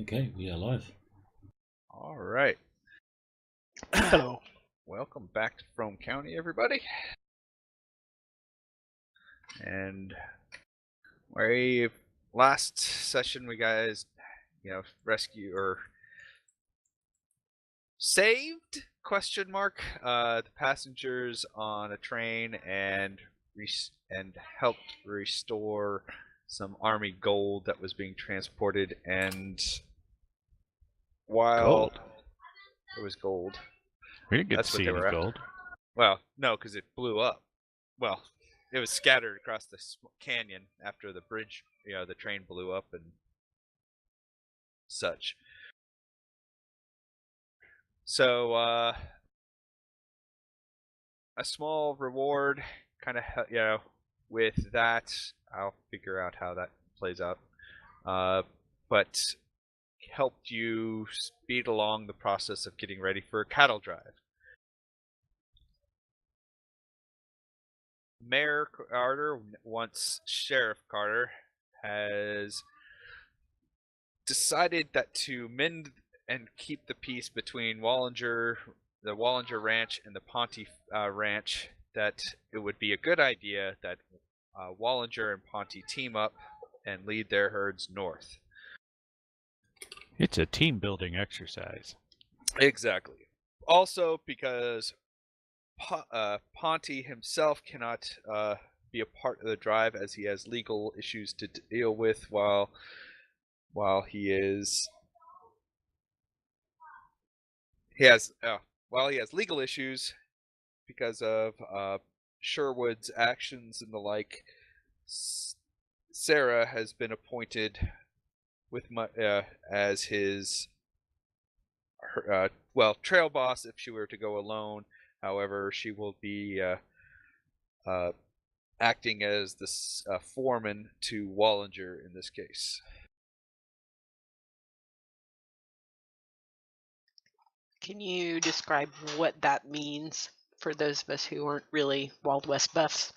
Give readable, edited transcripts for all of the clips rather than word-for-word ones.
Okay, we are live. All right. Hello. Welcome back to Frome County, everybody. And last session we guys, rescue or saved ? The passengers on a train and helped restore some army gold that was being transported. And while Gold? it was gold. We didn't get That's to what see they any were gold. Well, no, because it blew up. Well, it was scattered across the canyon after the bridge, the train blew up and such. So, a small reward, kind of, with that, I'll figure out how that plays out. But helped you speed along the process of getting ready for a cattle drive. Mayor Carter, once Sheriff Carter, has decided that to mend and keep the peace between the Wallinger Ranch and the Ponte Ranch, that it would be a good idea that Wallinger and Ponte team up and lead their herds north. It's a team building exercise. Exactly. Also, because Ponte himself cannot be a part of the drive, as he has legal issues to deal with while he has legal issues because of Sherwood's actions and the like. Sarah has been appointed as his trail boss if she were to go alone. However, she will be acting as the foreman to Wallinger in this case. Can you describe what that means for those of us who aren't really Wild West buffs?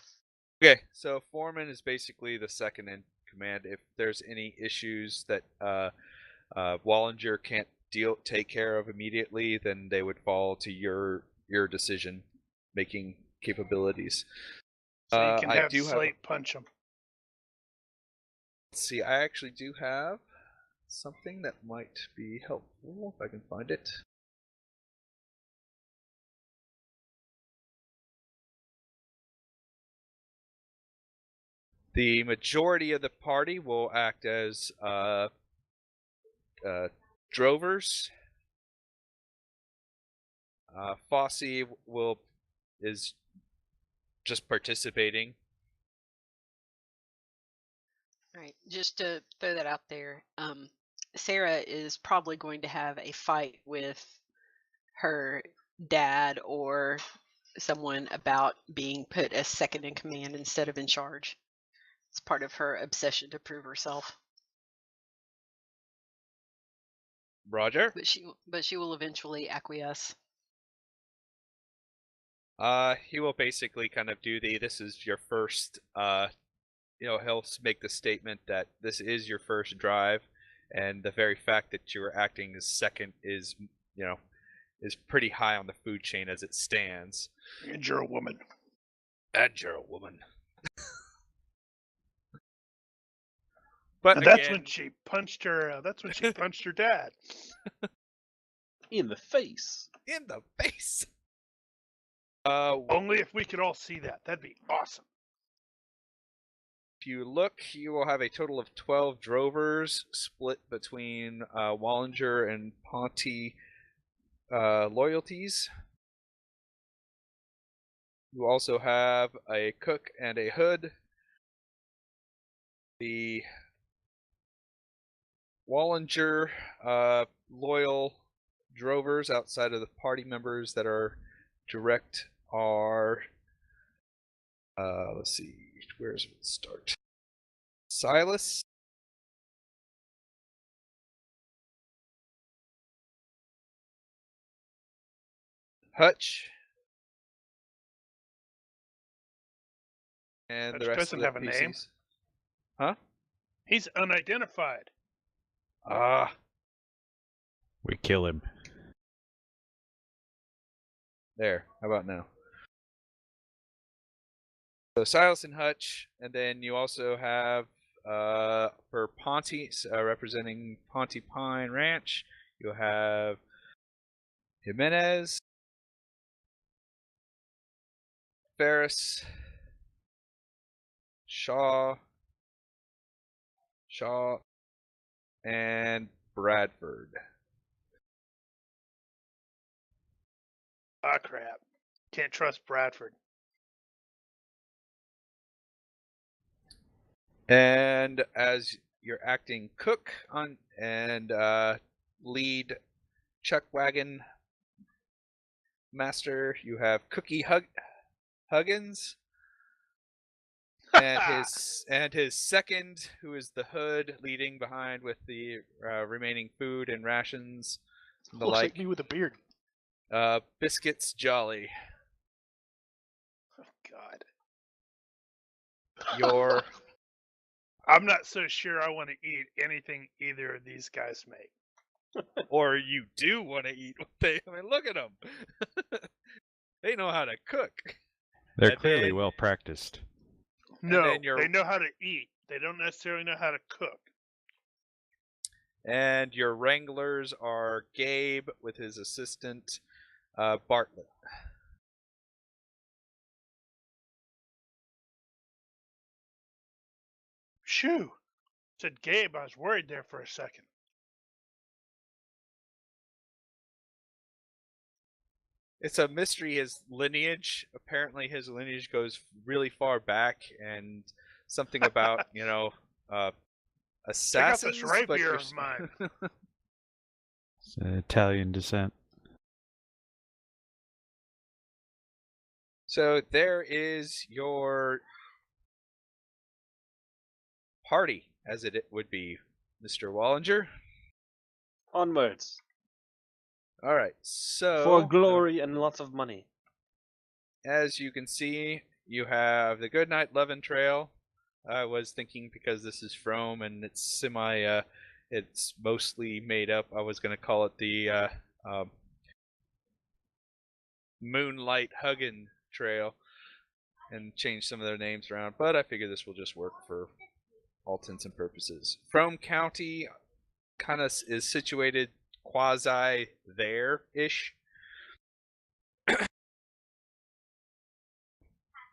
Okay, so foreman is basically the second in command. If there's any issues that Wallinger can't take care of immediately, then they would fall to your decision-making capabilities. So you can I have do Slate punch them. Let's see, I actually do have something that might be helpful if I can find it. The majority of the party will act as drovers. Fosse is just participating. All right, just to throw that out there, Sarah is probably going to have a fight with her dad or someone about being put as second in command instead of in charge. It's part of her obsession to prove herself. Roger. But she will eventually acquiesce. He will basically kind of do this is your first, he'll make the statement that this is your first drive, and the very fact that you're acting as second is pretty high on the food chain as it stands. And you're a woman. But and again, that's when she punched her. That's when she punched her dad In the face. In the face. Only if we could all see that. That'd be awesome. If you look, you will have a total of 12 drovers split between Wallinger and Ponte loyalties. You also have a cook and a hood. The Wallinger loyal drovers outside of the party members that are direct are, let's see, where's it start? Silas, Hutch, and Hutch the rest doesn't of the have a PCs. name. Huh? He's unidentified. We kill him. There. How about now? So Silas and Hutch, and then you also have for Ponte, representing Ponte Pine Ranch, you have Jimenez, Ferris, Shaw, and Bradford. Ah, crap. Can't trust Bradford. And as you're acting cook on and lead chuck wagon master, you have Cookie Huggins, and his second, who is the hood, leading behind with the remaining food and rations and the Looks like like. me with a beard. Biscuits Jolly. Oh, God. Your I'm not so sure I want to eat anything either of these guys make. or you do want to eat what they. I mean, look at them. They know how to cook. They're And clearly then- well practiced. No, then you're- they know how to eat. They don't necessarily know how to cook. And your wranglers are Gabe with his assistant Bartlett. Shoo. Said Gabe, I was worried there for a second. It's a mystery, his lineage. Apparently his lineage goes really far back, and something about, assassins. Check out this but rapier you're of mine. It's Italian descent. So there is your party, as it would be, Mr. Wallinger. Onwards. All right, so For glory and lots of money. as you can see, you have the Goodnight Levin Trail. I was thinking, because this is Frome and it's it's mostly made up, I was going to call it the Moonlight Huggin Trail and change some of their names around, but I figure this will just work for all intents and purposes. Frome County kind of is situated quasi there-ish.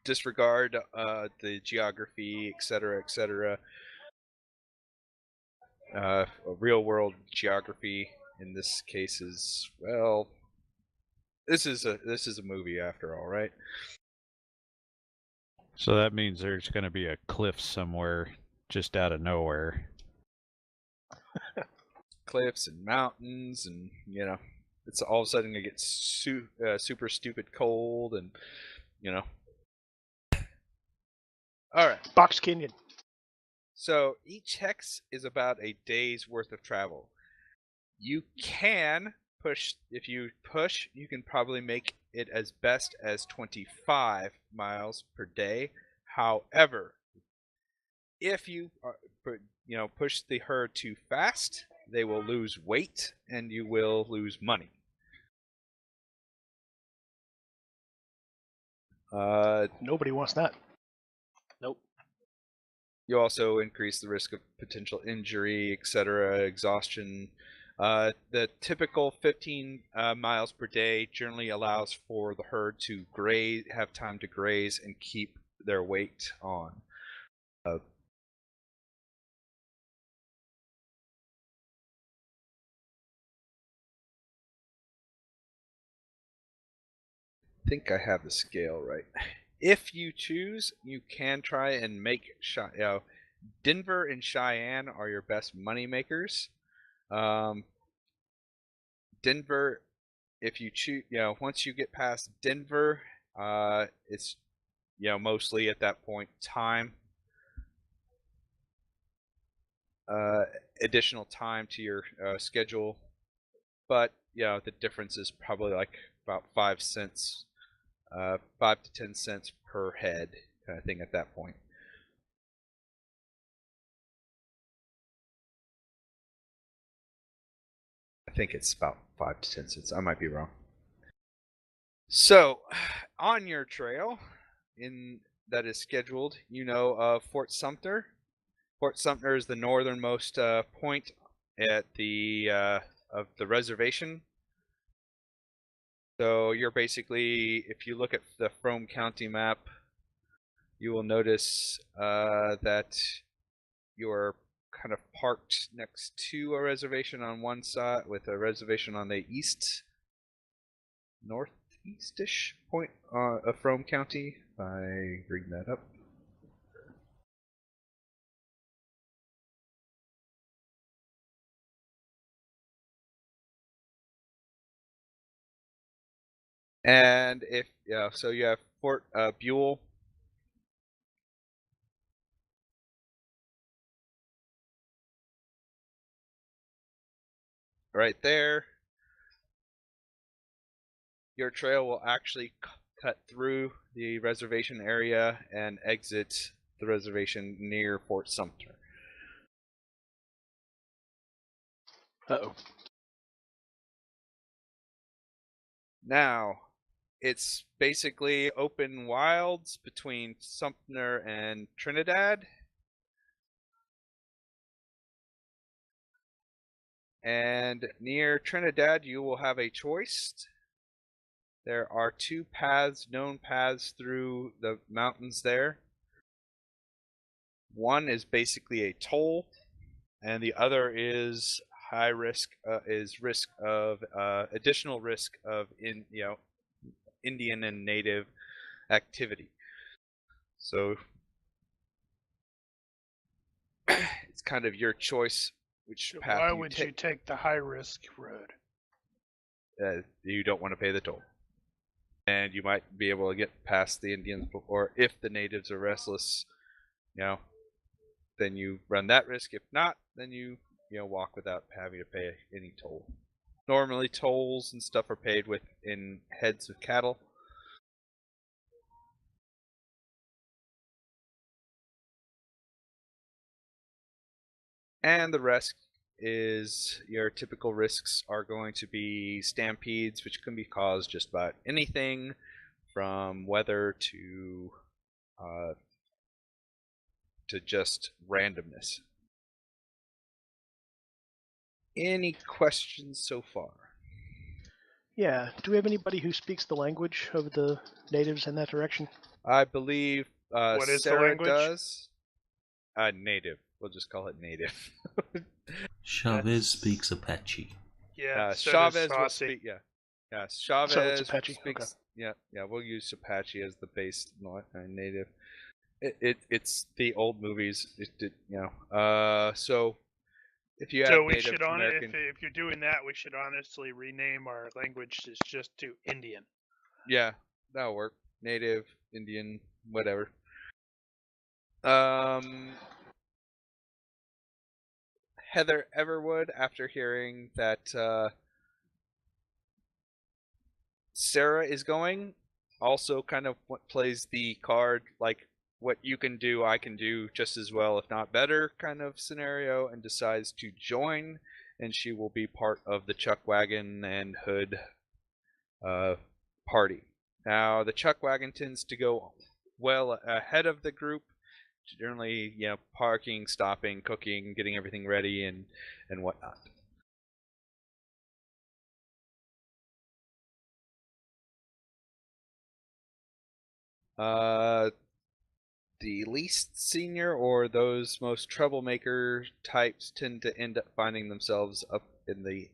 Disregard the geography, etc., etc. Real world geography in this case is, well, this is a movie after all, right? So that means there's going to be a cliff somewhere just out of nowhere. Cliffs and mountains, and it's all of a sudden gonna get super stupid cold, and all right. Box Canyon. So each hex is about a day's worth of travel. You can push. If you push, you can probably make it as best as 25 miles per day. However, if you push the herd too fast, they will lose weight and you will lose money. Nobody wants that. Nope. You also increase the risk of potential injury, etc., exhaustion. The typical 15 miles per day generally allows for the herd to graze, have time to graze, and keep their weight on. I think I have the scale right. If you choose, you can try and make Denver and Cheyenne are your best money makers. Denver, if you choose, once you get past Denver, it's mostly at that point time, additional time to your schedule, but the difference is probably like about 5 cents. 5 to 10 cents per head kind of thing at that point. I think it's about 5 to 10 cents. I might be wrong. So, on your trail that is scheduled, you know of Fort Sumter. Fort Sumter is the northernmost point at the of the reservation. So you're basically, if you look at the Frome County map, you will notice that you're kind of parked next to a reservation on one side, with a reservation on the northeastish point of Frome County. If I bring that up. And so you have Fort Buell. Right there. Your trail will actually cut through the reservation area and exit the reservation near Fort Sumter. Uh-oh. Now, it's basically open wilds between Sumter and Trinidad. And near Trinidad, you will have a choice. There are 2 known paths through the mountains there. One is basically a toll, and the other is high risk, additional risk of Indian and native activity. So it's kind of your choice which path Why you would take. you take the high risk road? You don't want to pay the toll, and you might be able to get past the Indians before. If the natives are restless, then you run that risk. If not, then you walk without having to pay any toll. Normally, tolls and stuff are paid in heads of cattle. And the rest is your typical risks are going to be stampedes, which can be caused just about anything from weather to just randomness. Any questions so far? Yeah. Do we have anybody who speaks the language of the natives in that direction? I believe What is the Sarah language? does. Native. We'll just call it native. Chavez speaks Apache. Yeah, so does Chavez will Saucy. speak. Yeah, Chavez So it's Apache, speaks. Okay. Yeah. We'll use Apache as the base native. It's the old movies. So if you have So we Native should American, if you're doing that, we should honestly rename our languages just to Indian. yeah, that'll work. Native, Indian, whatever. Heather Everwood, after hearing that Sarah is going, also kind of plays the card like what you can do, I can do just as well, if not better, kind of scenario, and decides to join, and she will be part of the Chuck Wagon and Hood party. Now, the Chuck Wagon tends to go well ahead of the group, generally, parking, stopping, cooking, getting everything ready, and whatnot. The least senior or those most troublemaker types tend to end up finding themselves up in the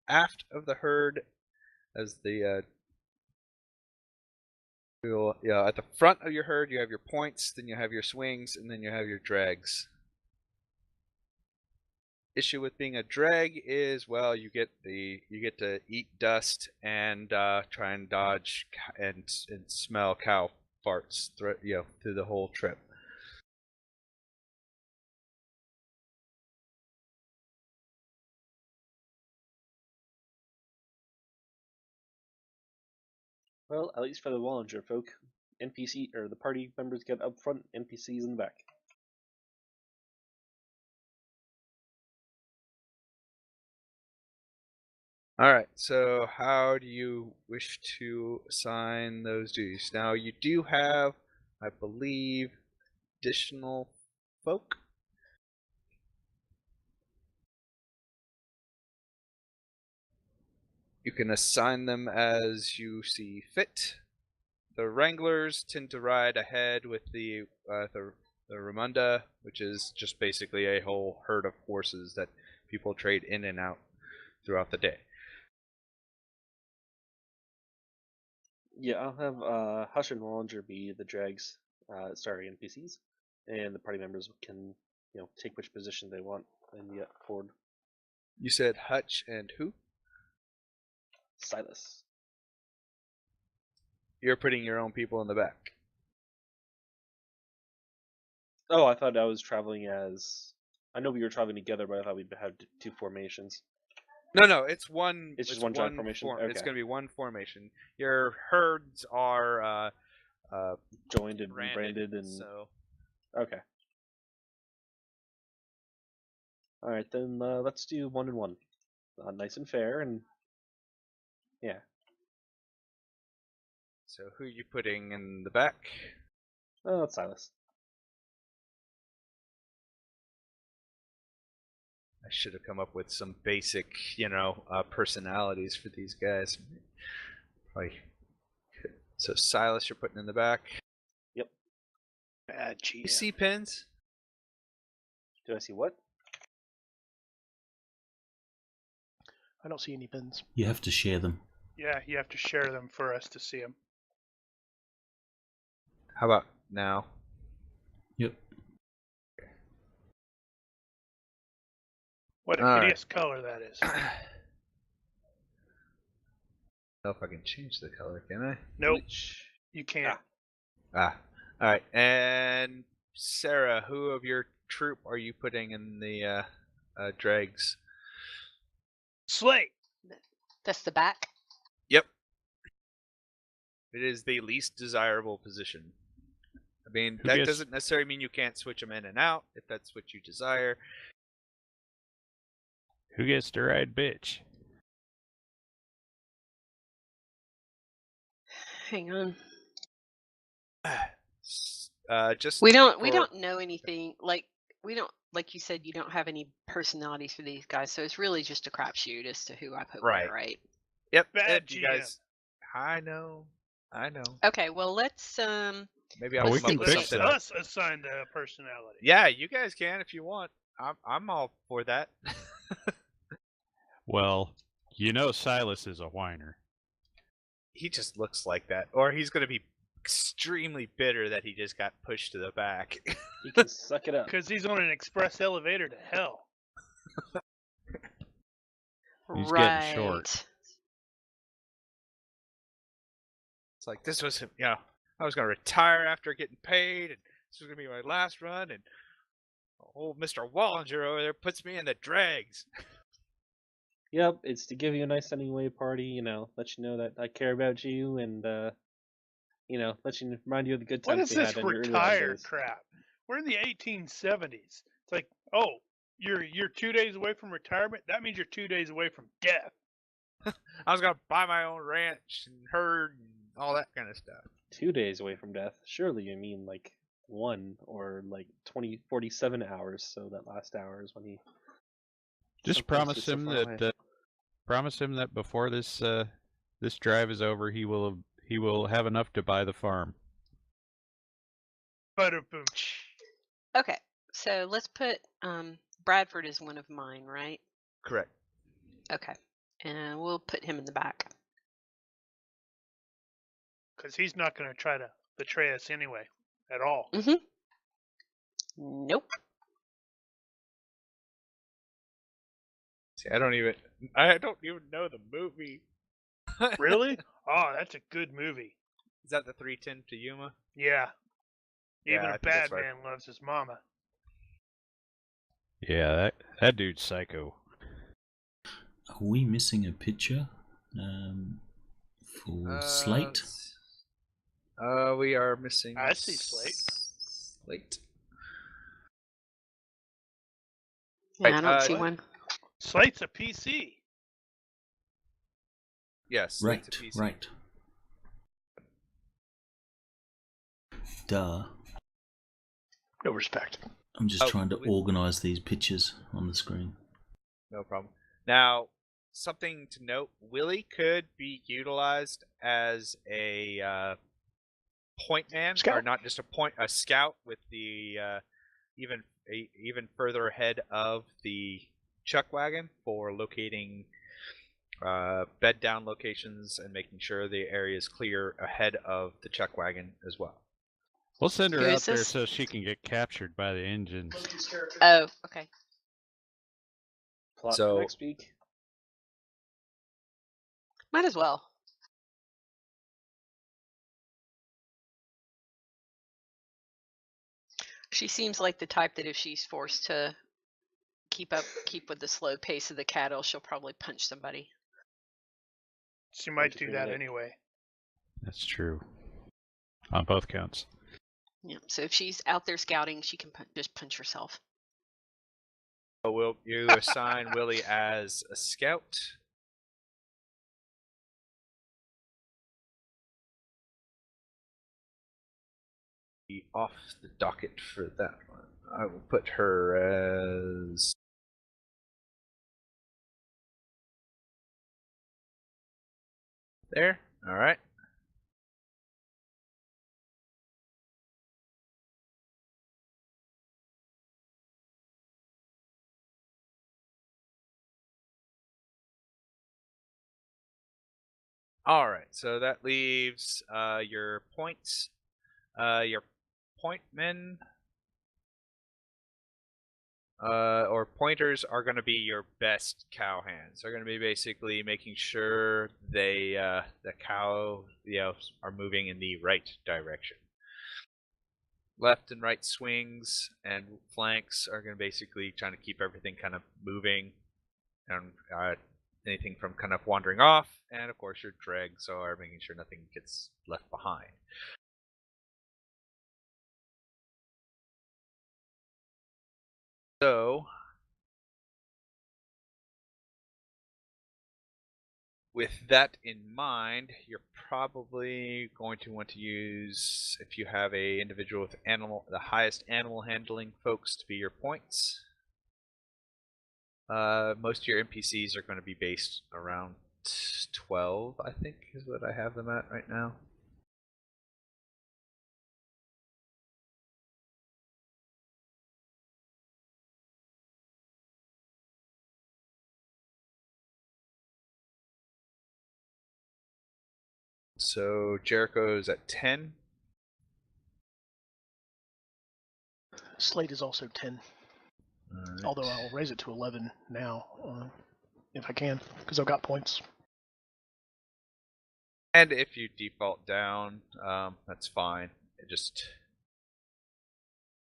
aft of the herd as the at the front of your herd you have your points, then you have your swings, and then you have your drags. Issue with being a drag is, well, you get to eat dust and try and dodge and smell cow farts through the whole trip. Well, at least for the Wallinger folk, NPC or the party members get up front, NPCs in the back. All right. So how do you wish to assign those duties? Now you do have, I believe, additional folk. You can assign them as you see fit. The Wranglers tend to ride ahead with the Ramunda, which is just basically a whole herd of horses that people trade in and out throughout the day. Yeah, I'll have Hush and Wallinger be the drags, NPCs, and the party members can, take which position they want in the Ford. You said Hutch and who? Silas. You're putting your own people in the back. Oh, I thought I was traveling as. I know we were traveling together, but I thought we'd have two formations. No, it's one. It's just one giant formation. Okay. It's going to be one formation. Your herds are joined and branded and. So. Okay. All right, then let's do 1 and 1. Nice and fair, and yeah. So who are you putting in the back? Oh, that's Silas. I should have come up with some basic, personalities for these guys. Probably. So Silas, you're putting in the back. Yep. Bad GM. You see pins? Do I see what? I don't see any pins. You have to share them. Yeah, you have to share them for us to see them. How about now? Yep. What a hideous color that is. I don't know if I can change the color, can I? Nope, you can't. All right. And Sarah, who of your troop are you putting in the dregs? Slate. That's the back. Yep. It is the least desirable position. I mean, that doesn't necessarily mean you can't switch them in and out if that's what you desire. Who gets to ride bitch? Hang on. Just We don't know anything. Like you said, you don't have any personalities for these guys, so it's really just a crapshoot as to who I put where, right? Yep. Bad you GM. guys. I know. Okay, well let's Maybe we I'll come can up with fix something. that. Us assign the personality. Yeah, you guys can if you want. I'm all for that. Well, Silas is a whiner. He just looks like that, or he's going to be extremely bitter that he just got pushed to the back. He can suck it up. Because he's on an express elevator to hell. He's right. getting short. It's like this was, I was going to retire after getting paid, and this was going to be my last run, and old Mr. Wallinger over there puts me in the dregs. Yep, it's to give you a nice sending away party, let you know that I care about you, and remind you of the good times What is we this had in your early retired days. crap? We're in the 1870s. It's like, oh, you're 2 days away from retirement. That means you're 2 days away from death. I was going to buy my own ranch and herd and all that kind of stuff. 2 days away from death. Surely you mean like 1 or like 47 hours. So that last hour is when he. Just promise him that before this drive is over, he will have enough to buy the farm. Ba-da-boom. Okay, so let's put Bradford as one of mine, right? Correct. Okay, and we'll put him in the back. Because he's not going to try to betray us anyway, at all. Mm-hmm. Nope. See, I don't even know the movie. Really? Oh, that's a good movie. Is that the 310 to Yuma? Yeah. Even I a think bad that's right. man loves his mama. Yeah, that dude's psycho. Are we missing a picture for Slate? We are missing. I see Slate. Slate. Yeah, I don't see what? one. Slate's a PC. Yes, slate to PC. Right. Duh. No respect. I'm just trying to organize these pictures on the screen. No problem. Now, something to note: Willie could be utilized as a point man, Scout. or not just a scout with the even further ahead of the chuck wagon for locating bed down locations and making sure the area is clear ahead of the chuck wagon as well. We'll send her Who out is there this? so she can get captured by the engines. Oh, okay. Plot So- for next week. Might as well. She seems like the type that if she's forced to keep with the slow pace of the cattle, she'll probably punch somebody. She might do that anyway. That's true. On both counts. Yeah. So if she's out there scouting, she can just punch herself. So will you assign Willie as a scout? Be off the docket for that one. I will put her as there. All right. All right. So that leaves your points. Your point men or pointers are going to be your best cow hands. They're going to be basically making sure they the cow are moving in the right direction. Left and right swings and flanks are going to basically trying to keep everything kind of moving and anything from kind of wandering off, and of course your dregs are making sure nothing gets left behind. So, with that in mind, you're probably going to want to use, if you have a individual with the highest animal handling folks to be your points. Most of your NPCs are going to be based around 12, I think, is what I have them at right now. So Jericho's at 10. Slate is also 10. Right. Although I'll raise it to 11 now, if I can, because I've got points. And if you default down, that's fine.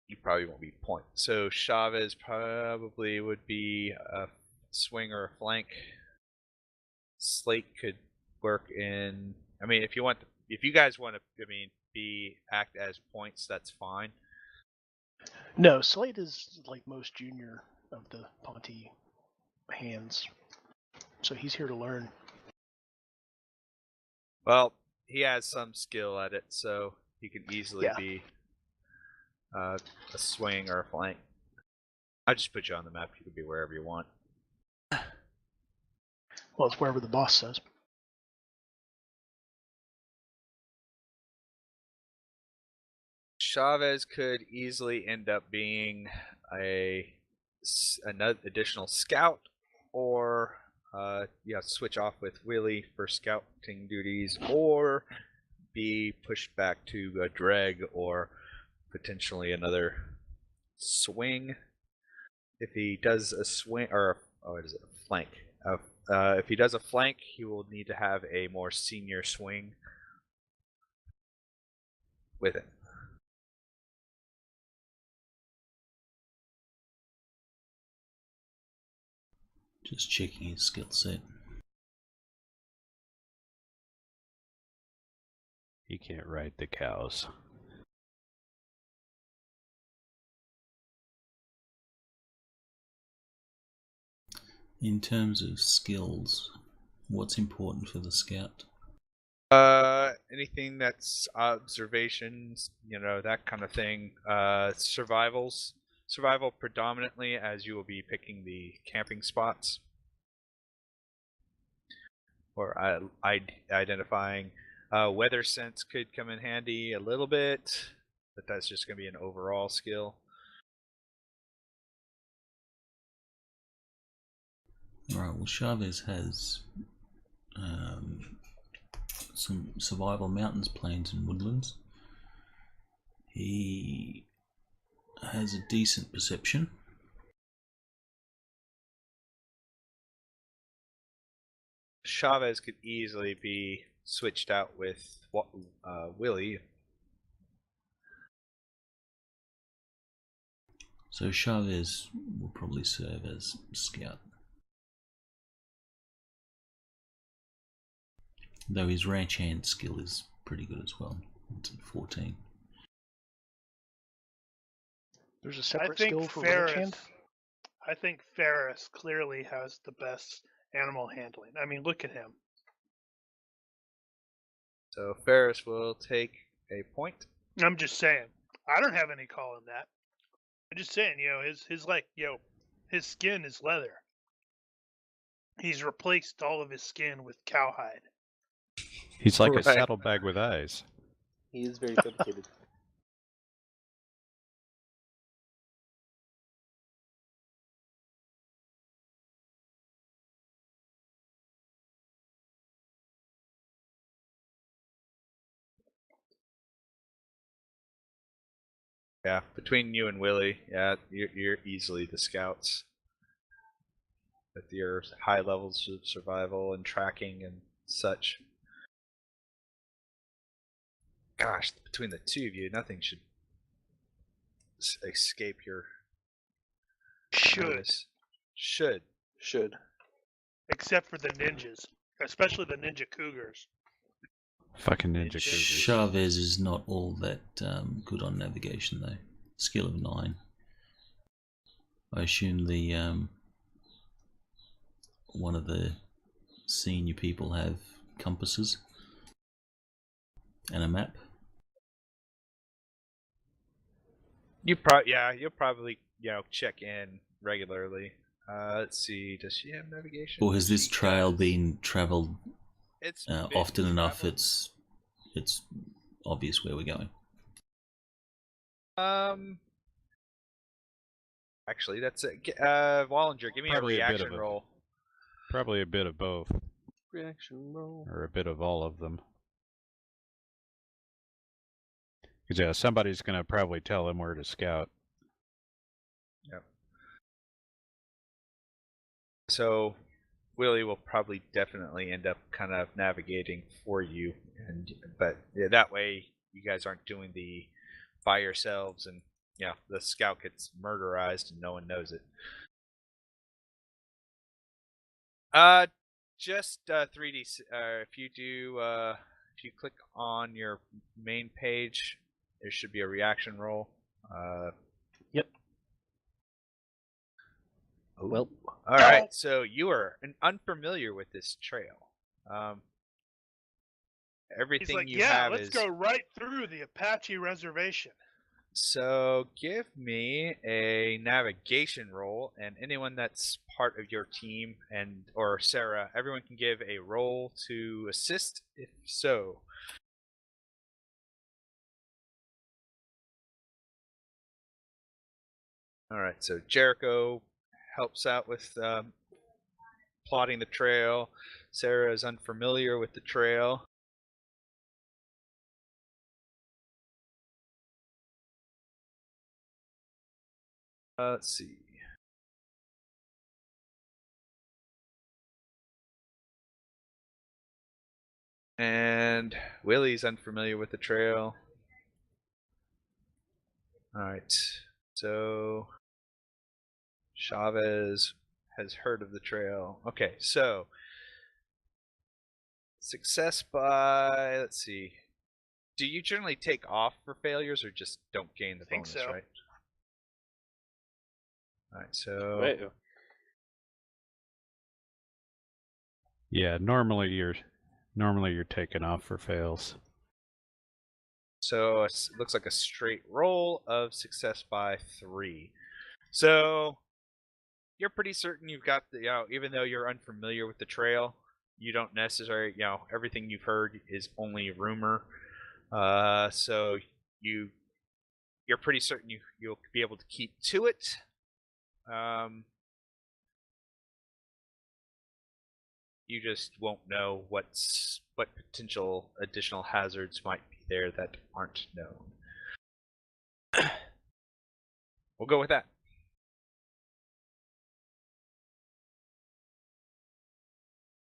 You probably won't be point. So Chavez probably would be a swing or a flank. Slate could work in. I mean, if you guys want to, act as points, that's fine. No, Slate is like most junior of the Ponte hands, so he's here to learn. Well, he has some skill at it, so he could easily be a swing or a flank. I'll just put you on the map. You can be wherever you want. Well, it's wherever the boss says. Chavez could easily end up being another additional scout, or switch off with Willie for scouting duties, or be pushed back to a drag or potentially another swing. If he does a swing or a flank? If he does a flank, he will need to have a more senior swing with it. Just checking his skill set. He can't ride the cows. In terms of skills, What's important for the scout? Anything that's observations, that kind of thing. Survival predominantly, as you will be picking the camping spots, or identifying. Weather sense could come in handy a little bit, but that's just going to be an overall skill. Alright, well, Chavez has some survival mountains, plains, and woodlands. He has a decent perception. Chavez could easily be switched out with Willie. So Chavez will probably serve as scout. Though his ranch hand skill is pretty good as well. It's at 14. There's a separate skill for ranch hand? I think Ferris clearly has the best animal handling. I mean, look at him. So Ferris will take a point. I'm just saying. I don't have any call in that. I'm just saying, his skin is leather. He's replaced all of his skin with cowhide. He's like Right. a saddlebag with eyes. He is very dedicated. Yeah, between you and Willie, you're easily the scouts. With your high levels of survival and tracking and such. Gosh, between the two of you, nothing should escape your notice. Should. Except for the ninjas. Especially the ninja cougars. Fucking ninja cougars. Chavez is not all that good on navigation, though. Skill of 9. I assume the one of the senior people have compasses and a map. You'll probably check in regularly. Let's see, does she have navigation? Or has this trail been travelled It's often enough? traveled. It's obvious where we're going. Actually, that's it. Wallinger, give me Probably a a bit reaction of a- roll. Probably a bit of both, Reaction roll. or a bit of all of them. Because yeah, somebody's going to probably tell him where to scout. Yep. So Willie will probably definitely end up kind of navigating for you, but that way you guys aren't doing the by yourselves, and the scout gets murderized and no one knows it. Just 3D. If you click on your main page, there should be a reaction roll. Yep. Well, All right. So you are unfamiliar with this trail. Everything He's like, you have let's is. go right through the Apache reservation. So give me a navigation roll, and anyone that's part of your team or Sarah, everyone can give a roll to assist if so. All right, so Jericho helps out with plotting the trail. Sarah is unfamiliar with the trail. Let's see. And Willie's unfamiliar with the trail. Alright, so Chavez has heard of the trail. Okay, so success by, let's see. Do you generally take off for failures or just don't gain the Think bonus, so. right? Alright, so wait. Yeah, normally you're taking off for fails. So it looks like a straight roll of success by 3. So you're pretty certain you've got the, even though you're unfamiliar with the trail, you don't necessarily, everything you've heard is only rumor. So you're pretty certain you'll be able to keep to it. You just won't know what potential additional hazards might be there that aren't known. We'll go with that.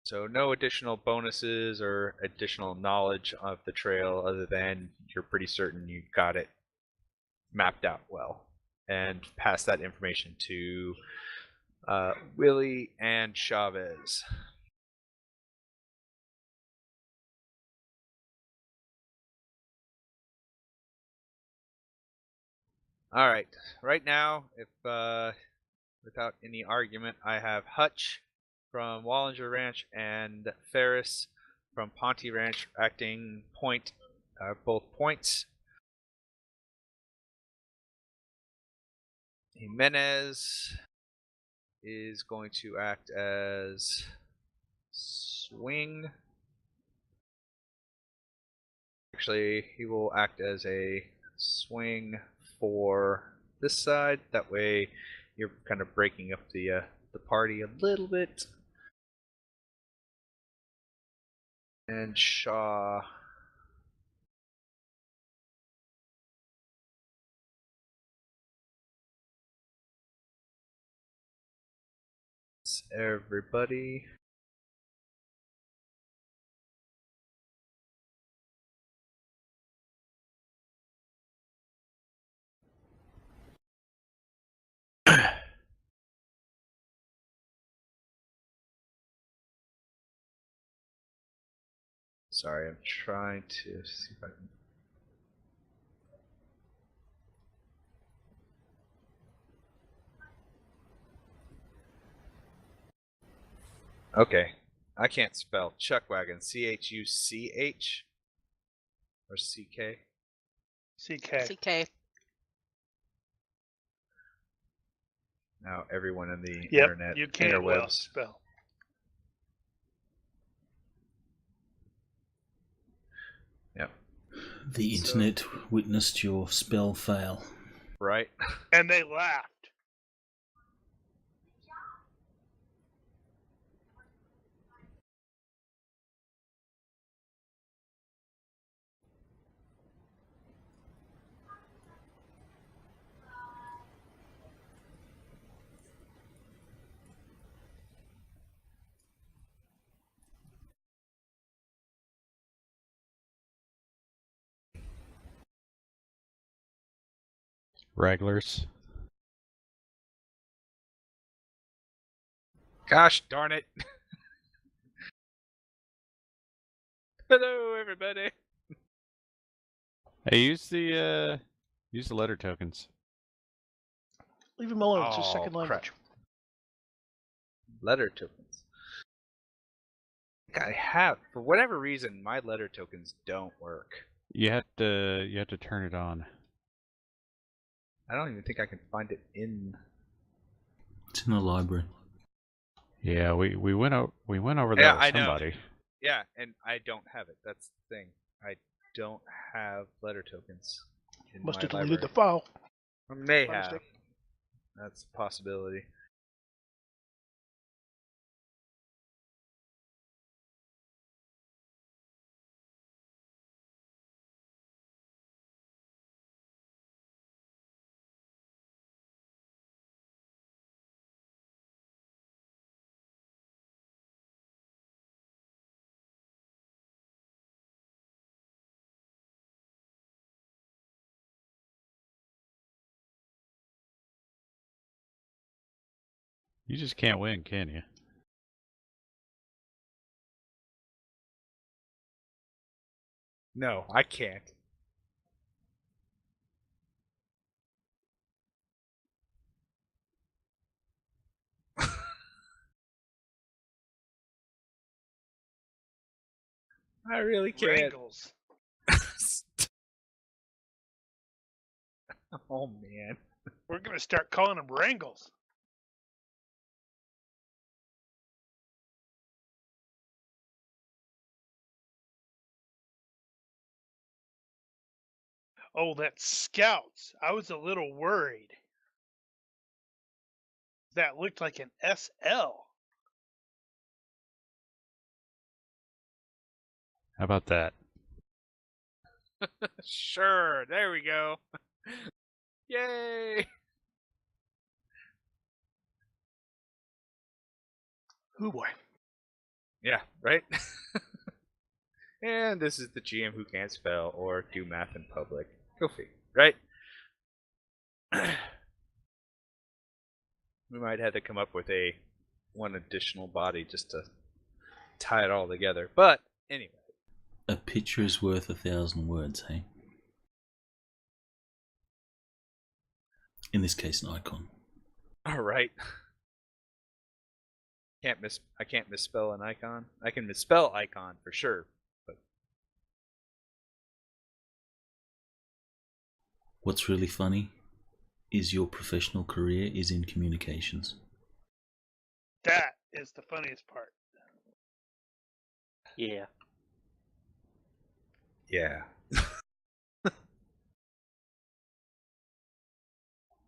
So no additional bonuses or additional knowledge of the trail other than you're pretty certain you've got it mapped out well. And pass that information to Willie and Chavez. All right. Right now, if without any argument, I have Hutch from Wallinger Ranch and Ferris from Ponte Ranch acting both points. Jimenez is going to act as swing. Actually, he will act as a swing for this side. That way, you're kind of breaking up the party a little bit. And Shaw. It's everybody. Sorry, I'm trying to see if I can. Okay, I can't spell Chuckwagon. Chuch or CK? CK. CK. Now everyone in the Yep, internet you can't well interwebs. spell. Yep. The internet witnessed your spell fail. Right. And they laughed. Regulars. Gosh darn it. Hello, everybody. Hey, use the letter tokens. Leave him alone. It's his Oh, second crap. language. Letter tokens. I have, for whatever reason, my letter tokens don't work. You have to turn it on. I don't even think I can find it in. It's in the library. Yeah, we went over that with somebody. Yeah, and I don't have it. That's the thing. I don't have letter tokens in Must my have deleted library. the file. I may by have. mistake. That's a possibility. You just can't win, can you? No, I can't. I really can't. Wrangles. Oh man. We're gonna start calling them Wrangles. Oh, that's Scouts. I was a little worried. That looked like an SL. How about that? Sure, there we go. Yay! Hoo boy. Yeah, right? And this is the GM who can't spell or do math in public. Go figure, right? We might have to come up with one additional body just to tie it all together. But anyway. A picture is worth 1,000 words, hey? In this case, an icon. All right. I can't misspell an icon. I can misspell icon for sure. But what's really funny is your professional career is in communications. That is the funniest part. Yeah. yeah.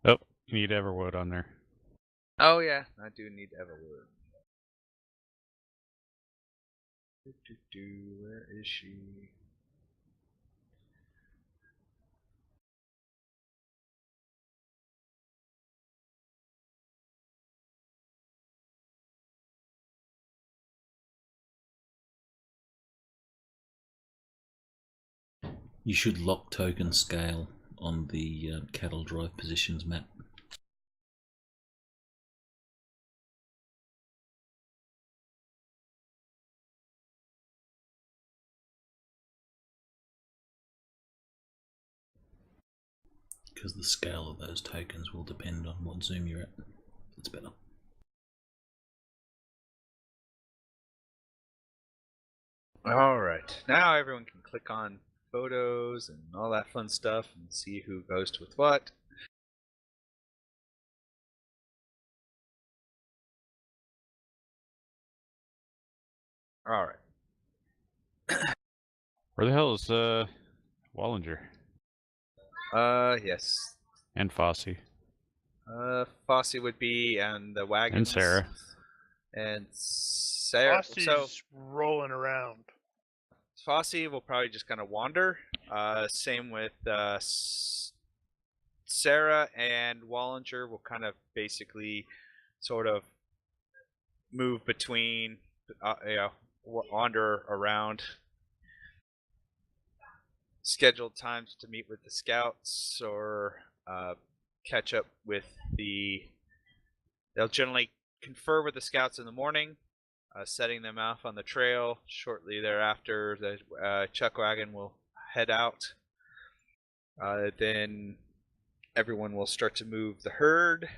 Oh, you need Everwood on there. Oh yeah, I do need Everwood. Where is she? You should lock token scale on the cattle drive positions map. Because the scale of those tokens will depend on what zoom you're at. That's better. Alright, now everyone can click on photos and all that fun stuff and see who goes with what. Alright. Where the hell is Wallinger Yes. and Fosse Fosse would be and the wagons. and Sarah? And Sarah. Fosse's So rolling around. Fosse will probably just kind of wander. Same with Sarah and Wallinger will kind of basically sort of move between, wander around. Scheduled times to meet with the scouts or catch up with they'll generally confer with the scouts in the morning, setting them off on the trail. Shortly thereafter, the chuck wagon will head out. Then everyone will start to move the herd.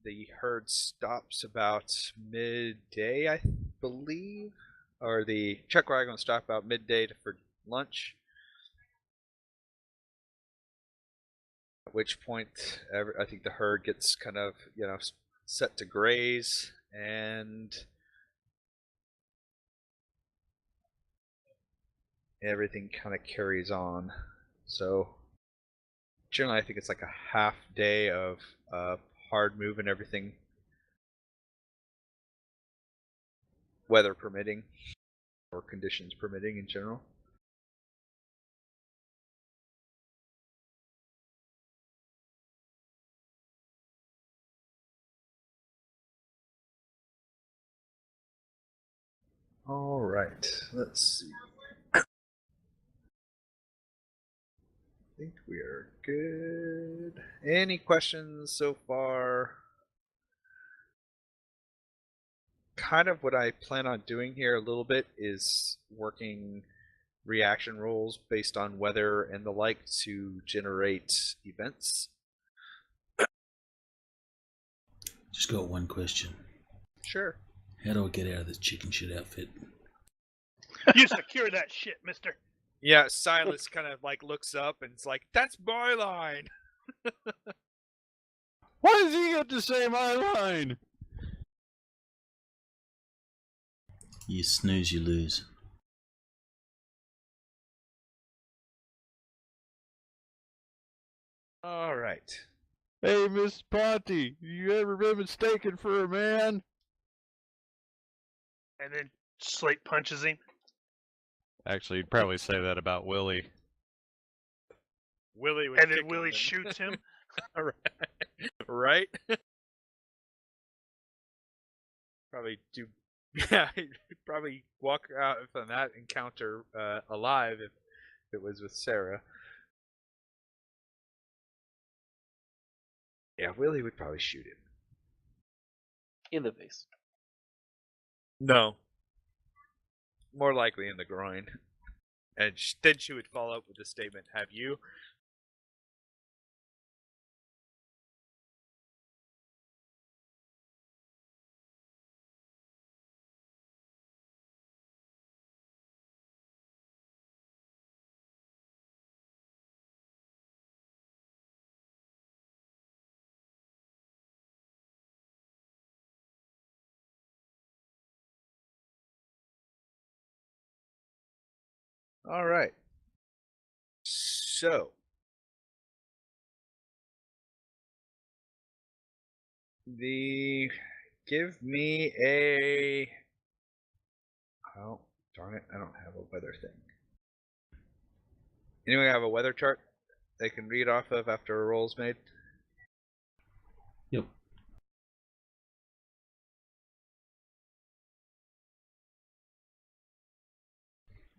The herd stops about midday, I believe, or the chuck wagon will stop about midday for lunch. At which point, I think the herd gets kind of, set to graze, and everything kind of carries on. So, generally, I think it's like a half day of hard move and everything, weather permitting, or conditions permitting in general. All right, let's see. I think we are good. Any questions so far? Kind of what I plan on doing here a little bit is working reaction rolls based on weather and the like to generate events. Just got one question. Sure. How do I get out of this chicken shit outfit? You secure that shit, mister. Yeah, Silas kind of like looks up and it's like, "That's my line." Why does he get to say my line? You snooze, you lose. All right. Hey, Miss Ponty, you ever been mistaken for a man? And then Slate punches him. Actually, you'd probably say that about Willie. Willie was And then kicking Willie him. shoots him. Right? Probably do. Yeah, he'd probably walk out from that encounter alive if it was with Sarah. Yeah, Willie would probably shoot him. In the face. No. More likely in the groin. And then she would follow up with the statement, "Have you?" All right. So, give me a. Oh, darn it! I don't have a weather thing. Anyone have a weather chart they can read off of after a roll's made? Yep.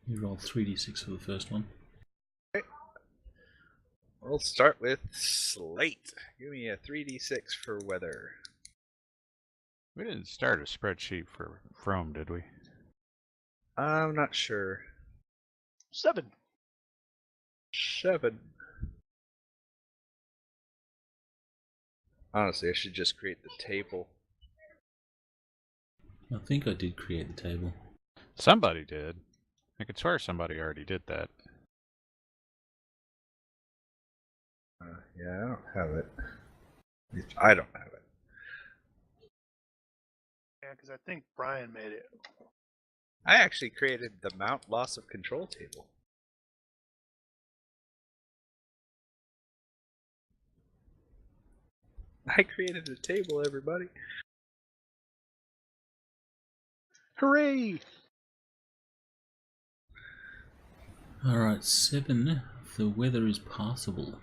You roll 3d6 for the first one. Okay. We'll start with Slate. Give me a 3d6 for weather. We didn't start a spreadsheet for Frome, did we? I'm not sure. 7. 7. Honestly, I should just create the table. I think I did create the table. Somebody did. I could swear somebody already did that. Yeah, I don't have it. At least I don't have it. Yeah, because I think Brian made it. I actually created the mount loss of control table. I created a table, everybody. Hooray! Alright, 7. The weather is passable.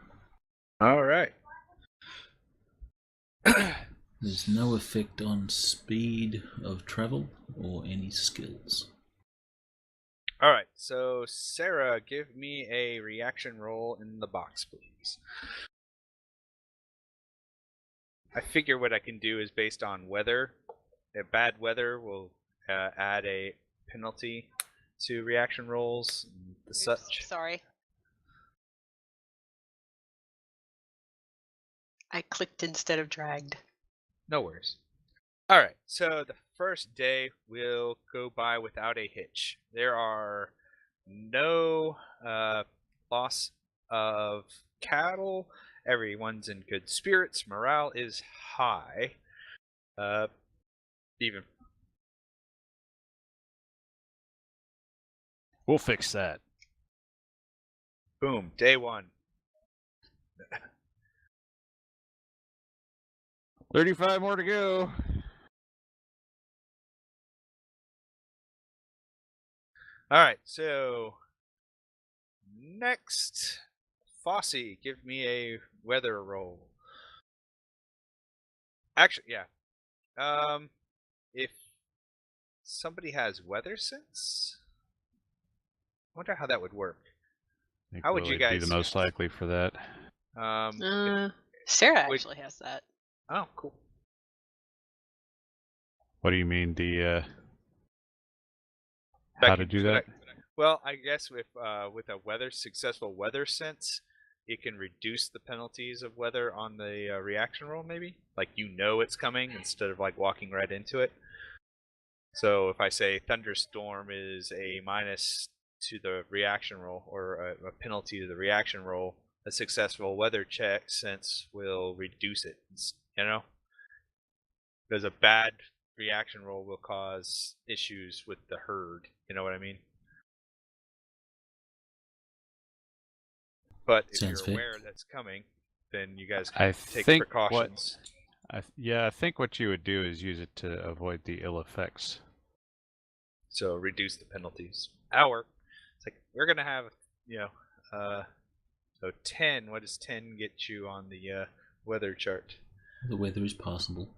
All right. There's no effect on speed of travel or any skills. All right. So, Sarah, give me a reaction roll in the box, please. I figure what I can do is based on weather. Bad weather will add a penalty to reaction rolls and the such. Sorry. I clicked instead of dragged. No worries. All right, so the first day will go by without a hitch. There are no loss of cattle. Everyone's in good spirits. Morale is high. Even We'll fix that. boom, day 1. 35 more to go. All right, so next, Fossey, give me a weather roll. Actually, yeah. If somebody has weather sense, I wonder how that would work. I think How would you Willie'd guys be the most likely for that? Sarah would- actually has that. Oh, cool. What do you mean, how Becky, to do could that? Well, I guess with a successful weather sense, it can reduce the penalties of weather on the reaction roll, maybe? Like, you know it's coming instead of, like, walking right into it. So if I say thunderstorm is a minus to the reaction roll, or a penalty to the reaction roll, a successful weather check sense will reduce it. You know, because a bad reaction roll will cause issues with the herd. You know what I mean? But if Sounds you're fair. aware that's coming, then you guys I can take think precautions. I think what you would do is use it to avoid the ill effects. So reduce the penalties. It's like we're gonna have, so 10. What does 10 get you on the weather chart? The weather is passable.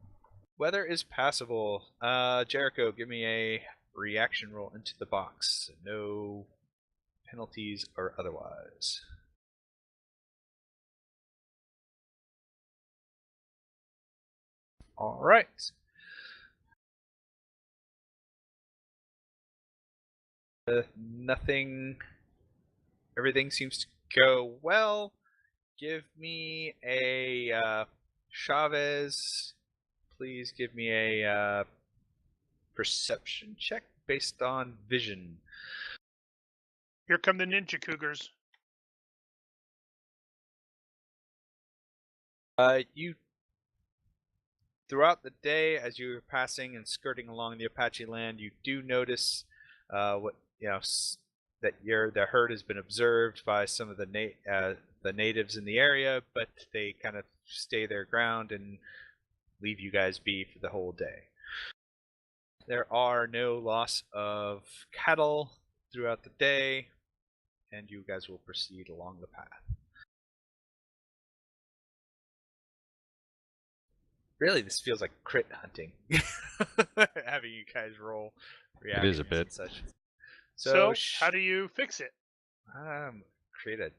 Weather is passable. Jericho, give me a reaction roll into the box. No penalties or otherwise. All right. Nothing. Everything seems to go well. Give me a Chavez. Please give me a perception check based on vision. Here come the ninja cougars. You throughout the day, as you're passing and skirting along the Apache land, you do notice that the herd has been observed by some of the natives in the area, but they kind of stay their ground and leave you guys be for the whole day. There are no loss of cattle throughout the day, and you guys will proceed along the path. Really, this feels like crit hunting. Having you guys roll reactions. It is a bit. And such. So how do you fix it? Create a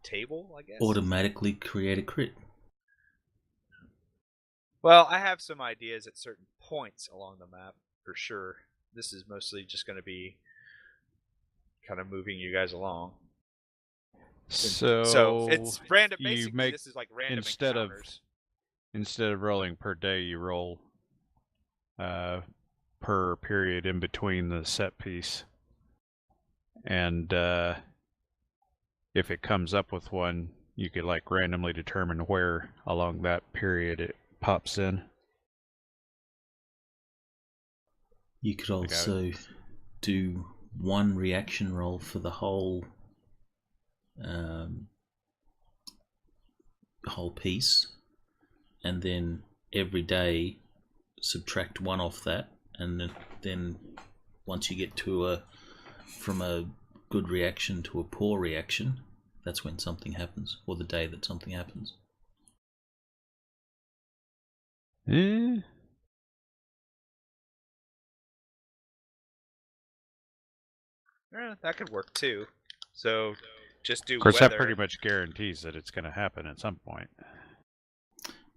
table, I guess. Automatically create a crit. Well, I have some ideas at certain points along the map, for sure. This is mostly just going to be kind of moving you guys along. So it's random. Basically, this is like random encounters. Instead of rolling per day, you roll per period in between the set piece. And if it comes up with one, you could like randomly determine where along that period it pops in. You could also do one reaction roll for the whole piece, and then every day subtract one off that, and then once you get to from a good reaction to a poor reaction, that's when something happens, or the day that something happens. That could work too. So just do Of course, weather. that pretty much guarantees that it's going to happen at some point.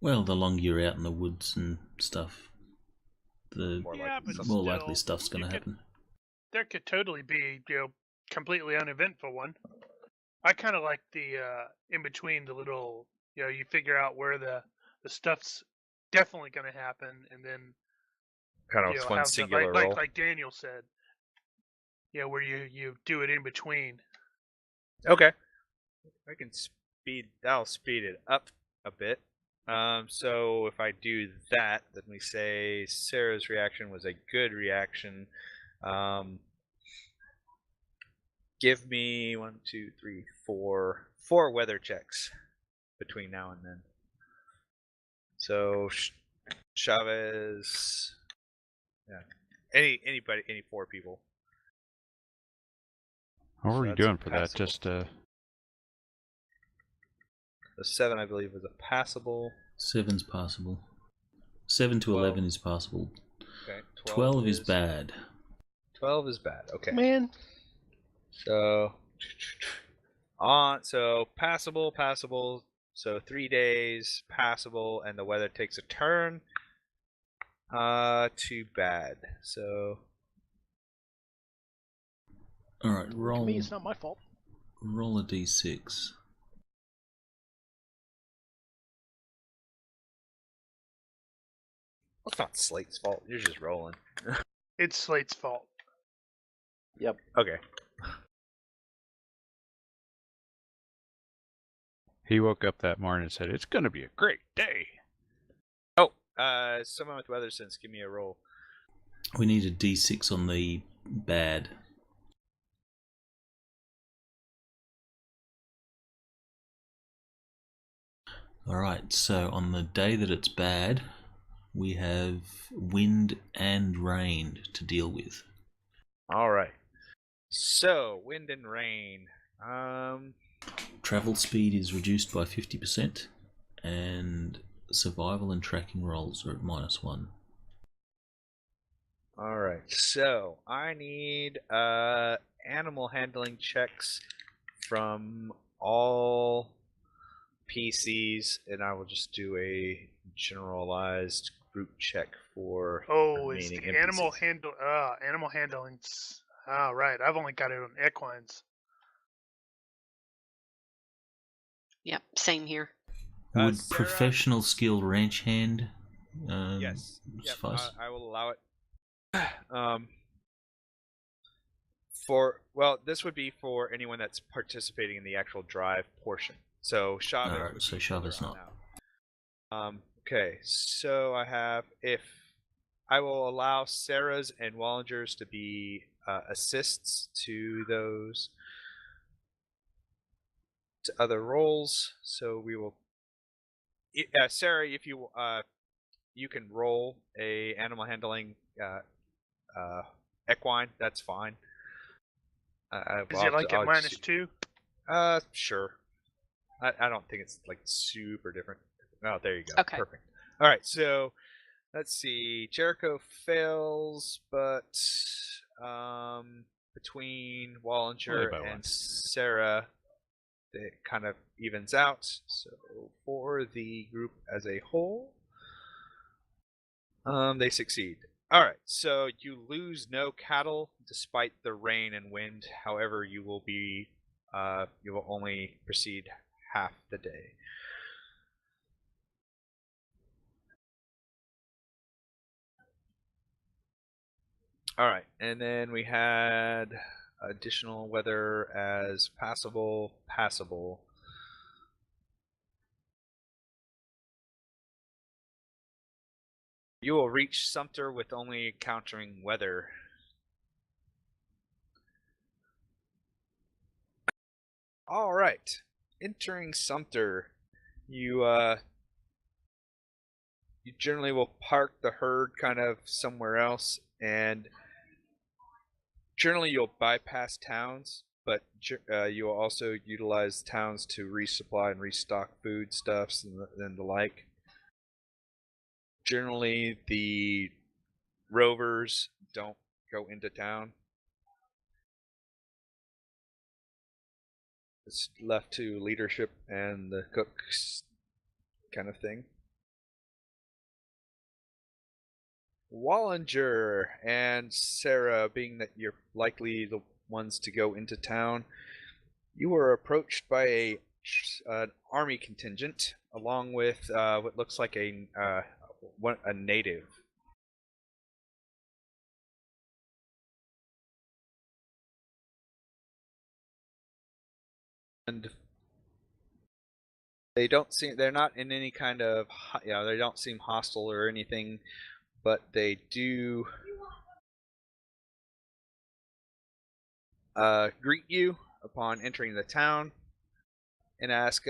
Well, the longer you're out in the woods and stuff, the more likely stuff's going to happen. There could totally be, completely uneventful one. I kind of like the in between the little, you figure out where the stuff's definitely going to happen, and then kind of one singular roll, like Daniel said. Where you do it in between. Okay, I'll speed it up a bit. So if I do that, then we say Sarah's reaction was a good reaction. Give me 1, 2, 3, 4 weather checks between now and then. So Chavez, any 4 people. What were you doing for that? Just the 7, I believe, was a passable. 7's passable. 7 to 11 is passable. Okay. 12 is bad. 12 is bad. Okay. Man. So passable. So 3 days passable, and the weather takes a turn. Too bad. So. All right, roll. Me, it's not my fault. Roll a d6. It's not Slate's fault. You're just rolling. It's Slate's fault. Yep. Okay. He woke up that morning and said, "It's going to be a great day." Oh, someone with weather sense, give me a roll. We need a D6 on the bad. Alright, so on the day that it's bad, we have wind and rain to deal with. All right. So, wind and rain. Travel speed is reduced by 50%, and survival and tracking rolls are at -1. All right. So, I need animal handling checks from all PCs, and I will just do a generalized group check for Oh, is remaining the animal NPCs. animal handling's right. I've only got it on equines. Yep, same here. Would Sarah? professional skill ranch hand Yes. Yep, suffice? I will allow it. This would be for anyone that's participating in the actual drive portion. So Chavez. Alright, so Chavez not. Okay, so I have I will allow Sarah's and Wallinger's to be assists to those to other roles. So we will. Sarah, if you you can roll a animal handling equine. That's fine. Is it like at -2? Sure. I don't think it's like super different. Oh, there you go. Okay. Perfect. All right, so let's see. Jericho fails, but between Wallinger by one. and Sarah, it kind of evens out. So for the group as a whole, they succeed. All right, so you lose no cattle despite the rain and wind. However, you will only proceed half the day. All right, and then we had additional weather as passable. You will reach Sumter with only encountering weather. All right, entering Sumter, you generally will park the herd kind of somewhere else, and generally you'll bypass towns, but you'll also utilize towns to resupply and restock foodstuffs and the like. Generally, the rovers don't go into town. It's left to leadership and the cooks kind of thing. Wallinger and Sarah, being that you're likely the ones to go into town, you were approached by an army contingent along with what looks like a native. And they're not in any kind of, they don't seem hostile or anything, but they do greet you upon entering the town and ask,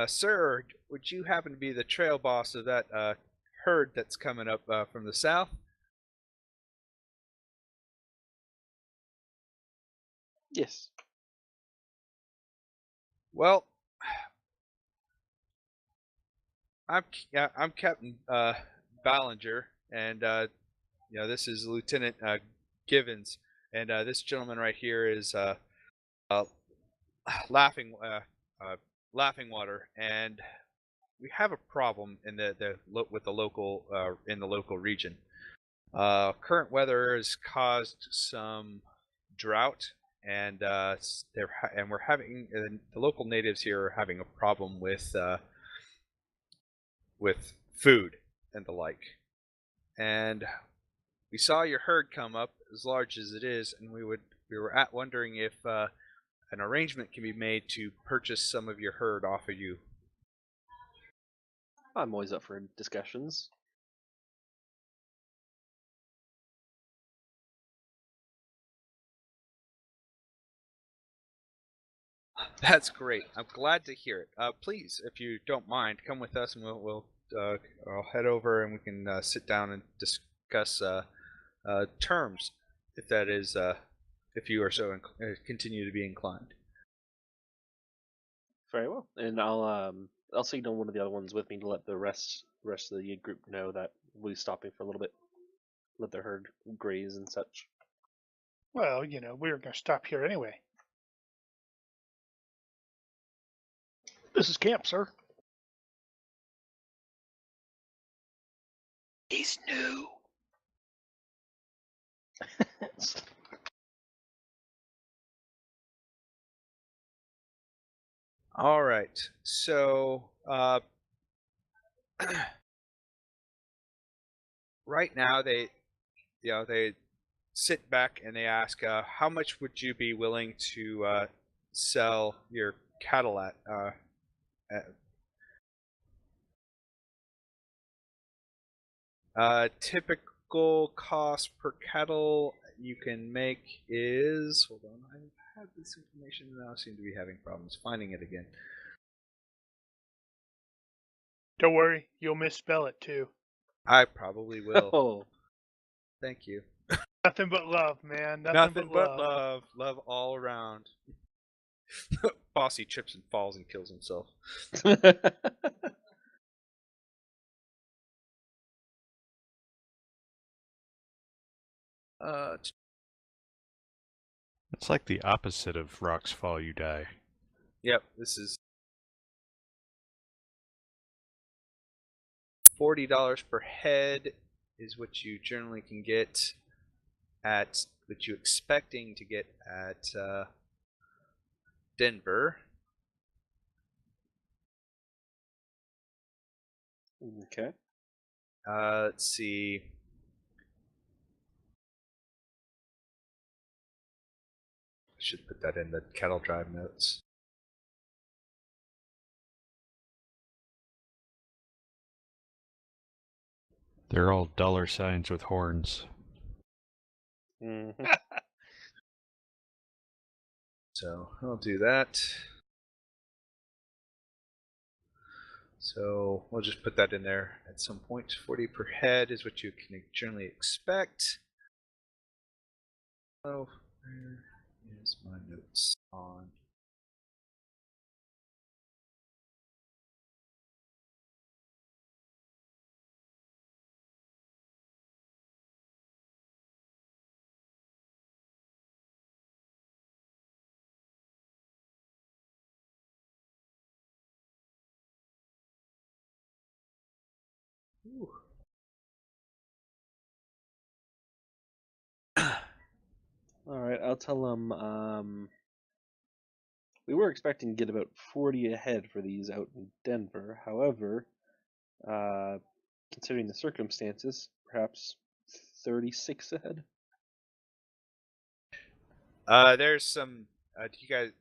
sir, would you happen to be the trail boss of that herd that's coming up from the south? Yes. Well, I'm Captain Ballinger, and this is Lieutenant Givens, and this gentleman right here is Laughing Water, and we have a problem in with the local in the local region. Current weather has caused some drought, and we're having the local natives here are having a problem with food and the like. And we saw your herd come up, as large as it is, and we were wondering if an arrangement can be made to purchase some of your herd off of you. I'm always up for discussions. That's great. I'm glad to hear it. Please, if you don't mind, come with us, and I'll head over and we can sit down and discuss terms, if that is, if you are so continue to be inclined. Very well, and I'll signal one of the other ones with me to let the rest of the group know that we'll be stopping for a little bit, let their herd graze and such. Well, we were going to stop here anyway. This is camp, sir. He's new. All right. So right now they sit back and they ask, how much would you be willing to sell your cattle at? Typical cost per cattle you can make is, hold on, I have this information and I seem to be having problems finding it again. Don't worry, you'll misspell it too. I probably will. Oh, Thank you. Nothing but love, man. Nothing but love. Love all around. Bossy trips and falls and kills himself. It's like the opposite of rocks fall, you die. Yep, this is $40 per head is what you generally can get at, what you're expecting to get at Denver. Okay. Let's see. I should put that in the cattle drive notes. They're all dollar signs with horns. Mm-hmm. So I'll do that. So we'll just put that in there at some point. 40 per head is what you can generally expect. Oh, where is my notes on? Ooh. All right, I'll tell them. We were expecting to get about 40 ahead for these out in Denver. However, considering the circumstances, perhaps 36 ahead. There's some. Do you guys,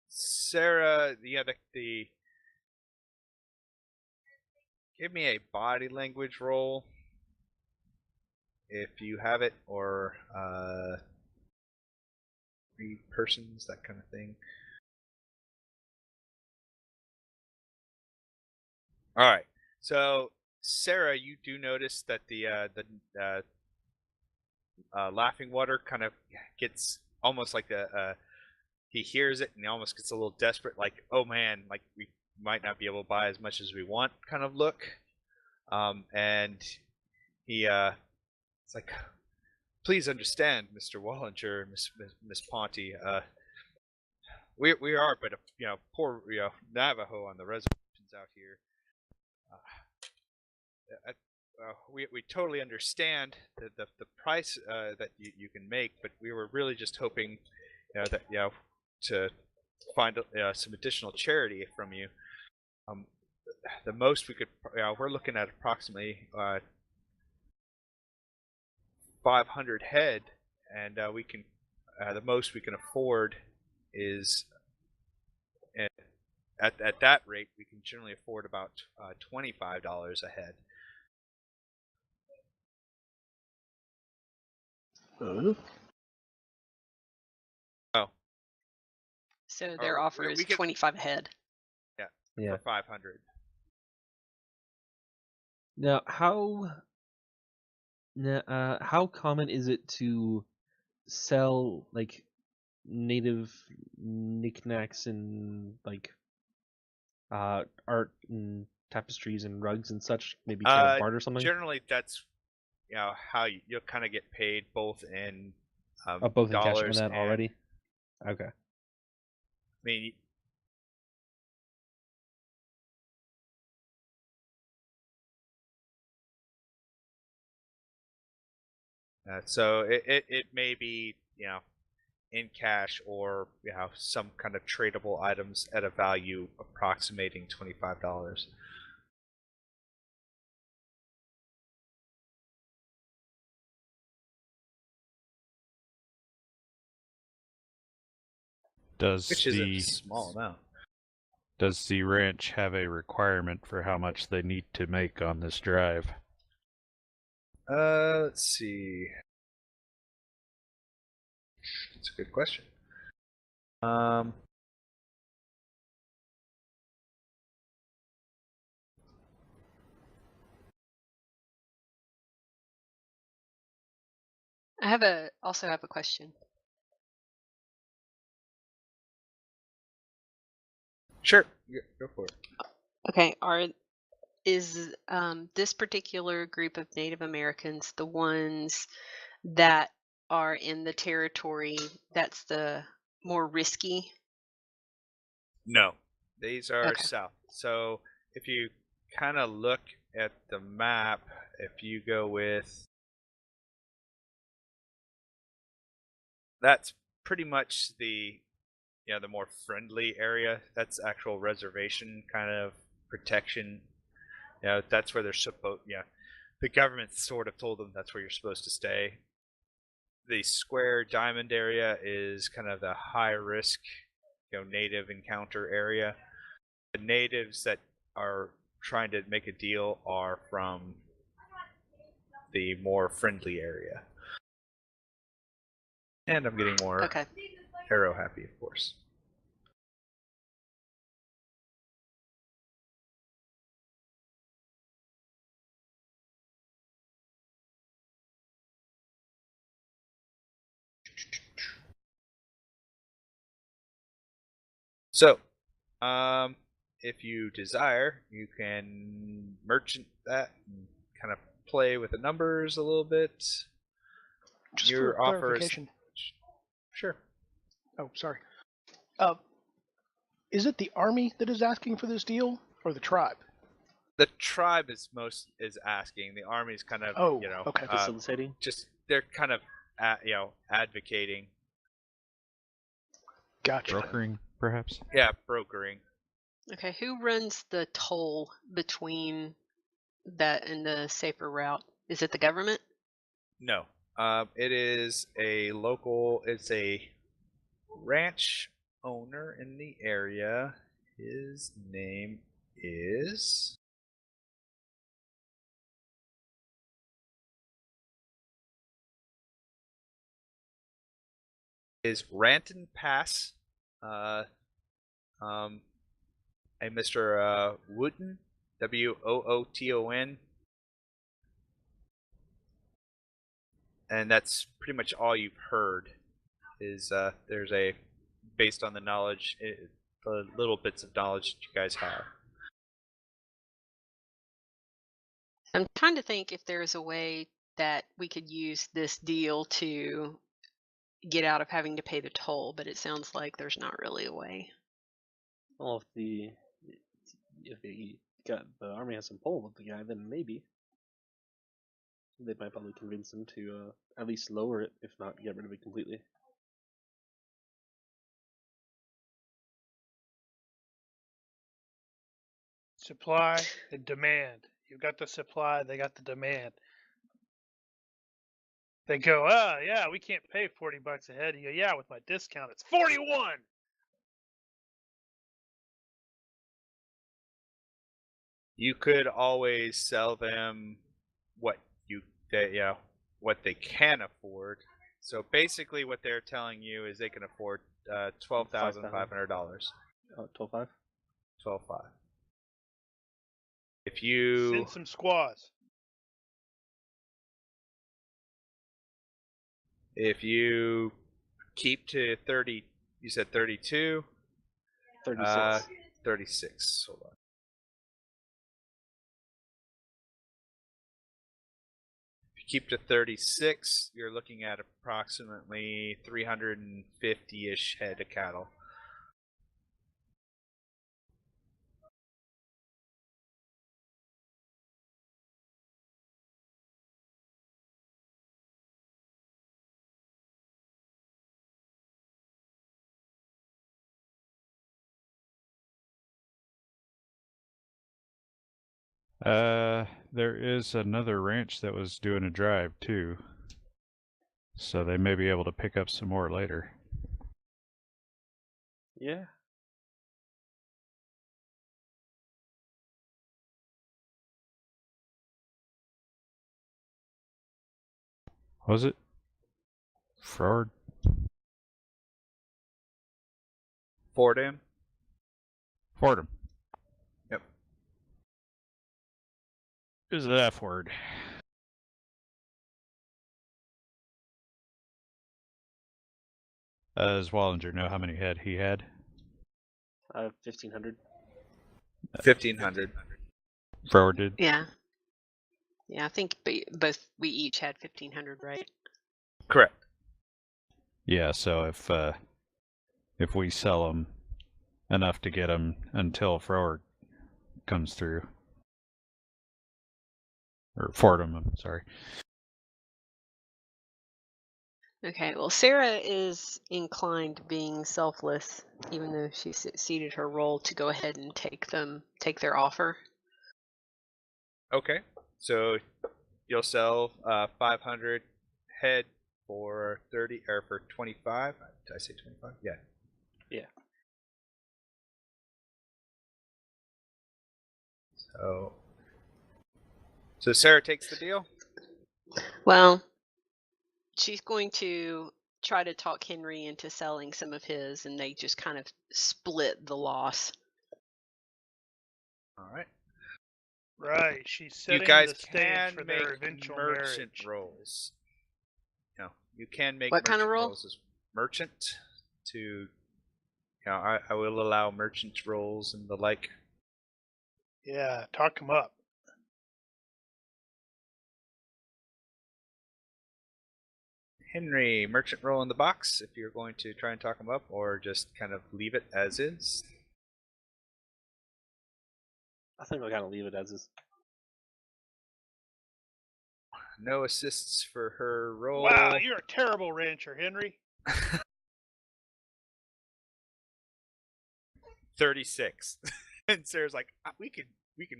Sarah? Yeah, the give me a body language roll if you have it, or 3 persons, that kind of thing. All right. So Sarah, you do notice that the laughing water kind of gets almost like he hears it and he almost gets a little desperate, like, oh man, like we might not be able to buy as much as we want kind of look. And he it's like, please understand, Mr. Wallinger, Miss Ponty, we are but a poor Navajo on the reservations out here. We totally understand the price that you can make, but we were really just hoping that to find some additional charity from you. The most we could, we're looking at approximately 500 head, and we can the most we can afford is at that rate we can generally afford about $25 a head. So their Or offer is we could- 25 a head. Yeah. For 500. Now, how common is it to sell like native knickknacks and like art and tapestries and rugs and such? Maybe kind of barter something. Generally, that's how you'll kind of get paid both in Both in cash and dollars that and, already. Okay. I mean, so it may be in cash or some kind of tradable items at a value approximating $25. Which is a small amount. Does the ranch have a requirement for how much they need to make on this drive? Let's see. That's a good question. I also have a question. Sure, go for it. Okay, is this particular group of Native Americans the ones that are in the territory that's the more risky? No, these are Okay. south. So if you kind of look at the map, if you go with, that's pretty much the the more friendly area. That's actual reservation kind of protection. That's where they're supposed. The government sort of told them that's where you're supposed to stay. The square diamond area is kind of the high risk, native encounter area. The natives that are trying to make a deal are from the more friendly area. And I'm getting more arrow happy, of course. So, if you desire, you can merchant that and kind of play with the numbers a little bit. Just Your for offer clarification. Sure. Oh, sorry. Is it the army that is asking for this deal, or the tribe? The tribe is asking. The army is kind of okay. Facilitating. Just they're kind of advocating. Gotcha. Brokering, perhaps? Yeah, brokering. Okay, who runs the toll between that and the safer route? Is it the government? No. It is a local. It's a ranch owner in the area. His name is Ranton Pass. A Mr. Wooten, Wooton, and that's pretty much all you've heard. Is there's a based on the knowledge, the little bits of knowledge that you guys have. I'm trying to think if there's a way that we could use this deal to get out of having to pay the toll, but it sounds like there's not really a way. Well, if the army has some pull with the guy, then maybe they might probably convince him to at least lower it, if not get rid of it completely. Supply and demand. You've got the supply, they got the demand. They go, yeah, we can't pay $40 a head. You go, yeah, with my discount, it's 41. You could always sell them what what they can afford. So basically, what they're telling you is they can afford $12,500. Oh, 12.5. 12.5. If you Send some squaws. If you keep to 30, you said 32? 36. 36. Hold on. If you keep to 36, you're looking at approximately 350-ish head of cattle. There is another ranch that was doing a drive too, so they may be able to pick up some more later. Yeah. Was it? Ford? Fordham? Fordham. Yep. Is the F word. Does Wallinger know how many head he had? 1,500. 1,500. Ford did? Yeah. Yeah, I think both we each had 1,500, right? Correct. Yeah, so if we sell them enough to get them until Ford comes through. Or Fordham, I'm sorry. Okay, well, Sarah is inclined being selfless, even though she succeeded her role, to go ahead and take their offer. Okay. So you'll sell 500 head for 30 or for 25. Did I say 25? Yeah. Yeah. So Sarah takes the deal? Well, she's going to try to talk Henry into selling some of his, and they just kind of split the loss. All right. Right, she's You setting guys the stage can for make their eventual merchant marriage. rolls. You can make What kind merchant of roll? rolls as merchant to I will allow merchant rolls and the like. Yeah, talk him up. Henry, merchant roll in the box if you're going to try and talk them up, or just kind of leave it as is. I think I'll kind of leave it as is. No assists for her roll. Wow, you're a terrible rancher, Henry. 36. And Sarah's like, we can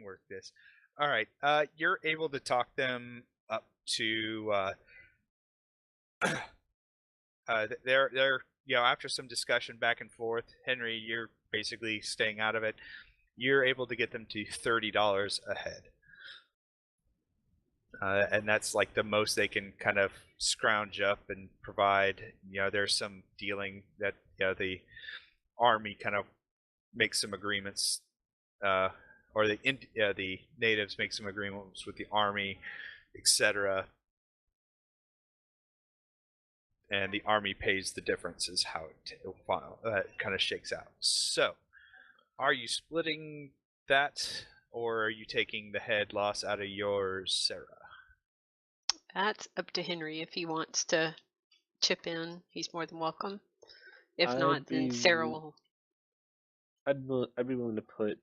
work this. All right. You're able to talk them up to they're after some discussion back and forth, Henry, you're basically staying out of it. You're able to get them to $30 a head. And that's like the most they can kind of scrounge up and provide. There's some dealing that the army kind of makes some agreements, or the natives make some agreements with the army, etc. And the army pays the difference, is how it kind of shakes out. So, are you splitting that, or are you taking the head loss out of yours, Sarah? That's up to Henry. If he wants to chip in, he's more than welcome. If I'd not, then be- Sarah will. I'd be willing to put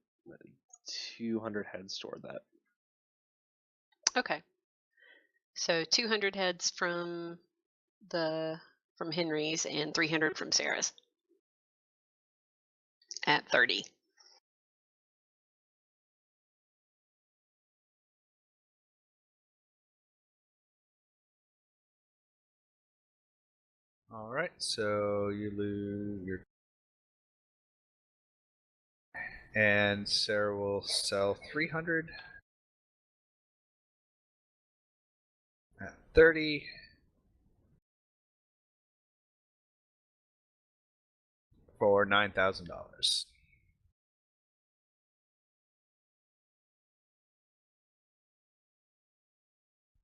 200 heads toward that. Okay. So 200 heads from Henry's and 300 from Sarah's at 30. All right, so you lose your, and Sarah will sell 300 at 30. For $9,000.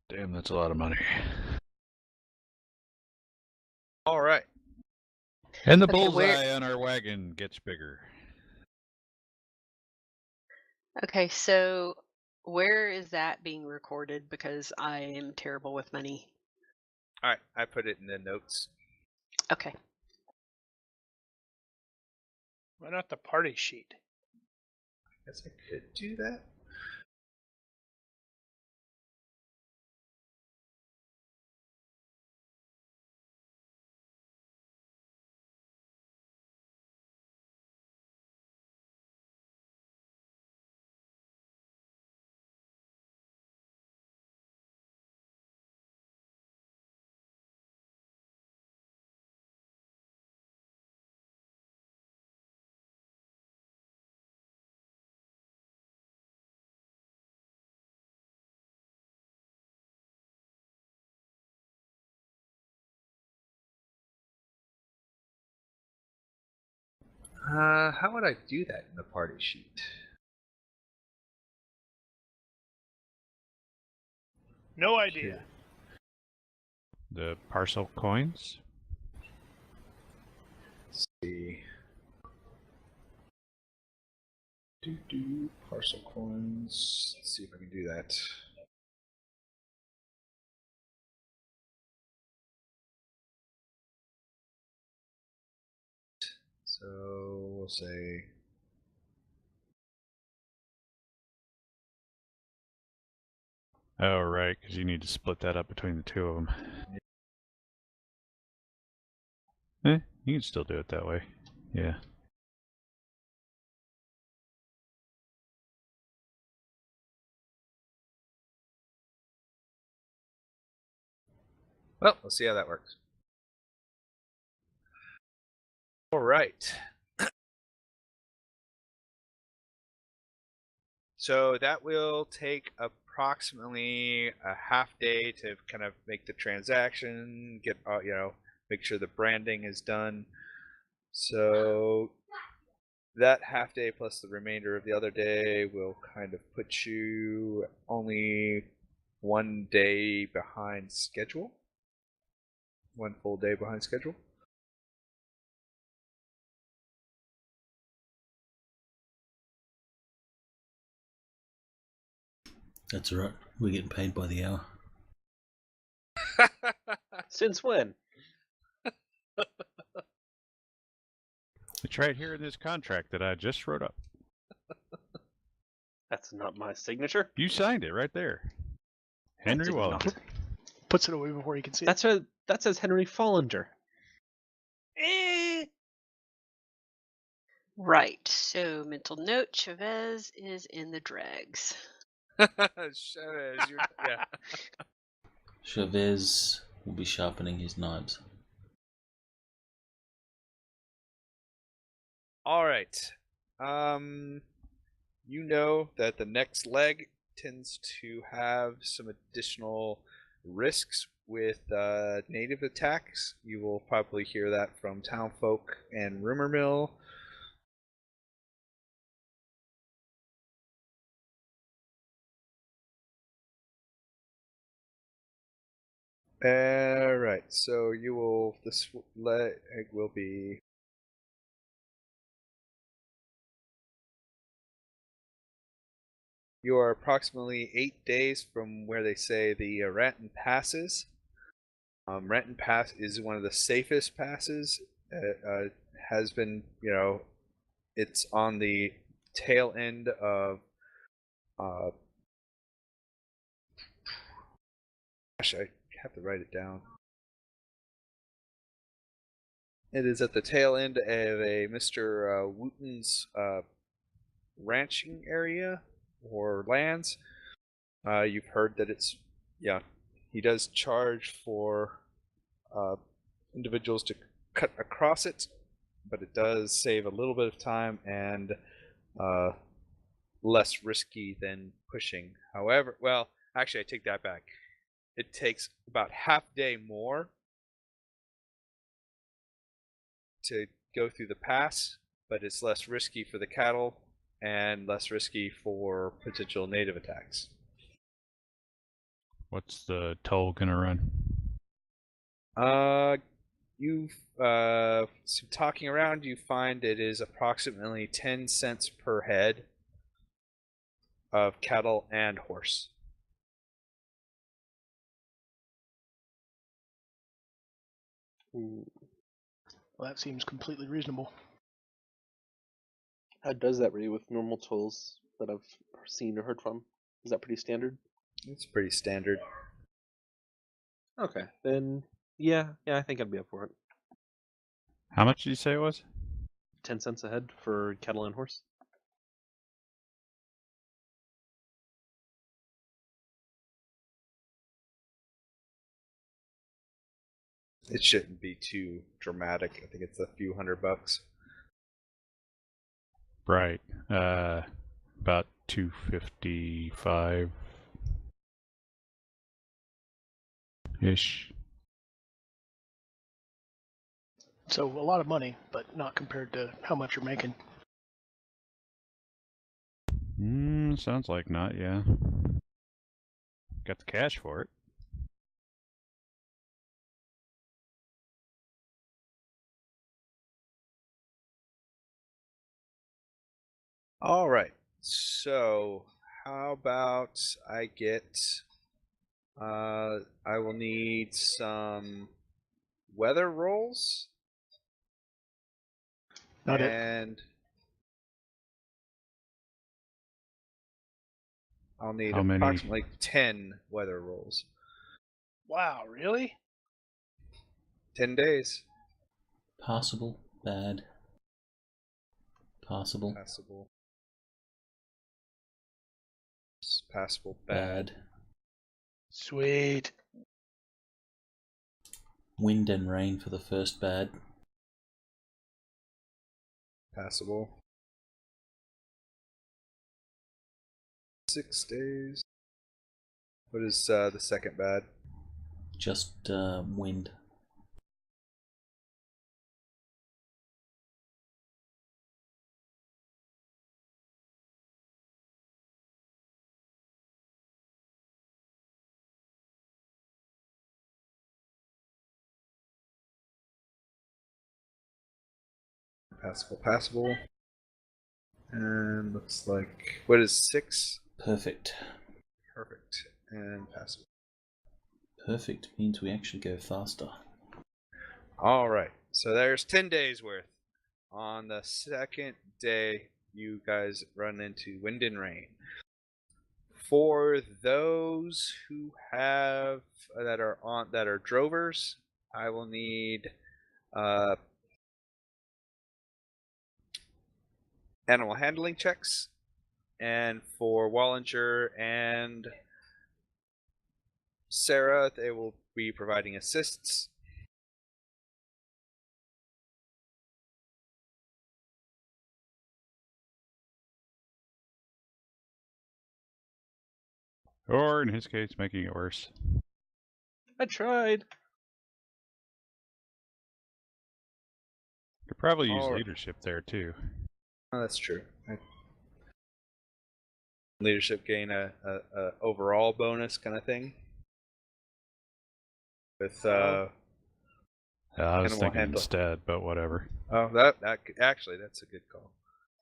Damn, that's a lot of money. All right. And the Okay, bullseye on our wagon gets bigger. Okay, so where is that being recorded? Because I am terrible with money. All right, I put it in the notes. Okay. Why not the party sheet? I guess I could do that. How would I do that in the party sheet? No idea. The parcel coins? Let's see. Parcel coins. Let's see if I can do that. So we'll say Oh, right, because you need to split that up between the two of them. You can still do it that way. Yeah. well, let's see how that works. All right. So that will take approximately a half day to kind of make the transaction, get make sure the branding is done. So that half day plus the remainder of the other day will kind of put you only 1 day behind schedule. 1 full day behind schedule. That's all right. We're getting paid by the hour. Since when? It's right here in this contract that I just wrote up. That's not my signature. You signed it right there. Henry did Wallace. not. Puts it away before you can see it. That says Henry Follinger. Right. So mental note: Chavez is in the dregs. Yeah. Chavez will be sharpening his knives. All right. You know that the next leg tends to have some additional risks with native attacks. You will probably hear that from townfolk and rumor mill. All right. So you will. This leg will be. You are approximately 8 days from where they say the Ranton Pass is. Ranton Pass is one of the safest passes. Has been, it's on the tail end of. Gosh, I have to write it down. It is at the tail end of a Mr. Wooten's ranching area or lands. You've heard that it's, he does charge for individuals to cut across it, but it does save a little bit of time and less risky than pushing. However, well, actually, I take that back. It takes about half day more to go through the pass, but it's less risky for the cattle and less risky for potential native attacks. What's the toll gonna run? Some talking around, you find it is approximately 10 cents per head of cattle and horse. Ooh. Well, that seems completely reasonable. How does that rate with normal tolls that I've seen or heard from? Is that pretty standard? It's pretty standard. Okay, then yeah, I think I'd be up for it. How much did you say it was? 10 cents a head for cattle and horse. It shouldn't be too dramatic. I think it's a few $100. Right. About 255 ish. So a lot of money, but not compared to how much you're making. Sounds like not, yeah. Got the cash for it. All right. So, how about I get I will need some weather rolls. Not it. And I'll need How many? approximately 10 weather rolls. Wow, really? 10 days. Passable, bad. Passable, Passable. Passable, bad. bad. Sweet. Wind and rain for the first bad. Passable. 6 days. What is the second bad? Just wind. Passable, passable. And looks like, what is 6? Perfect. Perfect. And passable. Perfect means we actually go faster. All right. So there's 10 days worth. On the second day, you guys run into wind and rain. For those who have that are drovers, I will need animal handling checks, and for Wallinger and Sarah, they will be providing assists. Or in his case, making it worse. I tried. Could probably use Alright. leadership there too. Oh, that's true. Leadership gain a overall bonus kind of thing. With I was animal thinking handling. instead, but whatever. Oh, that actually, that's a good call.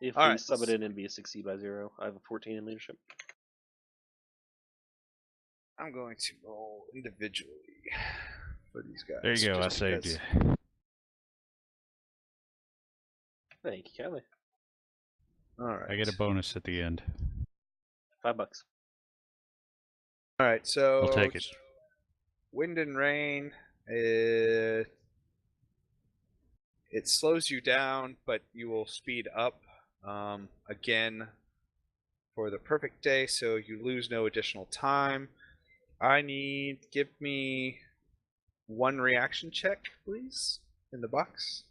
If All we right. sub it in, it'd be a succeed by 0. I have a 14 in leadership. I'm going to roll individually for these guys. There you go, I just saved because- you. Thank you, Callie. All right. I get a bonus at the end. $5. All right, so I'll take it. wind and rain. It slows you down, but you will speed up again for the perfect day, so you lose no additional time. Give me one reaction check, please, in the box.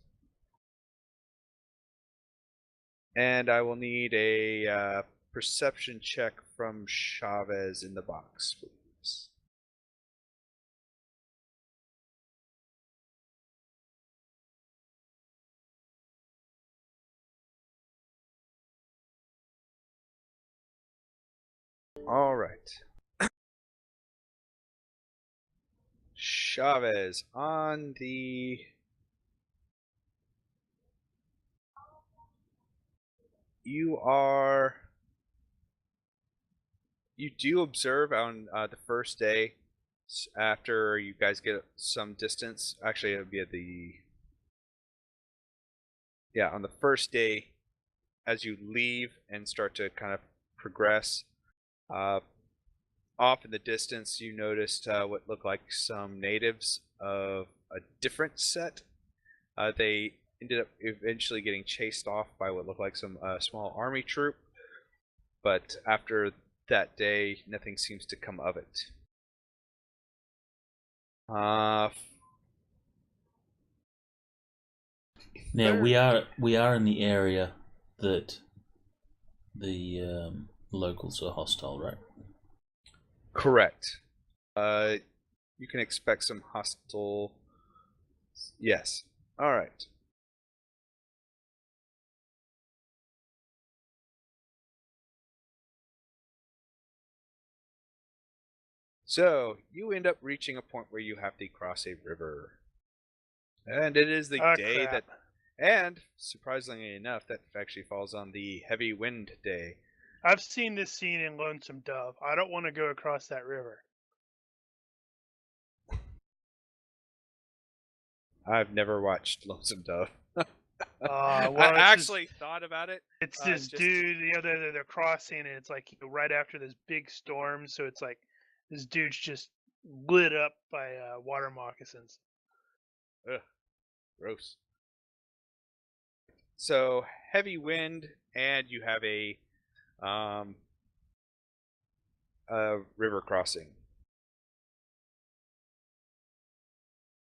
And I will need a perception check from Chavez in the box, please. All right. Chavez on the you do observe on the first day after you guys get some distance. Actually, it would be at on the first day as you leave and start to kind of progress. Off in the distance, you noticed what looked like some natives of a different set. They ended up eventually getting chased off by what looked like some small army troop, but after that day, nothing seems to come of it. Now we are in the area that the locals are hostile, right? Correct. You can expect some hostile. Yes. All right. So you end up reaching a point where you have to cross a river, and it is the day crap. and surprisingly enough, that actually falls on the heavy wind day. I've seen this scene in Lonesome Dove. I don't want to go across that river. I've never watched Lonesome Dove. Well, I actually thought about it. It's this dude, they're crossing, and it's like right after this big storm, so it's like this dude's just lit up by water moccasins. Ugh, gross. So heavy wind, and you have a river crossing.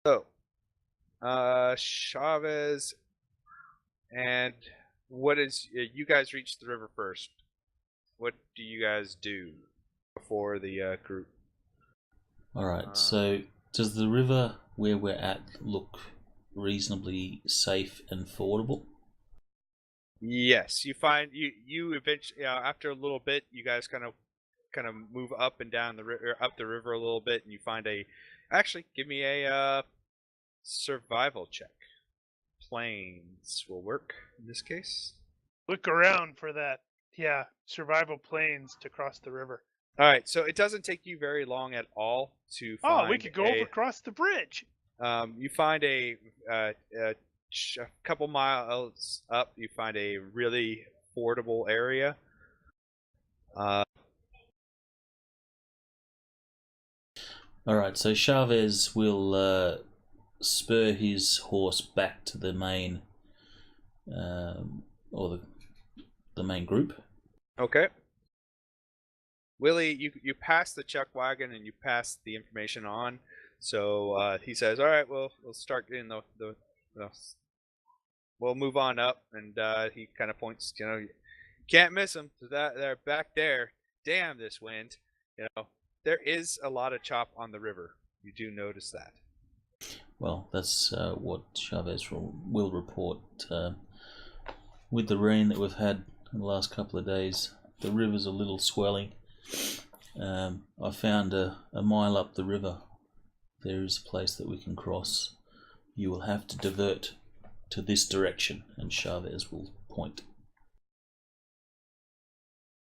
So, Chavez, and what is you guys reach the river first? What do you guys do before the group? All right. So, does the river where we're at look reasonably safe and fordable? Yes, you find you eventually after a little bit, you guys kind of move up and down the river, up the river a little bit, and you find actually give me a survival check. Plains will work in this case. Look around for that. Yeah, survival planes to cross the river. All right, so it doesn't take you very long at all to find. Oh, we could go over across the bridge. You find a couple miles up. You find a really fordable area. All right, so Chavez will spur his horse back to the main, or the main group. Okay. Willie, you pass the chuck wagon and you pass the information on. So he says, "All right, we'll start getting we'll move on up." And he kind of points, you can't miss them. They're back there. Damn this wind. There is a lot of chop on the river. You do notice that. Well, that's what Chavez will report. With the rain that we've had in the last couple of days, the river's a little swelling. I found a mile up the river. There is a place that we can cross. You will have to divert to this direction, and Chavez will point.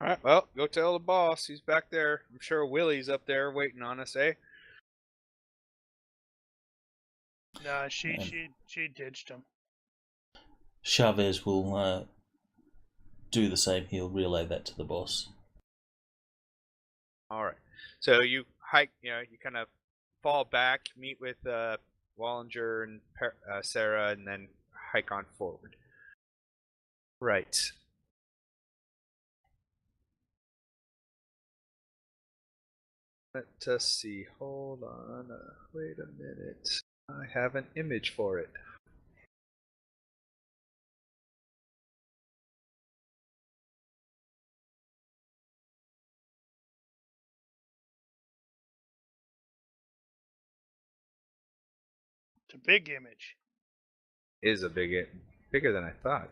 All right, well, go tell the boss. He's back there. I'm sure Willie's up there waiting on us, eh? Nah, she ditched him. Chavez will do the same. He'll relay that to the boss. All right. So you hike. You kind of fall back, meet with Wallinger and Sarah, and then hike on forward. Right. Let us see. Hold Hold on. Wait a minute. I have an image for it. It's a big image. Is a bigger than I thought.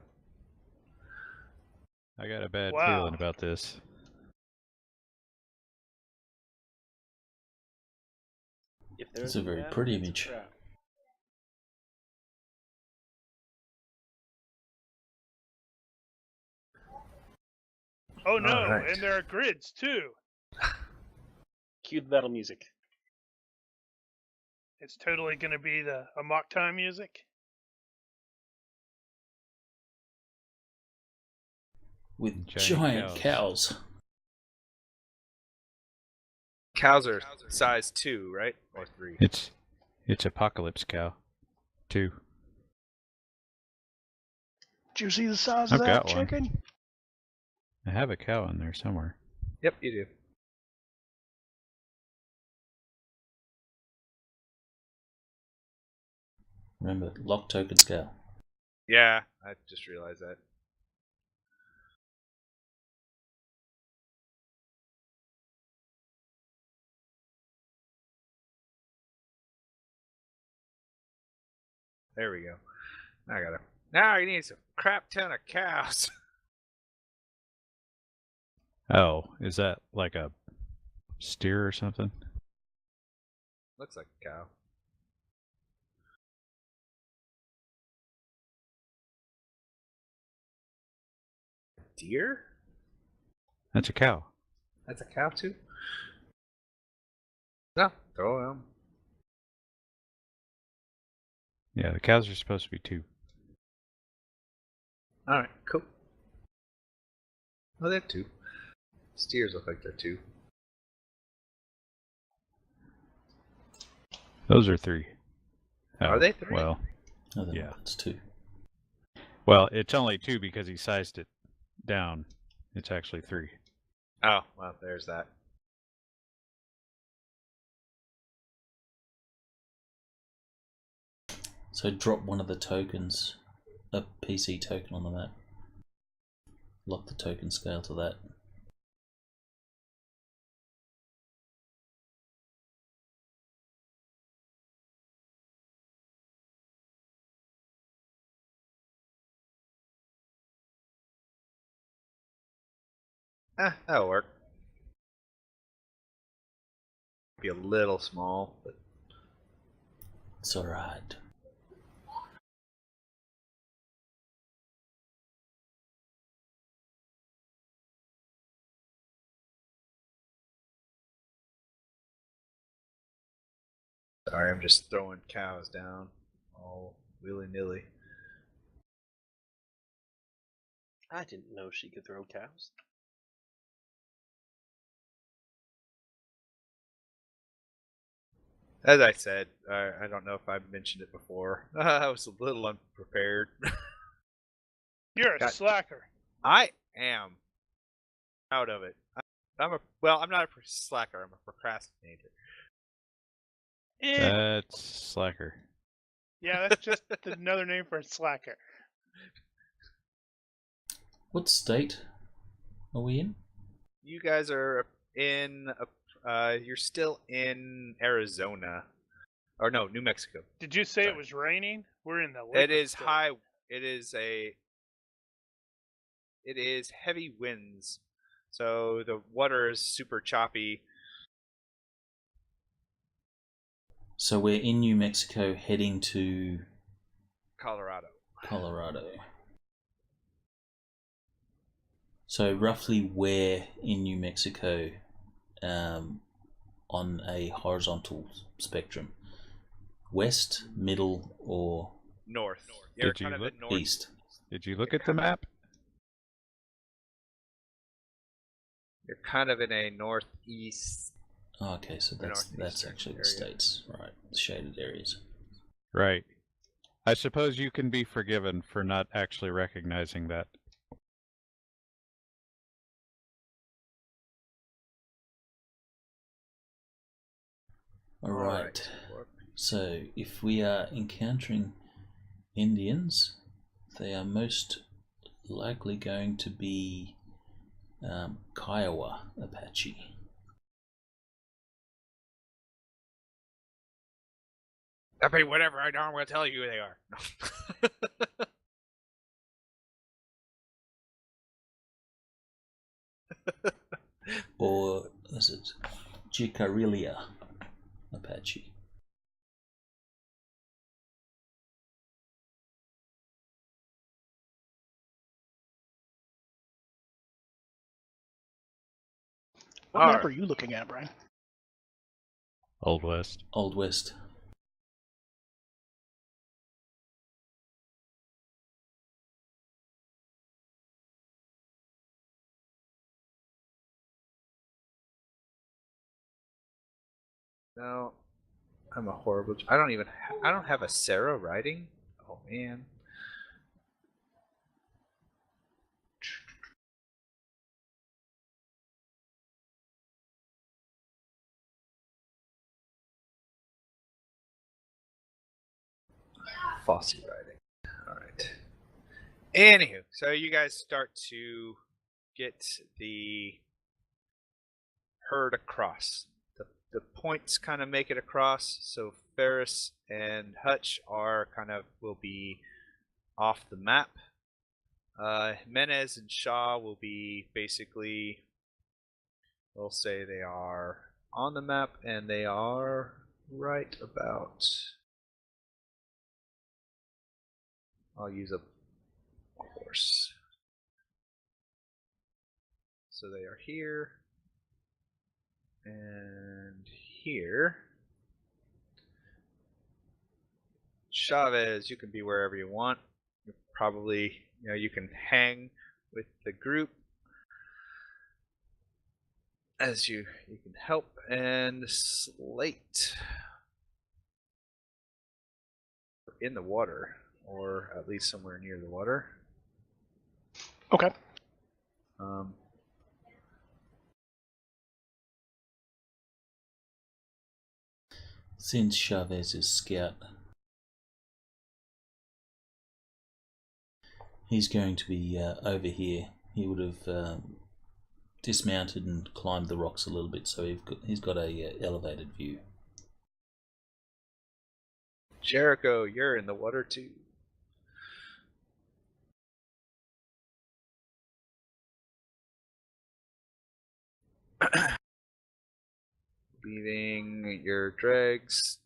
I got a bad Wow. feeling about this. If It's there's a very map, pretty it's a image. trap. Oh no, Alright. and there are grids too. Cue the battle music. It's totally going to be the Amok Time music. With Giant giant cows. cows. Cows are size 2, right? Or 3? It's Apocalypse Cow. 2. Did you see the size I've of that got one. chicken? I have a cow in there somewhere. Yep, you do. Remember, lock token scale. Yeah, I just realized that. There we go. Now you need a crap ton of cows. Oh, is that like a steer or something? Looks like a cow. Deer? That's a cow. That's a cow too? No, throw them. Yeah, the cows are supposed to be 2. Alright, cool. Oh, they're 2. Steers look like they're 2. Those are 3. Are they 3? Well, No, they're Yeah. not. It's 2. well, it's only 2 because he sized it down. It's actually 3. Oh, well, there's that. So drop one of the tokens, a PC token on the map. Lock the token scale to that. That'll work. Be a little small, but It's alright. sorry, I'm just throwing cows down all willy-nilly. I didn't know she could throw cows. As I said, I don't know if I've mentioned it before. I was a little unprepared. You're a Got- slacker. I am proud of it. I'm not a slacker. I'm a procrastinator. That's slacker. Yeah, that's just another name for a slacker. What state are we in? You guys are in. You're still in Arizona, or no, New Mexico. Did you say Sorry. it was raining? We're in the It liquid is state. high. It is heavy winds, so the water is super choppy. So we're in New Mexico heading to Colorado. Colorado. So roughly where in New Mexico on a horizontal spectrum? West, middle, or North. You're Did you kind of look in north. east? Did you look at the map? You're kind of in a northeast. Oh, okay, so that's northeastern actually the area. states, right? The shaded areas. Right. I suppose you can be forgiven for not actually recognizing that. All right. So, if we are encountering Indians, they are most likely going to be Kiowa Apache. I mean, whatever. I don't want to tell you who they are. Or is it Jicarilla Apache? What map Alright. are you looking at, Brian? Old West. Old West. No, I'm a horrible. I don't even. I don't have a Sarah writing. Oh man. Fosse writing. All right. Anywho, so you guys start to get the herd across. The points kind of make it across. So Ferris and Hutch are will be off the map. Menez and Shaw will be basically, we'll say they are on the map, and they are right about, I'll use a horse. So they are here and here. Chavez, you can be wherever you want. You're probably, you can hang with the group as you can help. And Slate in the water, or at least somewhere near the water. Okay. Since Chavez is scout, he's going to be over here. He would have dismounted and climbed the rocks a little bit, so he's got a elevated view. Jericho, you're in the water too. Leaving your dregs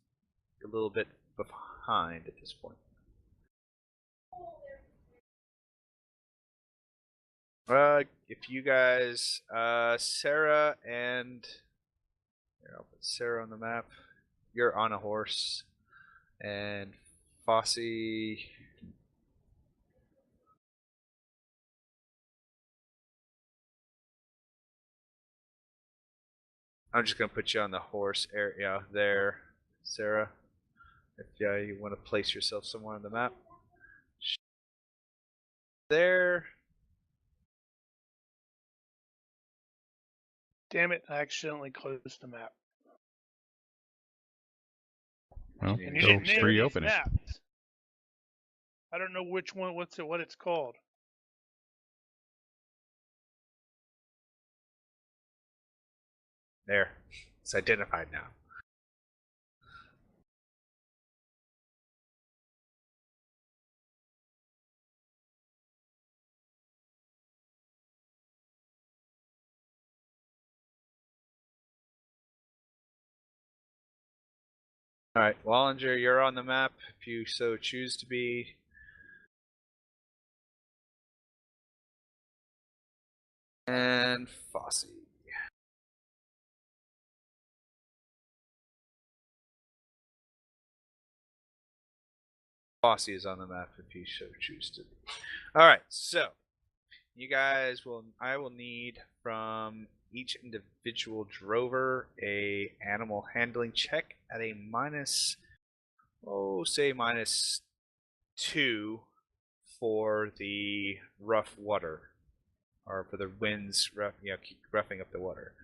a little bit behind at this point. If you guys, Sarah and, here, I'll put Sarah on the map. You're on a horse, and Fosse. I'm just gonna put you on the horse area there, Sarah. If you want to place yourself somewhere on the map. There. Damn it! I accidentally closed the map. Well, And you go didn't name these reopen it. maps. I don't know which one. What it's called. There. It's identified now. Alright, Wallinger, you're on the map if you so choose to be. And Fosse. Fosse is on the map if you so choose to be. Alright, so you guys I will need from each individual drover a animal handling check at a say -2 for the rough water, or for the winds keep roughing up the water.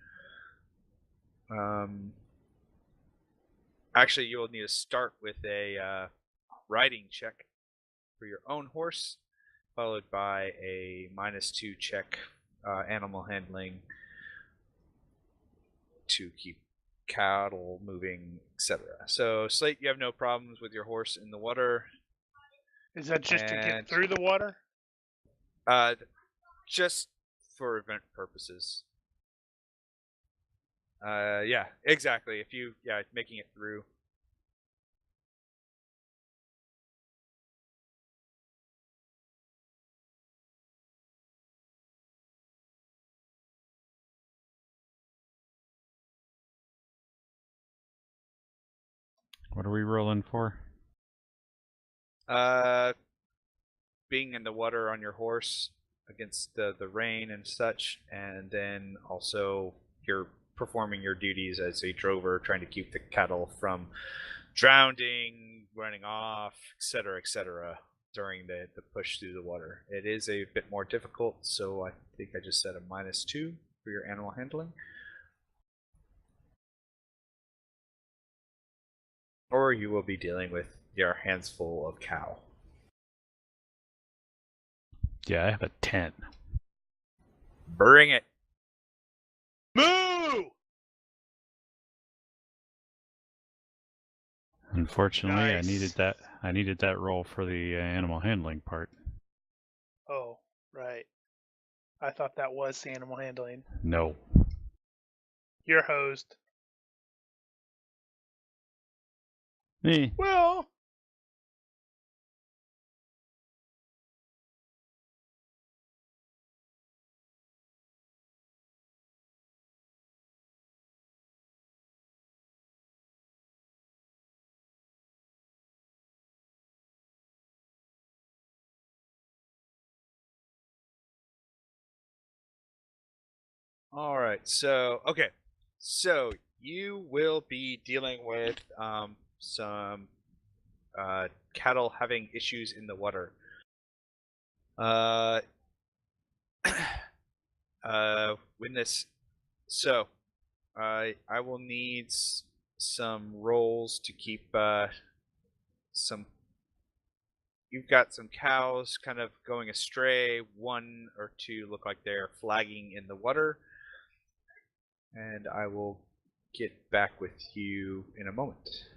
Actually, you will need to start with a riding check for your own horse, followed by a -2 check, animal handling, to keep cattle moving, etc. So, Slate, you have no problems with your horse in the water. Is that just to get And- through the water? Just for event purposes. Yeah, exactly. If you, making it through. What are we rolling for? Being in the water on your horse against the rain and such, and then also you're performing your duties as a drover, trying to keep the cattle from drowning, running off, etc., during the push through the water. It is a bit more difficult, so I think I just set a -2 for your animal handling. Or you will be dealing with your hands full of cow. Yeah, I have a 10. Bring it. Moo! Unfortunately, Nice. I needed that roll for the animal handling part. Oh, right. I thought that was the animal handling. No. You're hosed. Eh. Well, All right. So you will be dealing with some cattle having issues in the water. When this, so I will need some rolls to keep some. You've got some cows kind of going astray. 1 or 2 look like they're flagging in the water. And I will get back with you in a moment.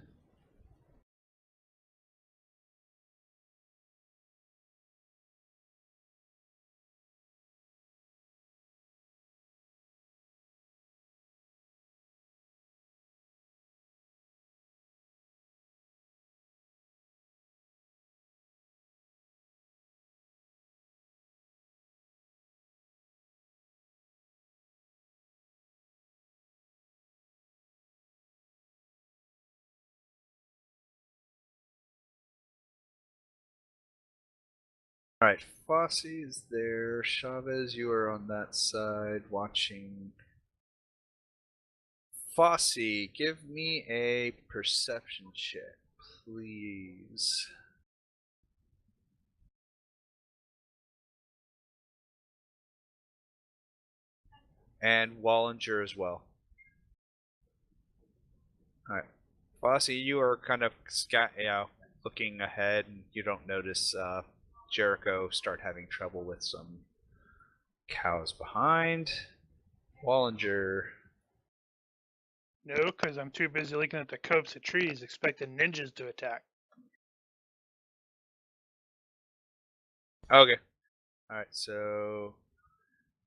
Alright, Fosse is there. Chavez, you are on that side watching. Fosse, give me a perception check, please. And Wallinger as well. Alright. Fosse, you are kind of looking ahead, and you don't notice Jericho start having trouble with some cows behind. Wallinger. no, because I'm too busy looking at the copse of trees expecting ninjas to attack. Okay. Alright, so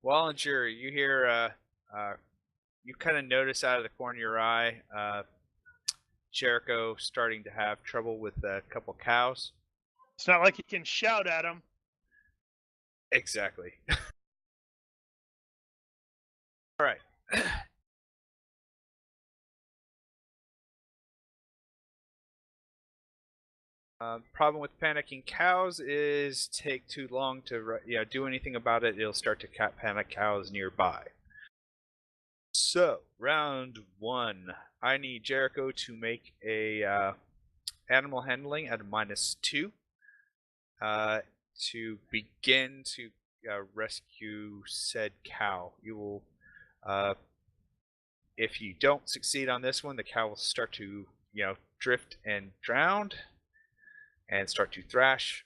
Wallinger, you hear you kind of notice out of the corner of your eye Jericho starting to have trouble with a couple cows. It's not like you can shout at them. Exactly. Alright. Problem with panicking cows is take too long to do anything about it. It'll start to panic cows nearby. So round 1, I need Jericho to make a animal handling at a -2 to begin to rescue said cow. You will, if you don't succeed on this one, the cow will start to drift and drown and start to thrash.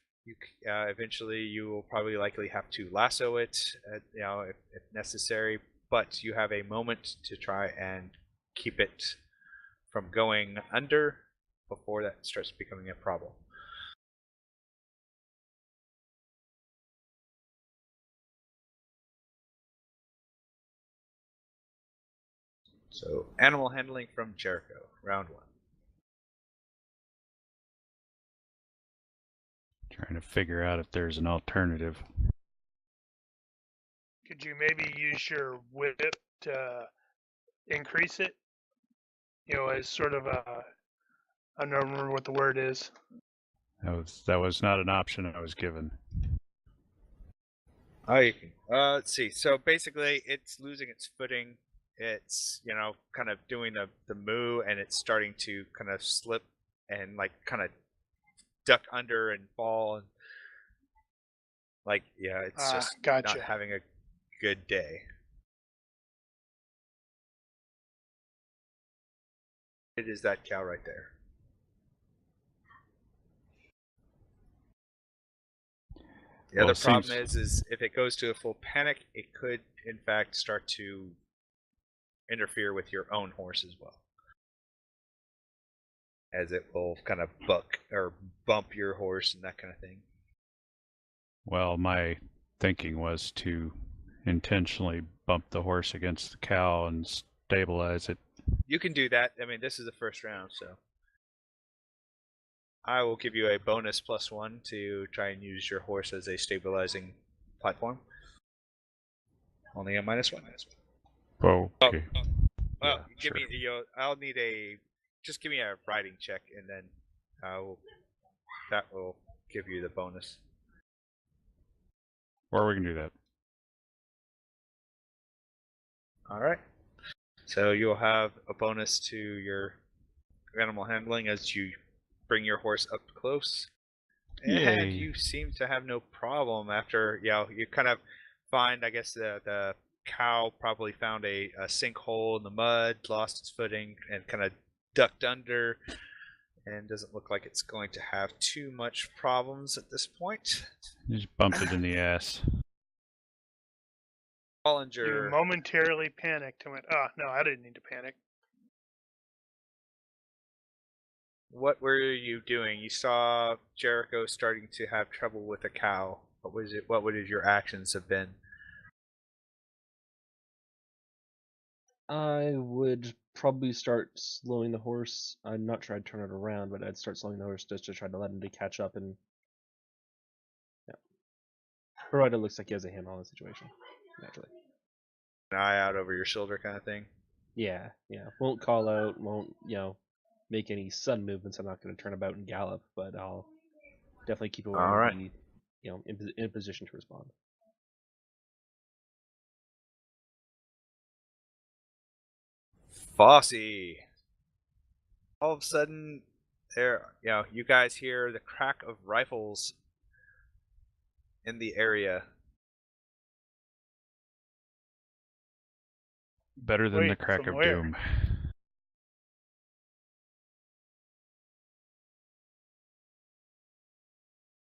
Eventually you will probably likely have to lasso it, if necessary, but you have a moment to try and keep it from going under before that starts becoming a problem. So, animal handling from Jericho, round 1. Trying to figure out if there's an alternative. Could you maybe use your whip to increase it? As sort of a, I don't remember what the word is. That was not an option I was given. Oh, you can. Let's see. So basically, it's losing its footing. It's kind of doing the moo, and it's starting to kind of slip and kind of duck under and fall, and it's just gotcha. not having a good day. It is that cow right there. The other problem is if it goes to a full panic, it could in fact start to interfere with your own horse as well, as it will kind of buck or bump your horse and that kind of thing. Well, my thinking was to intentionally bump the horse against the cow and stabilize it. You can do that. I mean, this is the first round, so I will give you a bonus +1 to try and use your horse as a stabilizing platform. Only a -1. Oh, okay. Well, Yeah, give sure. me. I'll need just give me a riding check, and then that will give you the bonus. Or we can do that. All right. So you'll have a bonus to your animal handling as you bring your horse up close. Yay. And you seem to have no problem after, you kind of find, I guess, the cow probably found a sinkhole in the mud, lost its footing, and kind of ducked under, and doesn't look like it's going to have too much problems at this point. You just bumped it in the ass. Bollinger. You momentarily panicked and went, oh, no, I didn't need to panic. What were you doing? You saw Jericho starting to have trouble with a cow. What was it? What would your actions have been? I would probably start slowing the horse. I'm not sure I'd turn it around, but I'd start slowing the horse just to try to let him to catch up and provided it looks like he has a handle on the situation. Naturally. An eye out over your shoulder kind of thing? Yeah. Won't call out, won't, make any sudden movements. I'm not going to turn about and gallop, but I'll definitely keep away and be, in a position to respond. Fossey. All of a sudden, you guys hear the crack of rifles in the area. Better than the crack of doom.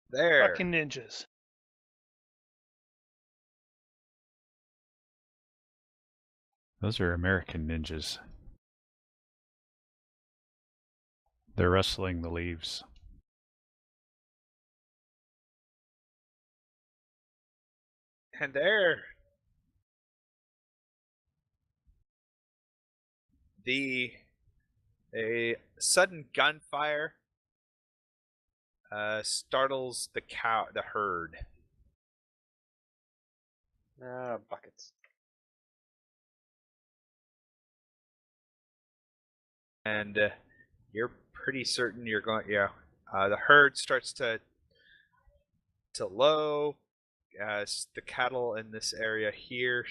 There. Fucking ninjas. Those are American ninjas. They're rustling the leaves. And there. A sudden gunfire startles the herd. Buckets. And you're pretty certain you're going. The herd starts to low. The cattle in this area here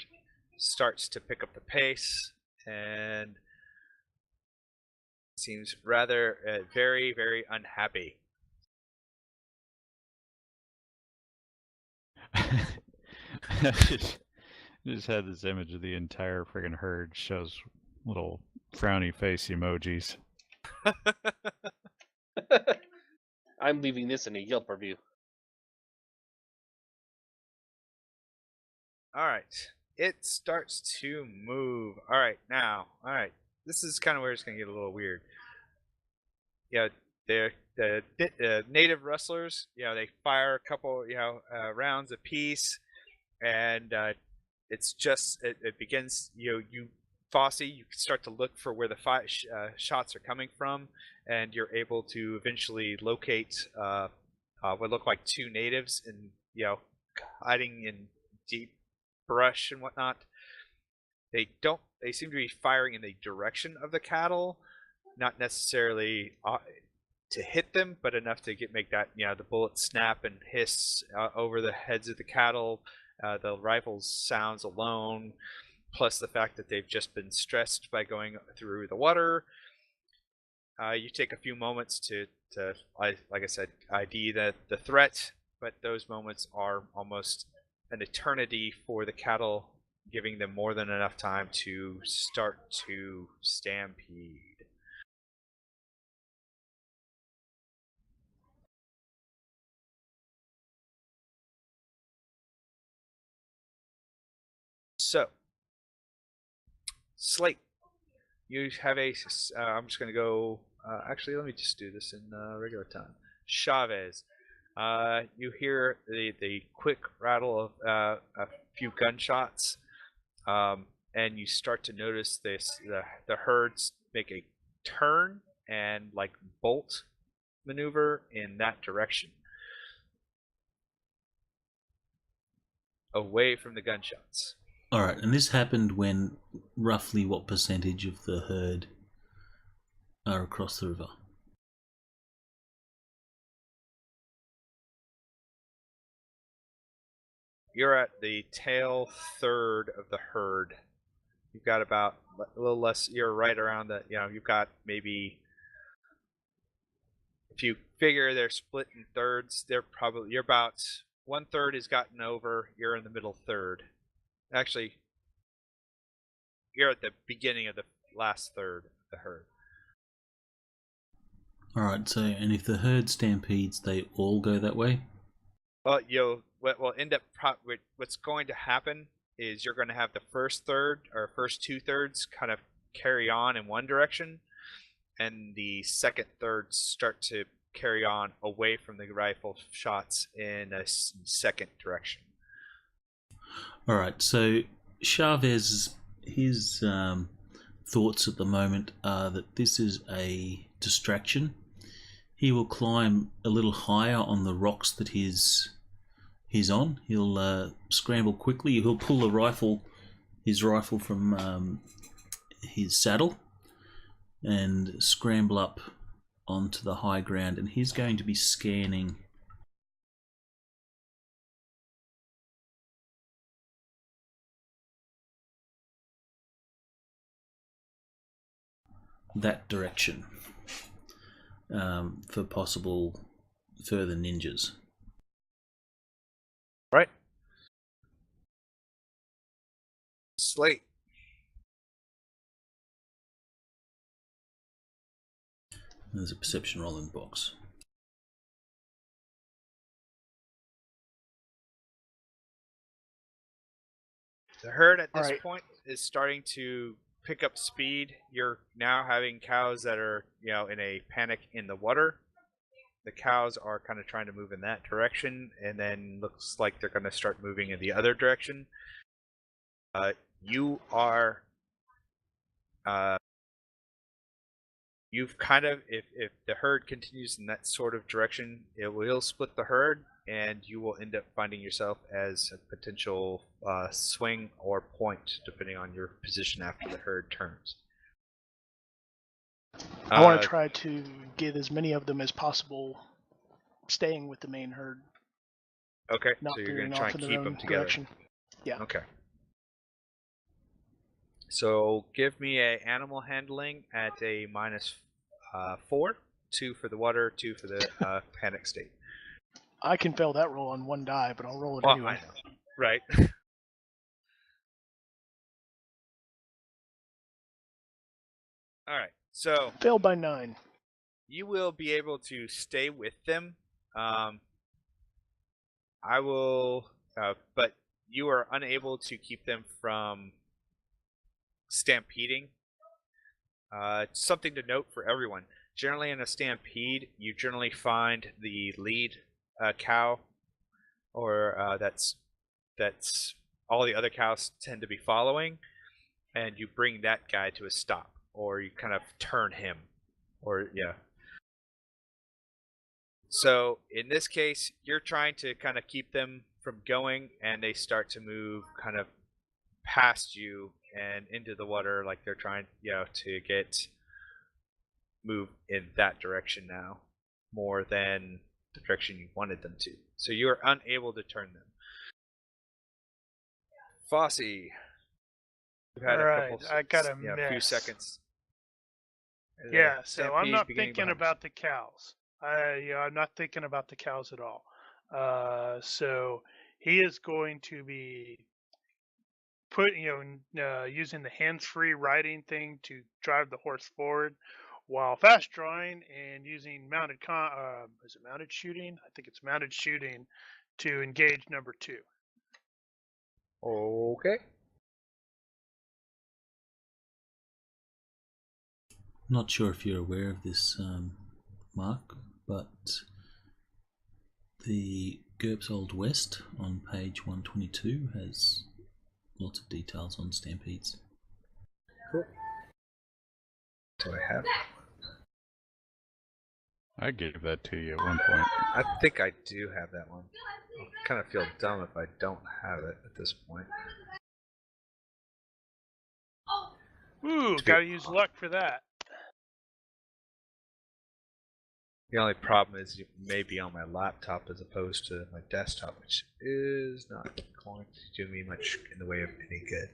starts to pick up the pace and seems rather very, very unhappy. just had this image of the entire friggin' herd, shows little frowny face emojis. I'm leaving this in a Yelp review. All right. It starts to move. All right, now. All right. This is kind of where it's going to get a little weird. Yeah, the native rustlers, they fire a couple, rounds apiece, and it's just it begins. Fossey, you start to look for where the shots are coming from, and you're able to eventually locate what look like two natives, and hiding in deep brush and whatnot. They seem to be firing in the direction of the cattle, not necessarily to hit them, but enough to make that the bullets snap and hiss over the heads of the cattle. The rifles sounds alone, plus the fact that they've just been stressed by going through the water. You take a few moments to like I said, ID the threat, but those moments are almost an eternity for the cattle, giving them more than enough time to start to stampede. So, Slate, you have a. I'm just going to go. Actually, let me just do this in regular time. Chavez, you hear the quick rattle of a few gunshots, and you start to notice the herds make a turn and bolt maneuver in that direction, away from the gunshots. All right, and this happened when roughly what percentage of the herd are across the river? You're at the tail third of the herd. You've got about a little less. You're right around the. You've got maybe. If you figure they're split in thirds, you're about 1/3 has gotten over. You're in the middle third. Actually, you're at the beginning of the last third of the herd. All right. So, and if the herd stampedes, they all go that way. Well, what will end up. What's going to happen is you're going to have the first third or first 2/3 kind of carry on in one direction, and the second third start to carry on away from the rifle shots in a second direction. All right. So Chavez, his thoughts at the moment are that this is a distraction. He will climb a little higher on the rocks that he's on. He'll scramble quickly. He'll pull his rifle from his saddle and scramble up onto the high ground, and he's going to be scanning that direction for possible further ninjas. Right. Slate. There's a perception roll in the box. The herd at this point is starting to pick up speed. You're now having cows that are, in a panic in the water. The cows are kind of trying to move in that direction, and then looks like they're going to start moving in the other direction. You are... you've kind of, if the herd continues in that sort of direction, it will split the herd, and you will end up finding yourself as a potential swing or point, depending on your position after the herd turns. I want to try to get as many of them as possible staying with the main herd. Okay, not so you're going veering to try off and in keep their them own together. direction. Yeah. Okay. So give me a animal handling at a -4, 2 for the water, 2 for the panic state. I can fail that roll on one die, but I'll roll it Well, anyway. I know. Right. All right. So Failed by 9. you will be able to stay with them. I will, but you are unable to keep them from stampeding. Something to note for everyone. Generally, in a stampede, you generally find the lead cow, or that's all the other cows tend to be following, and you bring that guy to a stop, or you kind of turn him, or yeah. So in this case, you're trying to kind of keep them from going, and they start to move kind of past you and into the water, like they're trying, to move in that direction now, more than the direction you wanted them to. So you are unable to turn them. Fosse, you've had I got a few mess. seconds. Yeah, so I'm Stampede not beginning thinking behind about the cows. I'm not thinking about the cows at all. So he is going to be using the hands-free riding thing to drive the horse forward, while fast drawing and using is it mounted shooting? I think it's mounted shooting to engage number 2. Okay. Not sure if you're aware of this, Mark, but the GURPS Old West on page 122 has lots of details on stampedes. Cool. That's what I have. I gave that to you at one point. I think I do have that one. I kind of feel dumb if I don't have it at this point. Ooh, gotta use luck for that. The only problem is you may be on my laptop as opposed to my desktop, which is not going to do me much in the way of any good.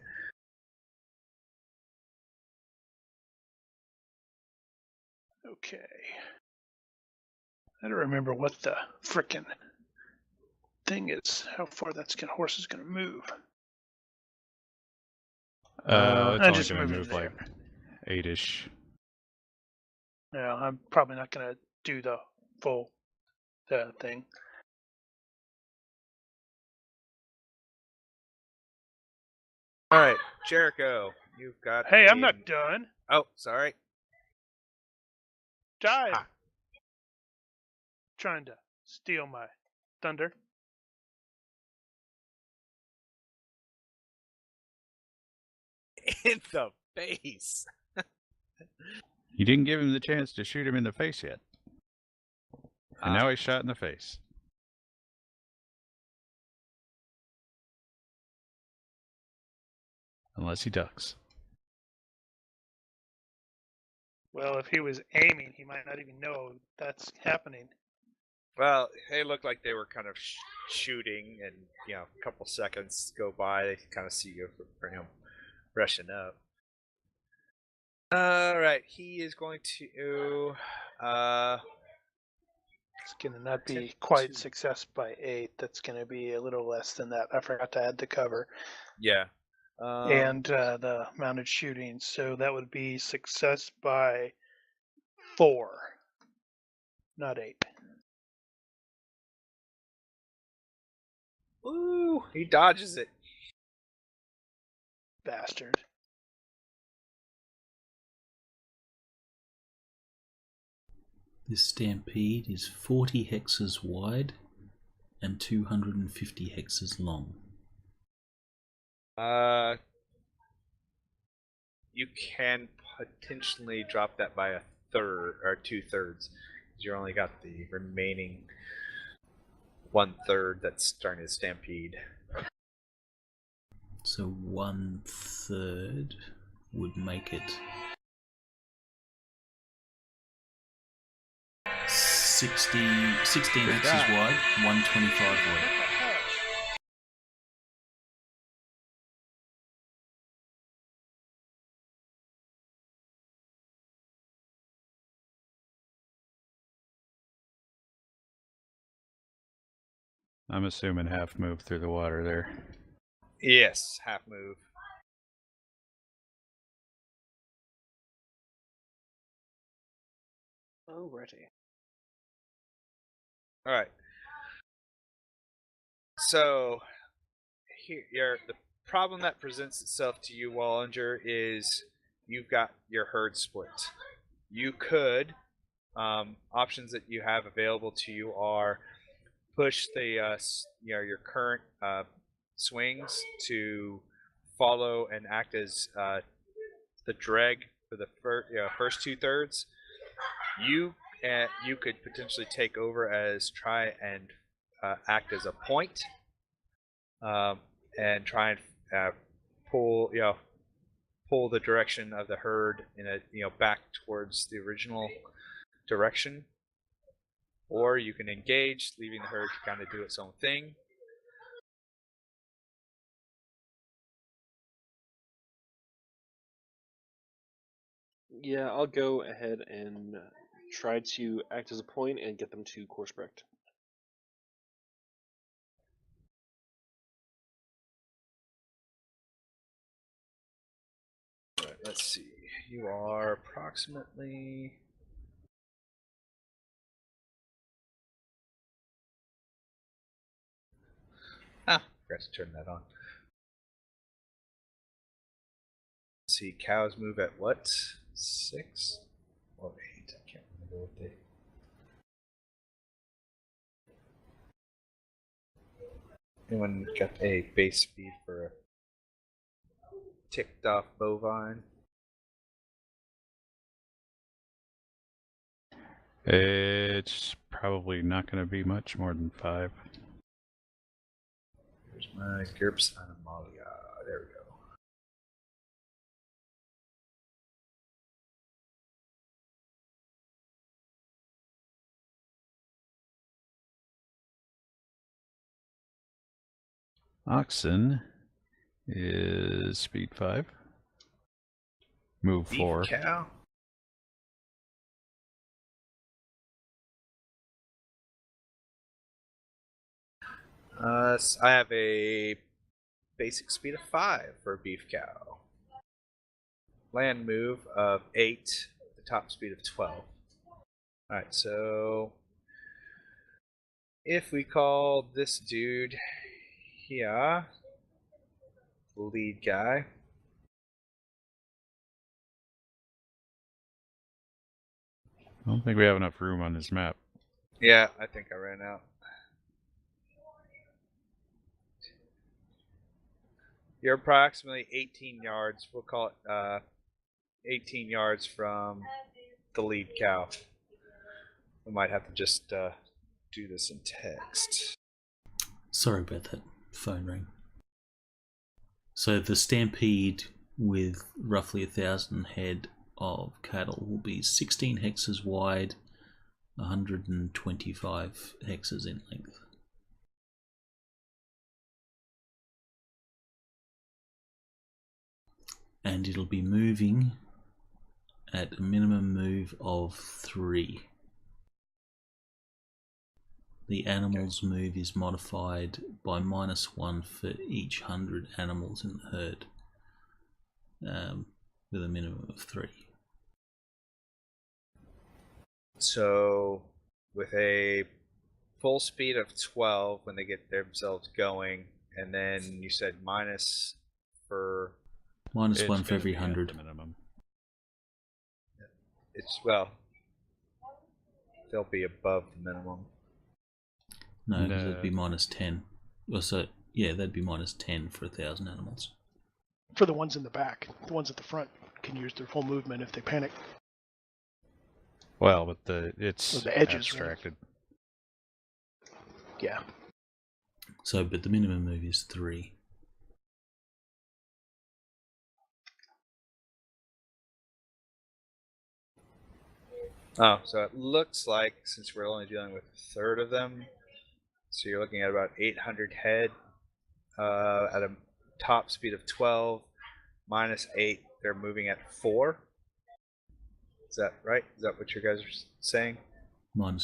Okay. I don't remember what the frickin' thing is, how far horse is gonna move. It's I only just going to moved move it like 8-ish. No, I'm probably not gonna do the full thing. All right, Jericho, you've got. Hey, I'm not done. Oh, sorry. Jive. Ah. Trying to steal my thunder. In the face. You didn't give him the chance to shoot him in the face yet. And now he's shot in the face. Unless he ducks. Well, if he was aiming, he might not even know that's happening. Well, they looked like they were kind of shooting, and a couple seconds go by, they kind of see you for him rushing up. All right, he is going to. It's gonna not be quite success by 8. That's gonna be a little less than that. I forgot to add the cover. Yeah. And the mounted shooting, so that would be success by 4, not 8. Ooh, he dodges it. Bastard. This stampede is 40 hexes wide and 250 hexes long. You can potentially drop that by a third or 2/3. You only got the remaining 1/3 that's starting to stampede. So 1/3 would make it 16 hexes wide, 125 wide. I'm assuming half move through the water there. Yes, half move. Alrighty. All right. So the problem that presents itself to you, Wallinger, is you've got your herd split. You could options that you have available to you are push the your current swings to follow and act as the dreg for the first 2/3. You could potentially take over as try and act as a point, and try and pull the direction of the herd in a back towards the original direction, or you can engage, leaving the herd to kind of do its own thing. Yeah, I'll go ahead and try to act as a point and get them to course correct. Alright, let's see. You are approximately... forgot to turn that on. Let's see, cows move at what? 6 or 8? I can't remember what they... Anyone got a base speed for a ticked off bovine? It's probably not going to be much more than 5. Here's my GURPS Animalia. There we go. Oxen is speed 5. Move Beef 4. cow? I have a basic speed of 5 for a beef cow. Land move of 8, the top speed of 12. Alright, so if we call this dude here the lead guy, I don't think we have enough room on this map. yeah, I think I ran out. You're approximately 18 yards. We'll call it 18 yards from the lead cow. We might have to just do this in text. Sorry about that. Phone ring. So the stampede with roughly 1,000 head of cattle will be 16 hexes wide, 125 hexes in length. And it'll be moving at a minimum move of 3. The animal's move is modified by -1 for each 100 animals in the herd, with a minimum of 3. So, with a full speed of 12 when they get themselves going, and then you said minus for... -1 for every 100. Minimum. It's, well, they'll be above the minimum. No, because it'd be -10. Well, so, yeah, that'd be -10 for 1,000 animals. For the ones in the back, the ones at the front can use their full movement if they panic. Well, but it's the edges, abstracted. Yeah. So, but the minimum move is 3. Oh, so it looks like, since we're only dealing with a third of them, so you're looking at about 800 head at a top speed of 12, -8, they're moving at 4. Is that right? Is that what you guys are saying? No.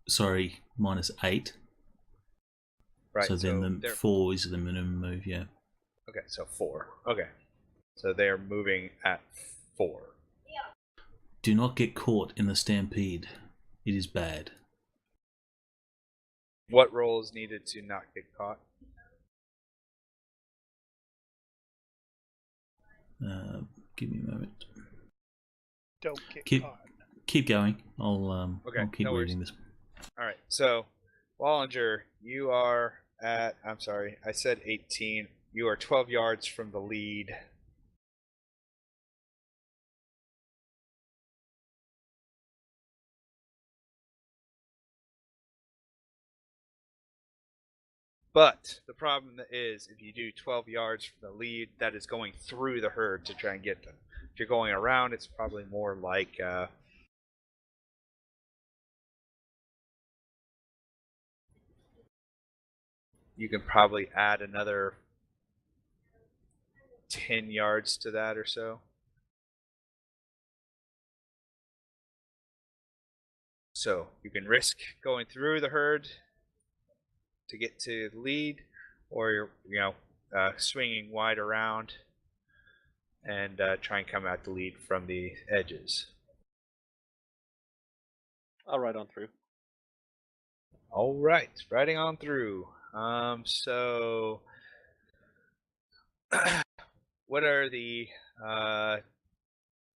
Sorry, -8. Right. So then the 4 is the minimum move, yeah. Okay, so 4. Okay. So they are moving at 4. Do not get caught in the stampede. It is bad. What roll is needed to not get caught? Give me a moment. Don't get Keep- caught. Keep going. I'll keep no worries. reading this. All right, so Wallinger, you are at. I'm sorry, I said 18. You are 12 yards from the lead. But the problem is, if you do 12 yards from the lead, that is going through the herd to try and get them. If you're going around, it's probably more like you can probably add another 10 yards to that or so. So you can risk going through the herd to get to the lead, or you're swinging wide around and try and come out the lead from the edges. I'll ride on through. All right, riding on through. So what are the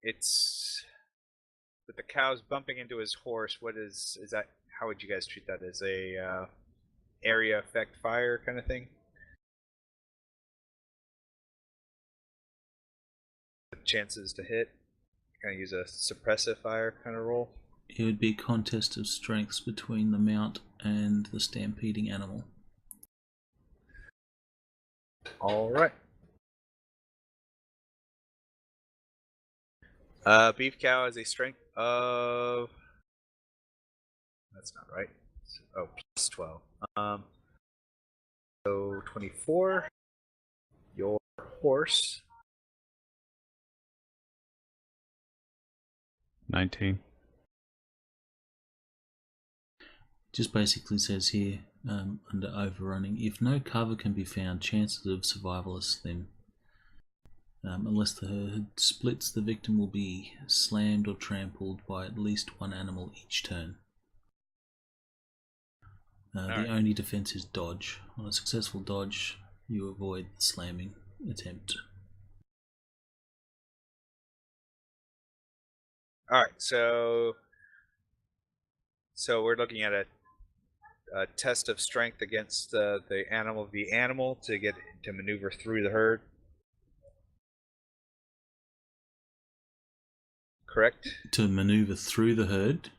it's with the cows bumping into his horse? What is that? How would you guys treat that? As a area effect fire kind of thing? Chances to hit. Kind of use a suppressive fire kind of roll. It would be a contest of strengths between the mount and the stampeding animal. All right. Beef cow has a strength of. That's not right. Oh, plus 12. So 24. Your horse. 19. Just basically says here, under overrunning, if no cover can be found, chances of survival are slim. Unless the herd splits, the victim will be slammed or trampled by at least one animal each turn. The only defense is dodge. On a successful dodge, you avoid the slamming attempt. All right, so we're looking at a test of strength against the animal to get to maneuver through the herd. Correct? To maneuver through the herd?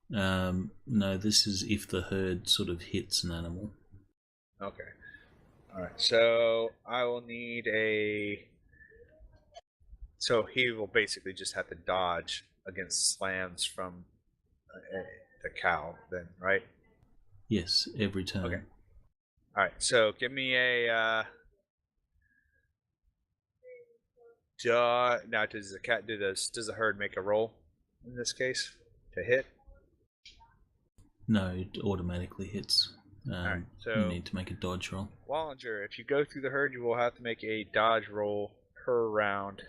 No, this is if the herd sort of hits an animal. Okay. All right. So I will need a. So he will basically just have to dodge against slams from the cow, then, right? Yes, every turn. Okay. All right. So give me a. Now, does the herd make a roll in this case to hit? No, it automatically hits. Alright, so you need to make a dodge roll. Wallinger, if you go through the herd, you will have to make a dodge roll per round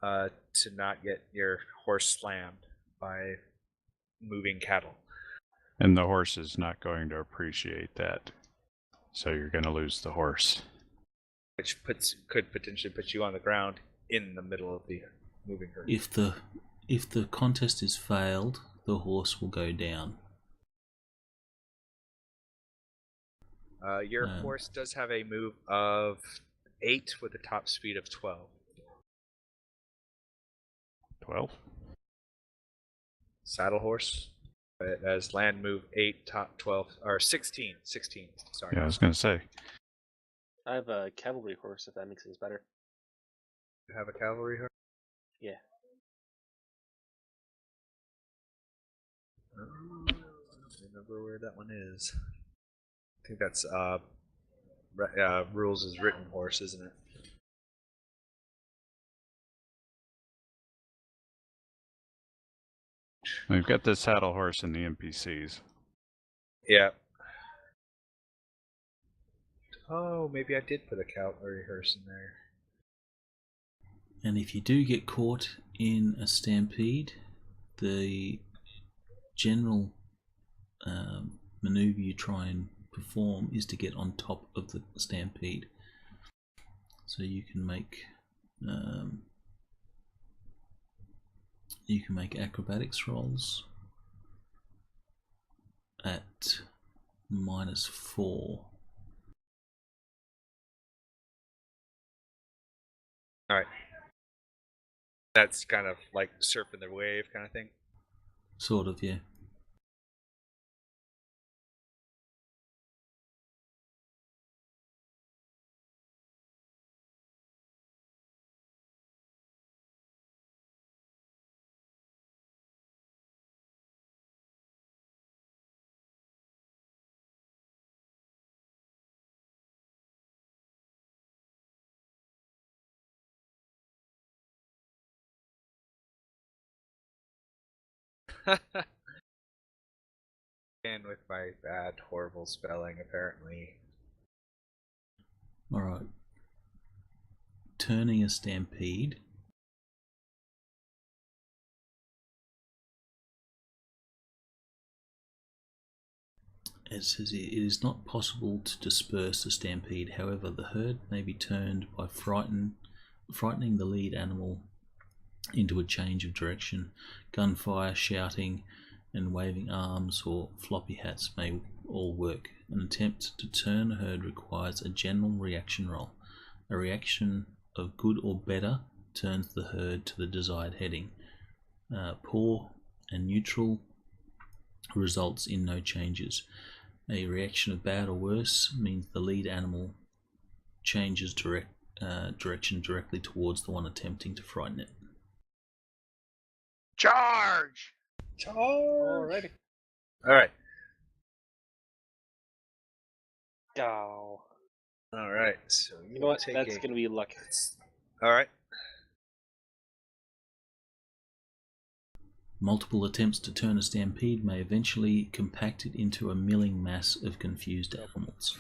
to not get your horse slammed by moving cattle. And the horse is not going to appreciate that. So you're going to lose the horse. Which could potentially put you on the ground in the middle of the moving herd. If the contest is failed, the horse will go down. Your horse does have a move of 8 with a top speed of 12. 12? Saddle horse. It has land move 8, top 12, or 16. 16, sorry. Yeah, I was going to say. I have a cavalry horse, if that makes things better. You have a cavalry horse? Yeah. I don't remember where that one is. I think that's rules is written horse, isn't it? We've got the saddle horse and the NPCs. Yeah. Oh, maybe I did put a cavalry horse in there. And if you do get caught in a stampede, the general maneuver you try and perform is to get on top of the stampede. So you can make acrobatics rolls at -4. All right. That's kind of like surfing the wave kind of thing. Sort of, yeah. And with my bad, horrible spelling, apparently. Alright. Turning a stampede. It says it is not possible to disperse the stampede. However, the herd may be turned by frightening the lead animal into a change of direction. Gunfire, shouting, and waving arms or floppy hats may all work. An attempt to turn a herd requires a general reaction roll. A reaction of good or better turns the herd to the desired heading. Poor and neutral results in no changes. A reaction of bad or worse means the lead animal changes direction directly towards the one attempting to frighten it. Charge! Alrighty. All right. Go. All right. So You know what? That's going to be luck. All right. Multiple attempts to turn a stampede may eventually compact it into a milling mass of confused animals.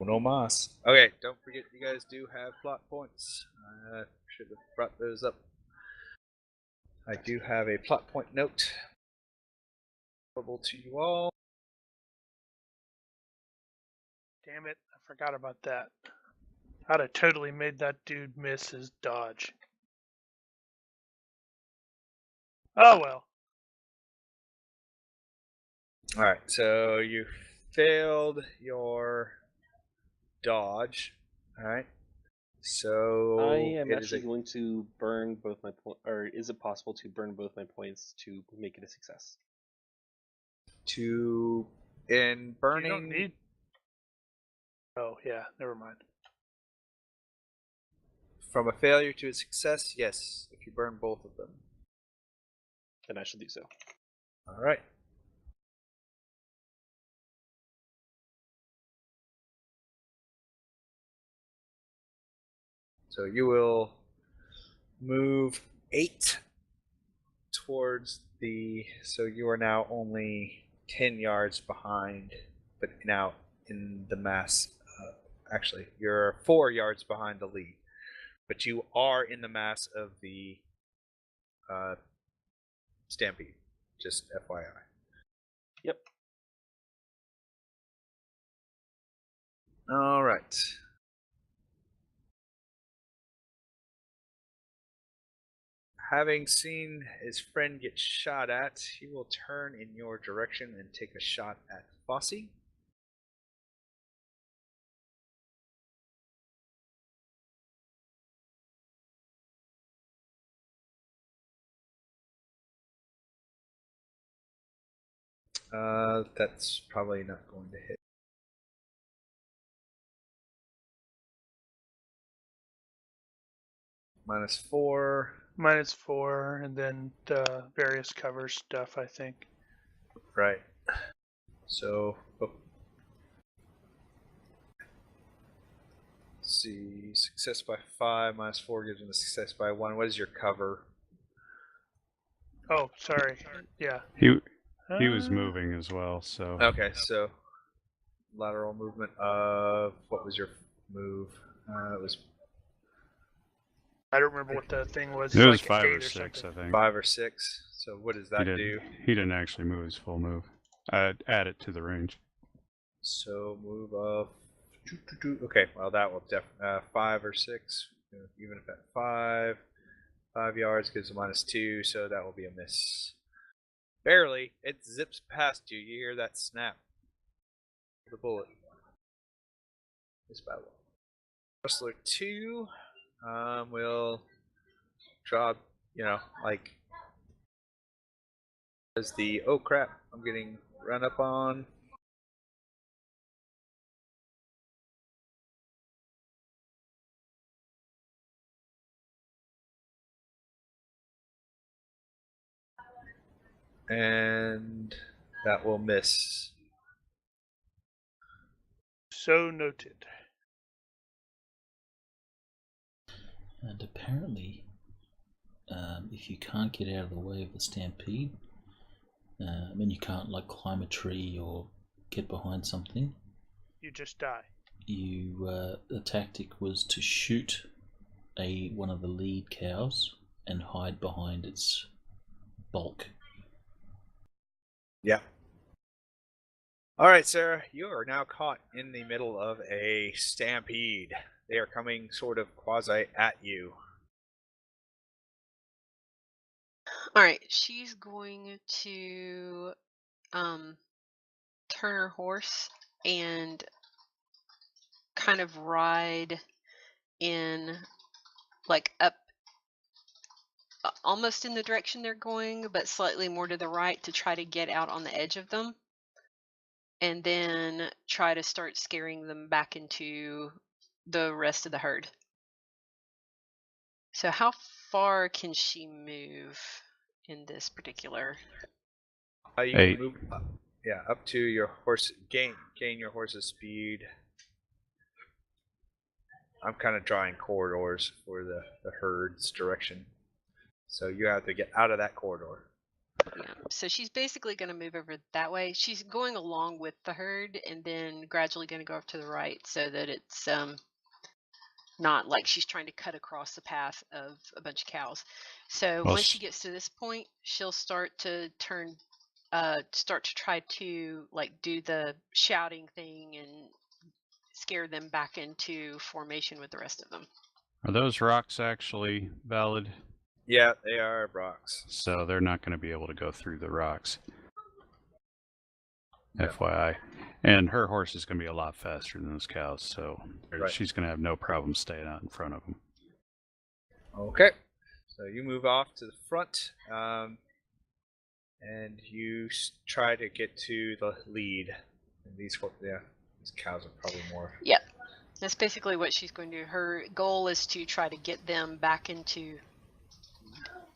No mas. Okay, don't forget you guys do have plot points. I should have brought those up. I do have a plot point note available to you all. Damn it, I forgot about that. I'd have totally made that dude miss his dodge. Oh well. Alright, so you failed your dodge. Alright. So I am it is actually going to burn both my points, or is it possible to burn both my points to make it a success? in burning. You don't need. Oh yeah, never mind. From a failure to a success, yes, if you burn both of them. Then I shall do so. Alright. So you will move 8 towards the. So you are now only 10 yards behind, but now in the mass. Actually, you're 4 yards behind the lead, but you are in the mass of the stampede. Just FYI. Yep. All right. Having seen his friend get shot at, he will turn in your direction and take a shot at Fossey. That's probably not going to hit. -4. -4, and then the various cover stuff, I think. Right. So, let's see, success by 5 -4 gives him a success by 1. What is your cover? Oh, sorry. Yeah. He was moving as well, so Okay, so lateral movement of what was your move? It was I don't remember what the thing was. It was like 5 8 or 6, something. I think. 5 or 6. So what does that do? He didn't actually move his full move. Add it to the range. So move of. Okay, well that will 5 or 6. Even if at 5 yards gives a -2, so that will be a miss. Barely. It zips past you. You hear that snap. The bullet. This battle. Rustler 2 will draw, like, as the, oh crap, I'm getting run up on. And that will miss. So noted. And apparently, if you can't get out of the way of the stampede, you can't like climb a tree or get behind something. You just die. The tactic was to shoot one of the lead cows and hide behind its bulk. Yeah. Alright, Sarah, you are now caught in the middle of a stampede. They are coming sort of quasi at you. Alright, she's going to turn her horse and kind of ride in, like, up almost in the direction they're going, but slightly more to the right to try to get out on the edge of them. And then try to start scaring them back into the rest of the herd. So how far can she move in this particular? You 8. can move up to your horse. Gain your horse's speed. I'm kind of drawing corridors for the herd's direction. So you have to get out of that corridor. Yeah. So she's basically going to move over that way. She's going along with the herd and then gradually going to go up to the right so that it's not like she's trying to cut across the path of a bunch of cows. So once she gets to this point, she'll start to try to like do the shouting thing and scare them back into formation with the rest of them. Are those rocks actually valid? Yeah, they are rocks. So they're not going to be able to go through the rocks. Yeah. FYI. And her horse is going to be a lot faster than those cows, so Right. she's going to have no problem staying out in front of them. Okay. So you move off to the front, and you try to get to the lead. And these cows are probably more. Yep. That's basically what she's going to do. Her goal is to try to get them back into,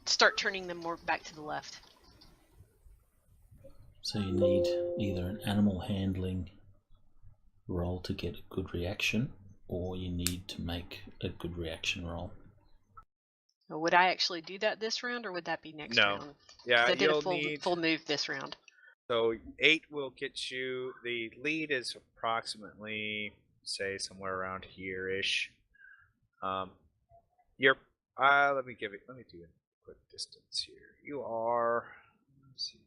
start turning them more back to the left. So you need either an animal handling roll to get a good reaction, or you need to make a good reaction roll. Would I actually do that this round, or would that be next round? Yeah, I did a full move this round. So 8 will get you. The lead is approximately, say, somewhere around here-ish. Let me do a quick distance here. You are. Let's see.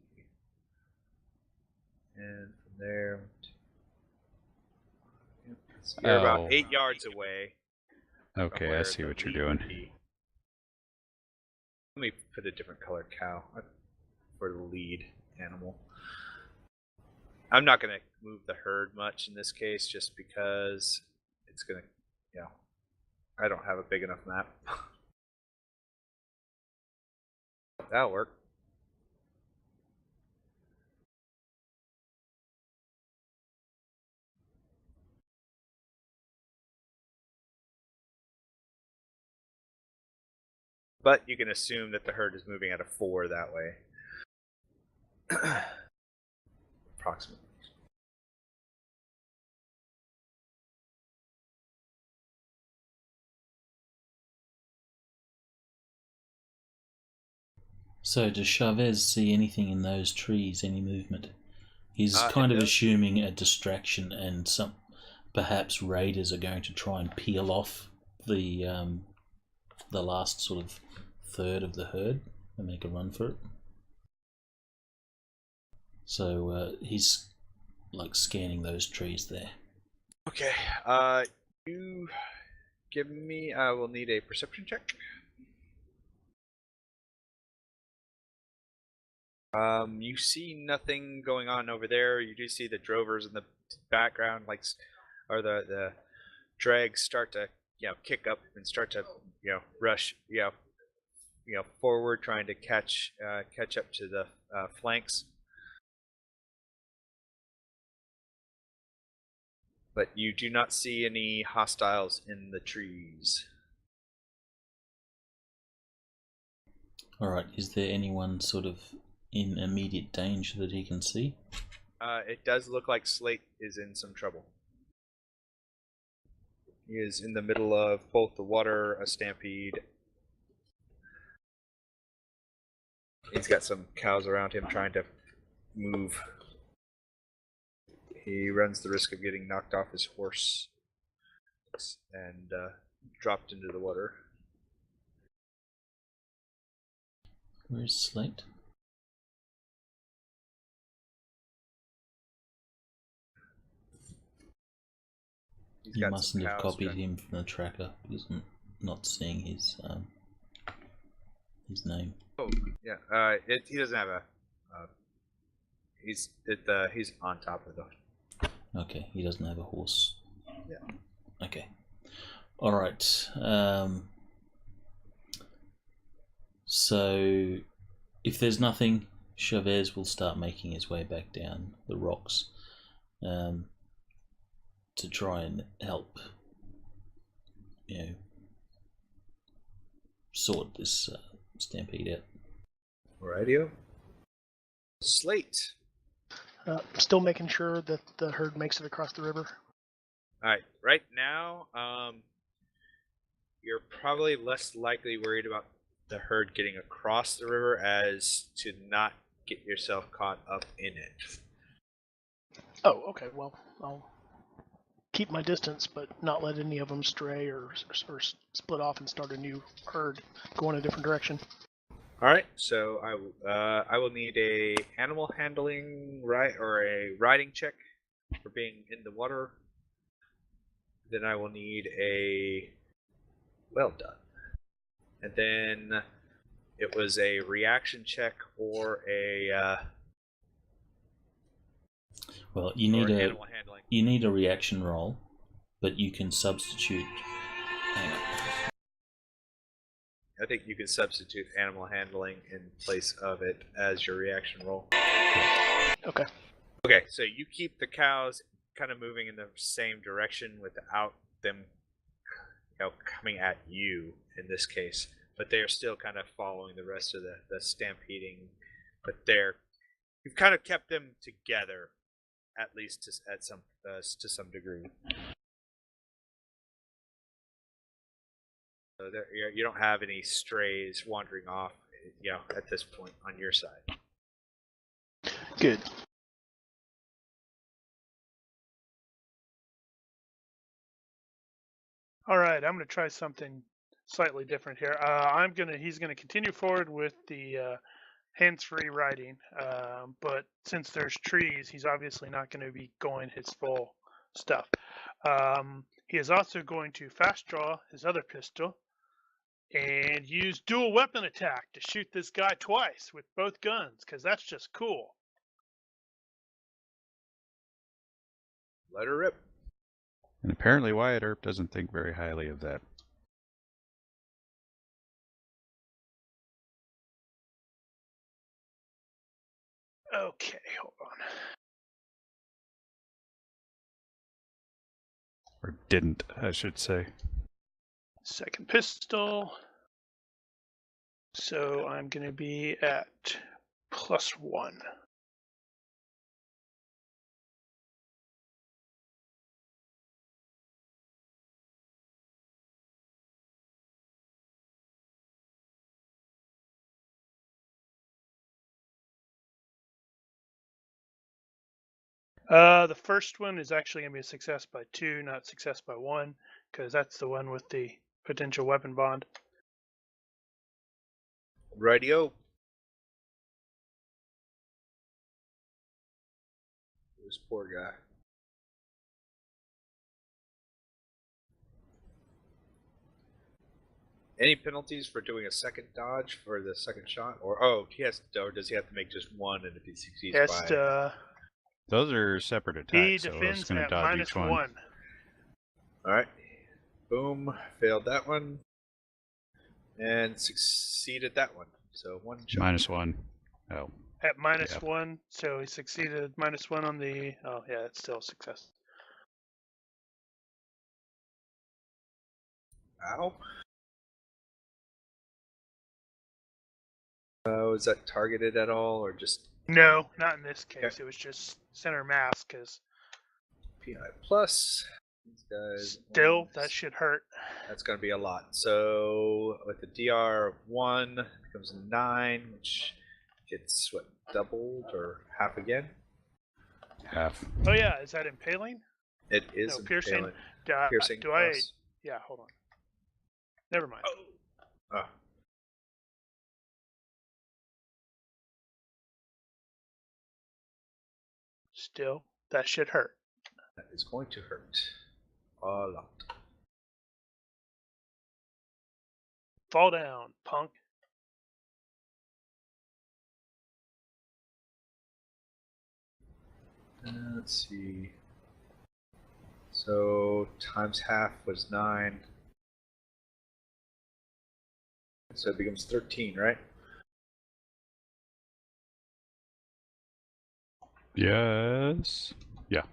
And from there, you're about 8 yards away. Okay, I see what you're doing. Let me put a different color cow for the lead animal. I'm not going to move the herd much in this case, just because it's going to, I don't have a big enough map. That'll work. But you can assume that the herd is moving at a 4 that way. Approximately. So does Chavez see anything in those trees, any movement? He's kind of assuming a distraction and perhaps raiders are going to try and peel off the last sort of third of the herd and make a run for it. So he's like scanning those trees there. Okay. You give me. I will need a perception check. You see nothing going on over there. You do see the drovers in the background, or the drags start to, kick up and start to, rush, forward, trying to catch up to the flanks. But you do not see any hostiles in the trees. All right. Is there anyone sort of in immediate danger that he can see? It does look like Slate is in some trouble. He is in the middle of both the water, a stampede. He's got some cows around him trying to move. He runs the risk of getting knocked off his horse and dropped into the water. Where's Slate? You mustn't have copied him from the tracker because I'm not seeing his name. Oh yeah, he doesn't have a. He's on top of the. Okay, he doesn't have a horse. Yeah. Okay. All right. So, if there's nothing, Chavez will start making his way back down the rocks to try and help, sort this stampede out. Radio. Slate. Still making sure that the herd makes it across the river. All right. Right now, you're probably less likely worried about the herd getting across the river as to not get yourself caught up in it. Oh, okay. Well, I'll keep my distance, but not let any of them stray or split off and start a new herd, go in a different direction. All right. So I will need a animal handling or a riding check for being in the water. Then I will need a well done. And then it was a reaction check or a well, you need a animal handling. You need a reaction roll, but you can substitute. Hang on. I think you can substitute animal handling in place of it as your reaction roll. Okay. Okay, so you keep the cows kind of moving in the same direction without them, coming at you in this case. But they are still kind of following the rest of the stampeding. But you've kind of kept them together, at least to some degree. So you don't have any strays wandering off, at this point on your side. Good. All right, I'm going to try something slightly different here. He's going to continue forward with the hands-free riding, but since there's trees, he's obviously not going to be going his full stuff. He is also going to fast draw his other pistol and use dual weapon attack to shoot this guy twice with both guns, because that's just cool. Let her rip. And apparently Wyatt Earp doesn't think very highly of that. Okay, hold on. Or didn't, I should say. Second pistol. So I'm going to be at +1. The first one is actually going to be a success by 2, not success by 1, because that's the one with the potential weapon bond. Radio. This poor guy. Any penalties for doing a second dodge for the second shot, or does he have to make just one? And if he succeeds Yes, by Those are separate he attacks, so it's defends going to at dodge minus each one. 1. all right, boom, failed that one, and succeeded that one. So one shot. -1. Oh. At minus Yeah. 1, so he succeeded -1 on the. Oh, yeah, it's still a success. Ow. Is that targeted at all, or just No, not in this case. Okay. It was just center mass, because PI plus? These guys. still, that should hurt. That's going to be a lot. So with the DR 1 becomes 9, which gets what, doubled or half again? Half. Oh, yeah, is that impaling? It is No, piercing. impaling. Do, Piercing do I? plus. Yeah, hold on. Never mind. Oh. Still, that should hurt. That is going to hurt a lot. Fall down, punk. Let's see. So times half was 9. So it becomes 13, right? Yes. Yeah.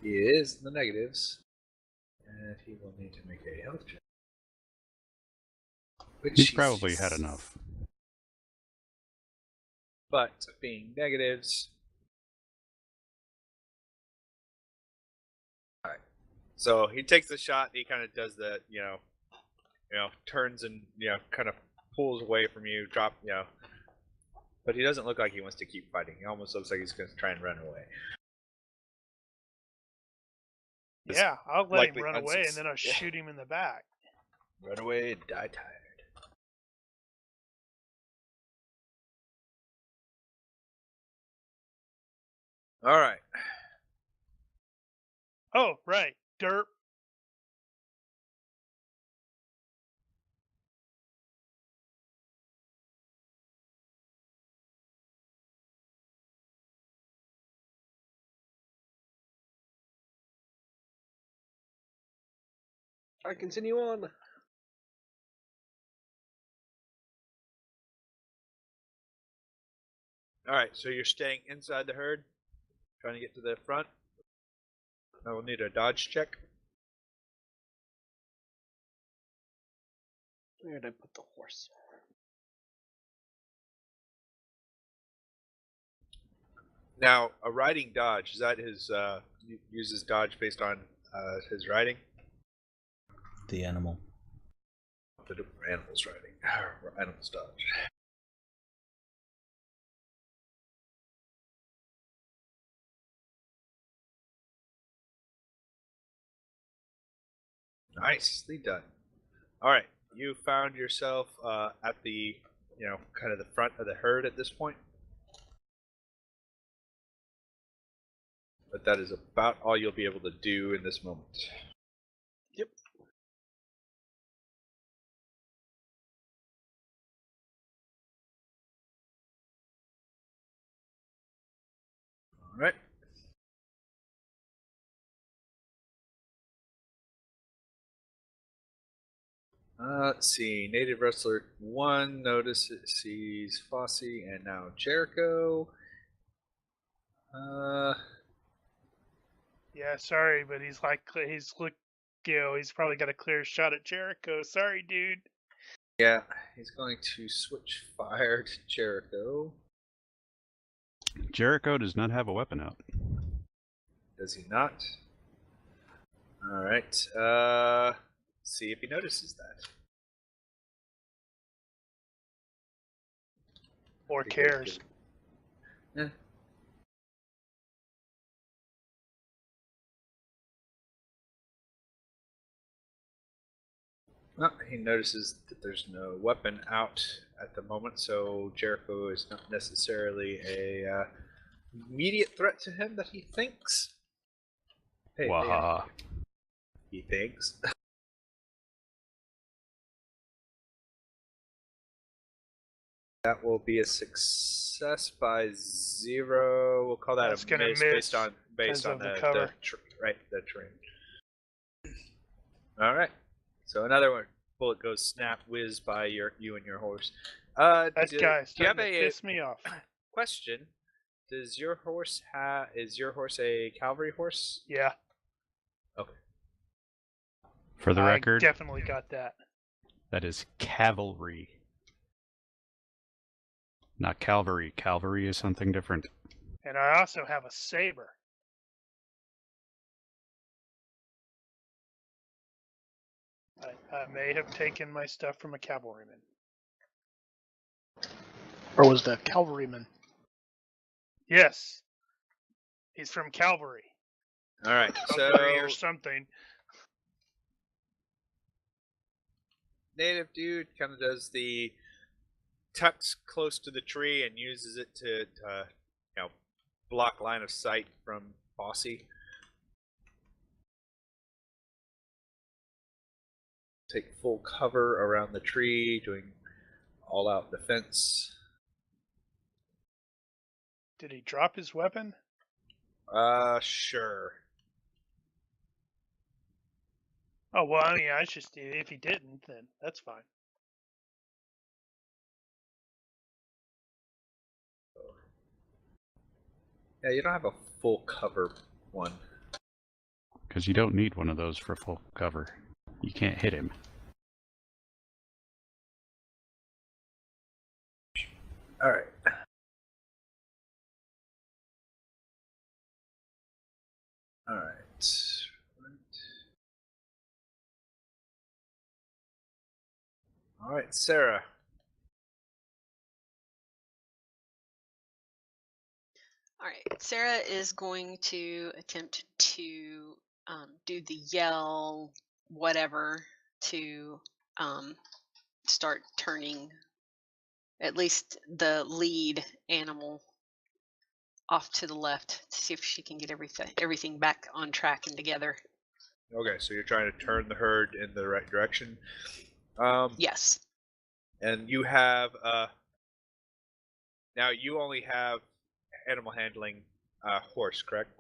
He is in the negatives. And he will need to make a health check. Which He's probably had enough. But being negatives. Alright. So he takes the shot, he kind of does the, turns and, kind of pulls away from you, but he doesn't look like he wants to keep fighting. He almost looks like he's going to try and run away. Yeah, I'll let him likely run away, and unsuc- then I'll yeah. shoot him in the back. Run away and die tired. Alright. Oh, right. Derp. I continue on. Alright, so you're staying inside the herd? Trying to get to the front? I will need a dodge check. Where did I put the horse? Now, a riding dodge, is that his, uses dodge based on his riding? The animal. The animal's riding. Animal's dodge. Nicely done. Alright, you found yourself at the, kind of the front of the herd at this point. But that is about all you'll be able to do in this moment. Yep. Alright. Let's see. Native Wrestler 1 sees Fosse and now Jericho. Yeah, sorry, but he's probably got a clear shot at Jericho. Sorry, dude. Yeah, he's going to switch fire to Jericho. Jericho does not have a weapon out. Does he not? All right. See if he notices that. Or cares. Yeah. Well, he notices that there's no weapon out at the moment, so Jericho is not necessarily a immediate threat to him that he thinks. Hey, Wahaha. he thinks. That will be a success by 0. We'll call that That's a gonna miss miss based on because of the the cover. the terrain. All right. So another one bullet goes snap whiz by you and your horse. That guy's do you have starting to a piss me off. question? Is your horse a cavalry horse? Yeah, Okay. For the I record, definitely got that. that is cavalry. Not Calvary. Calvary is something different. And I also have a saber. I may have taken my stuff from a cavalryman. Or was that cavalryman? Yes, he's from Calvary. All right. Calvary or So something. native dude kind of does the tucks close to the tree and uses it to block line of sight from Bossy. Take full cover around the tree, doing all-out defense. Did he drop his weapon? Sure. Oh, well, I mean, if he didn't, then that's fine. Yeah, you don't have a full cover one. Because you don't need one of those for full cover. You can't hit him. All right. All right. All right, Sarah. All right, Sarah is going to attempt to do the yell, whatever, to start turning at least the lead animal off to the left to see if she can get everything back on track and together. Okay, so you're trying to turn the herd in the right direction. Yes. And you have now you only have animal handling horse, correct?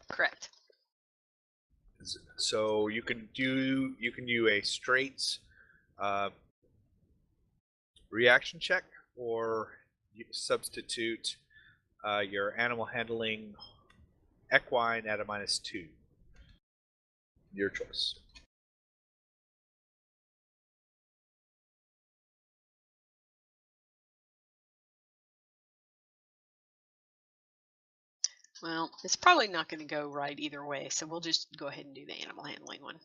Correct. So you can do a straight reaction check, or you substitute your animal handling equine at a -2. Your choice. Well, it's probably not going to go right either way, so we'll just go ahead and do the animal handling one.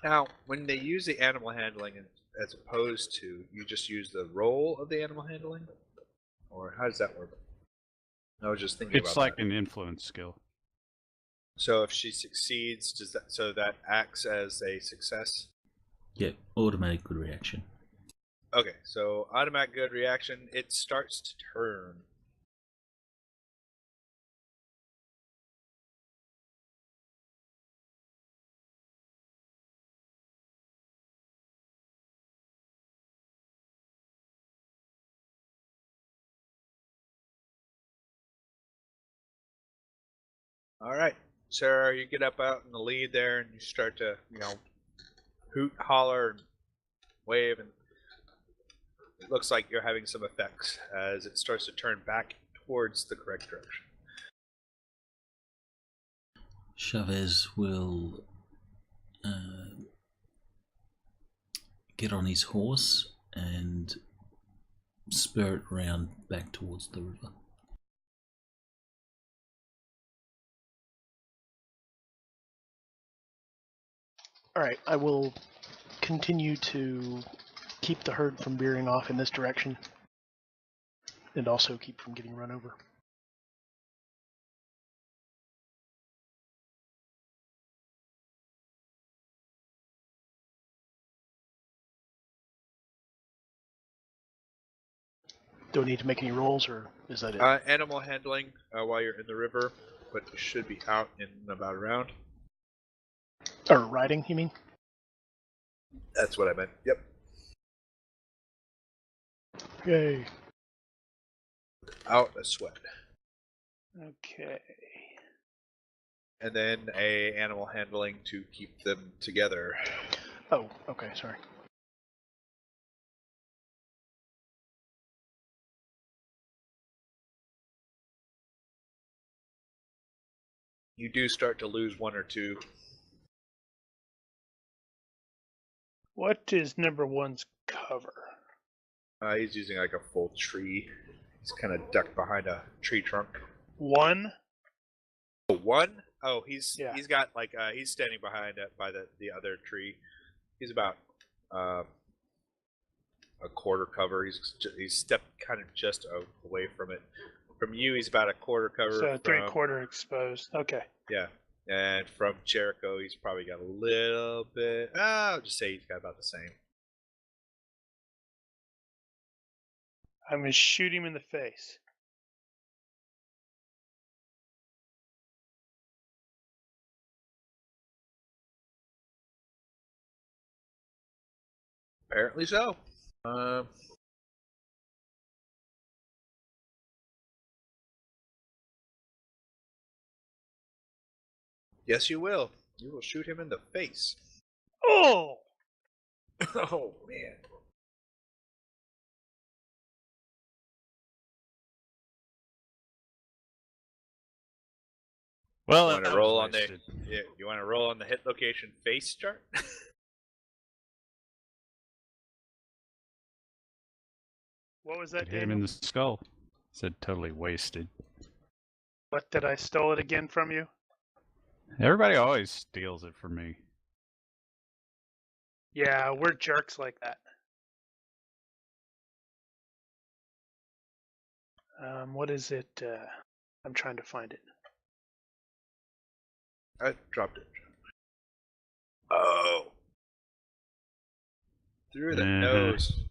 Now, when they use the animal handling as opposed to, you just use the roll of the animal handling? Or how does that work? I was just thinking It's about like that. an influence skill. So if she succeeds, that acts as a success? Yep, automatic good reaction. Okay, so automatic good reaction, it starts to turn. All right, Sarah, you get up out in the lead there, and you start to, hoot, holler, and wave, and it looks like you're having some effects as it starts to turn back towards the correct direction. Chavez will get on his horse and spur it round back towards the river. All right, I will continue to keep the herd from veering off in this direction, and also keep from getting run over. Do I need to make any rolls, or is that it? Animal handling while you're in the river, but you should be out in about a round. Or riding, you mean? That's what I meant. Yep. Yay. Out a sweat. Okay. And then a animal handling to keep them together. Oh, okay, sorry. You do start to lose one or two. What is number one's cover? He's using like a full tree. He's kind of ducked behind a tree trunk. One? One? Oh, he's got like he's standing behind by the other tree. He's about a quarter cover. He's stepped kind of just away from it. From you, he's about a quarter cover. So 3/4 exposed. Okay. Yeah. And from Jericho, he's probably got a little bit. I'll just say he's got about the same. I'm going to shoot him in the face. Apparently so. Yes, you will. You will shoot him in the face. Oh! Oh, man. Well, You want to roll on you want to roll on the hit location face chart? What was that, hit him Daniel? in the skull. Said totally wasted. What, did I stole it again from you? Everybody always steals it from me. Yeah, we're jerks like that. What is it? I'm trying to find it. I dropped it. Oh. Through the nose.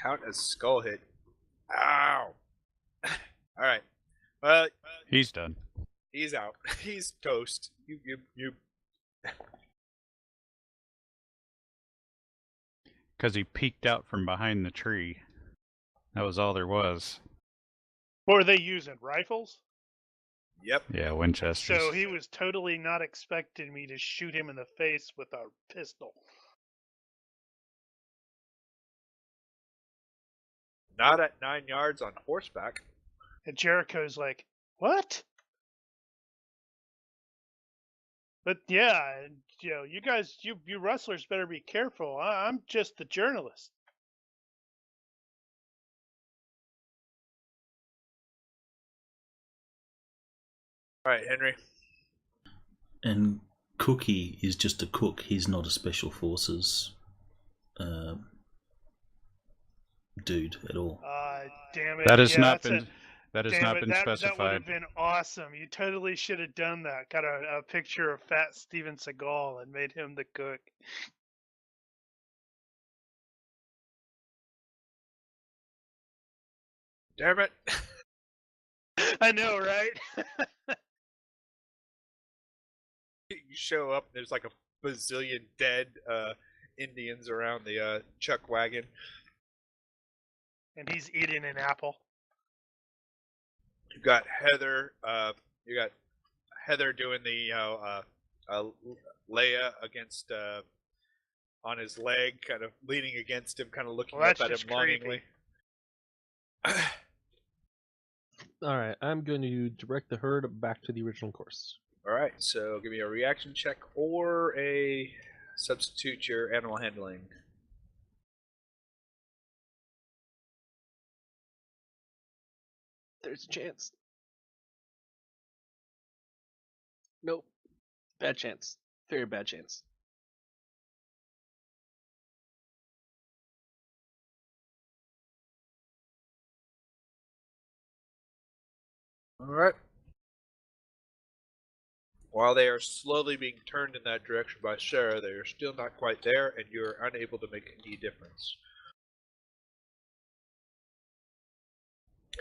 Count as skull hit. Ow. Alright. Well, He's done. he's out. He's toast. You. Because he peeked out from behind the tree. That was all there was. What were they using? Rifles? Yep. Yeah, Winchesters. So he was totally not expecting me to shoot him in the face with a pistol. Not at 9 yards on horseback. And Jericho's like, what? But yeah, you guys, you rustlers better be careful. I'm just the journalist. All right, Henry. And Cookie is just a cook. He's not a special forces dude at all. Damn it! That has Yeah, not that's been. That has Damn not it, been that would specified. have been awesome. You totally should have done that. Got a picture of fat Steven Seagal and made him the cook. Damn it. I know, right? You show up, there's like a bazillion dead Indians around the chuck wagon. And he's eating an apple. You got Heather. You got Heather doing the Leia against on his leg, kind of leaning against him, kind of looking Well, up that's at just him longingly. All right, I'm going to direct the herd back to the original course. All right, so give me a reaction check or a substitute your animal handling. There's a chance. Nope. Bad chance. Very bad chance. All right. While they are slowly being turned in that direction by Sarah, they are still not quite there, and you are unable to make any difference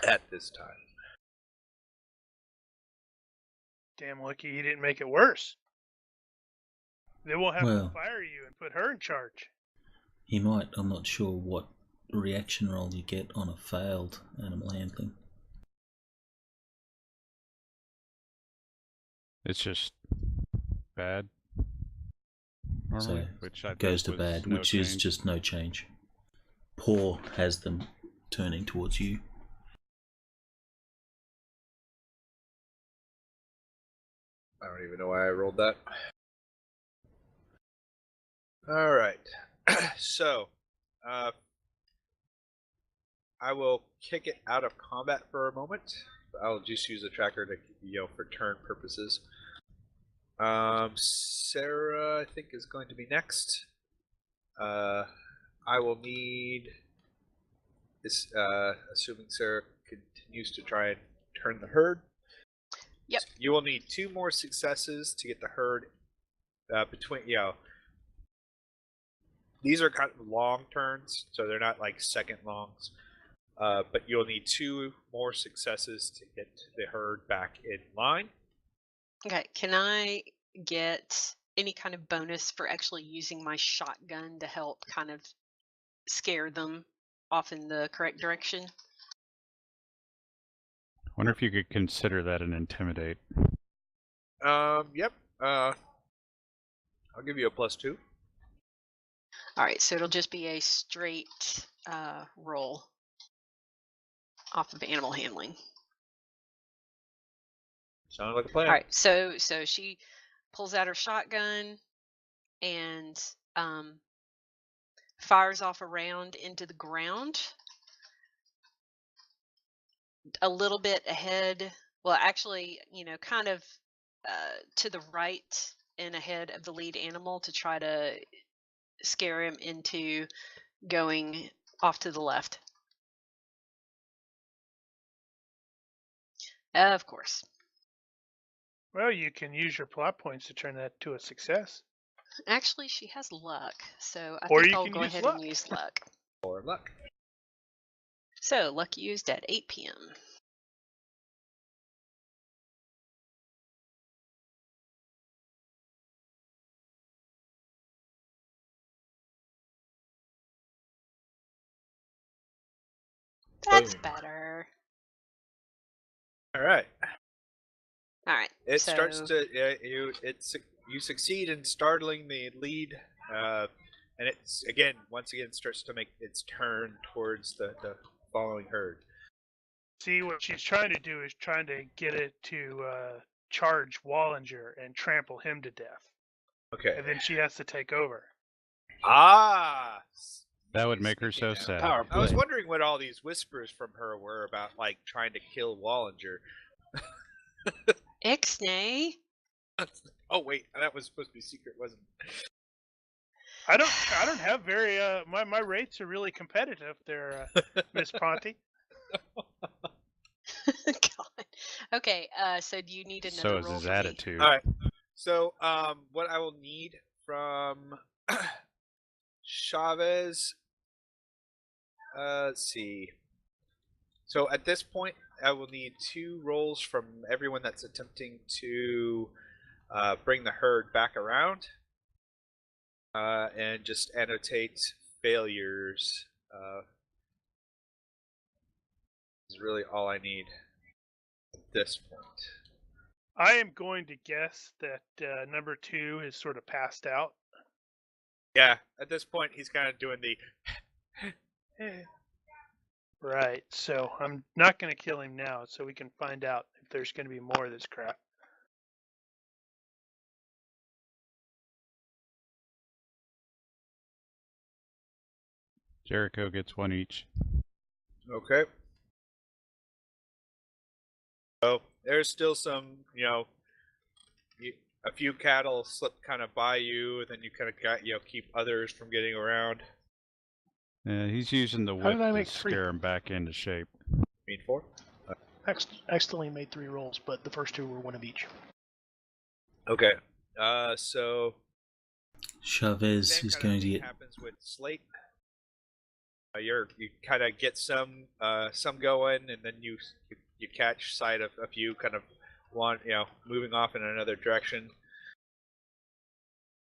at this time. Damn lucky he didn't make it worse. Then we'll have Well- to fire you and put her in charge. He might. I'm not sure what reaction roll you get on a failed animal handling. It's just bad. Normally, So which I it goes to think was bad, no which is change. just no change. Poor has them turning towards you. I don't even know why I rolled that. All right. So, I will kick it out of combat for a moment. I'll just use a tracker to, for turn purposes. Sarah, I think, is going to be next. I will need this, assuming Sarah continues to try and turn the herd. Yep. You will need 2 more successes to get the herd between, these are kind of long turns, so they're not like second longs. But you'll need 2 more successes to get the herd back in line. Okay, can I get any kind of bonus for actually using my shotgun to help kind of scare them off in the correct direction? Wonder if you could consider that an intimidate. Yep. I'll give you a +2. All right, so it'll just be a straight roll off of animal handling. Sounds like a plan. All right, so she pulls out her shotgun and fires off a round into the ground, a little bit ahead. Well, actually, kind of to the right and ahead of the lead animal to try to scare him into going off to the left. Of course. Well, you can use your plot points to turn that to a success. Actually, she has luck, so I Or think you I'll can go use ahead luck. and use luck. Or luck. So, luck used at 8 p.m. That's Boom. better. All right. All right. It so, starts to you succeed in startling the lead, and it's once again starts to make its turn towards the following herd. See, what she's trying to do is trying to get it to charge Wallinger and trample him to death. Okay. And then she has to take over. Ah. That would She's make her so sneaking sad. Power I was play. wondering what all these whispers from her were about, like trying to kill Wallinger. Ixnay. Oh wait, that was supposed to be secret, wasn't it? I don't have very my rates are really competitive there, Miss Ponty. God. Okay, so do you need another So is roll his from me? attitude. All right. So, what I will need from Chavez. Let's see. So at this point, I will need 2 rolls from everyone that's attempting to bring the herd back around, and just annotate failures. Is really all I need at this point. I am going to guess that number 2 is sort of passed out. Yeah, at this point, he's kind of doing the. Right, so I'm not going to kill him now, so we can find out if there's going to be more of this crap. Jericho gets 1 each. Okay. So there's still some, a few cattle slip kind of by you, and then you kind of got, keep others from getting around. Yeah, he's using the How whip did I to make 3? scare him back into shape. Mean 4? Accidentally made 3 rolls, but the first 2 were 1 of each. Okay. So Chavez same is kind going of to thing get. happens with Slate. You kind of get some going, and then you catch sight of a few kind of moving off in another direction.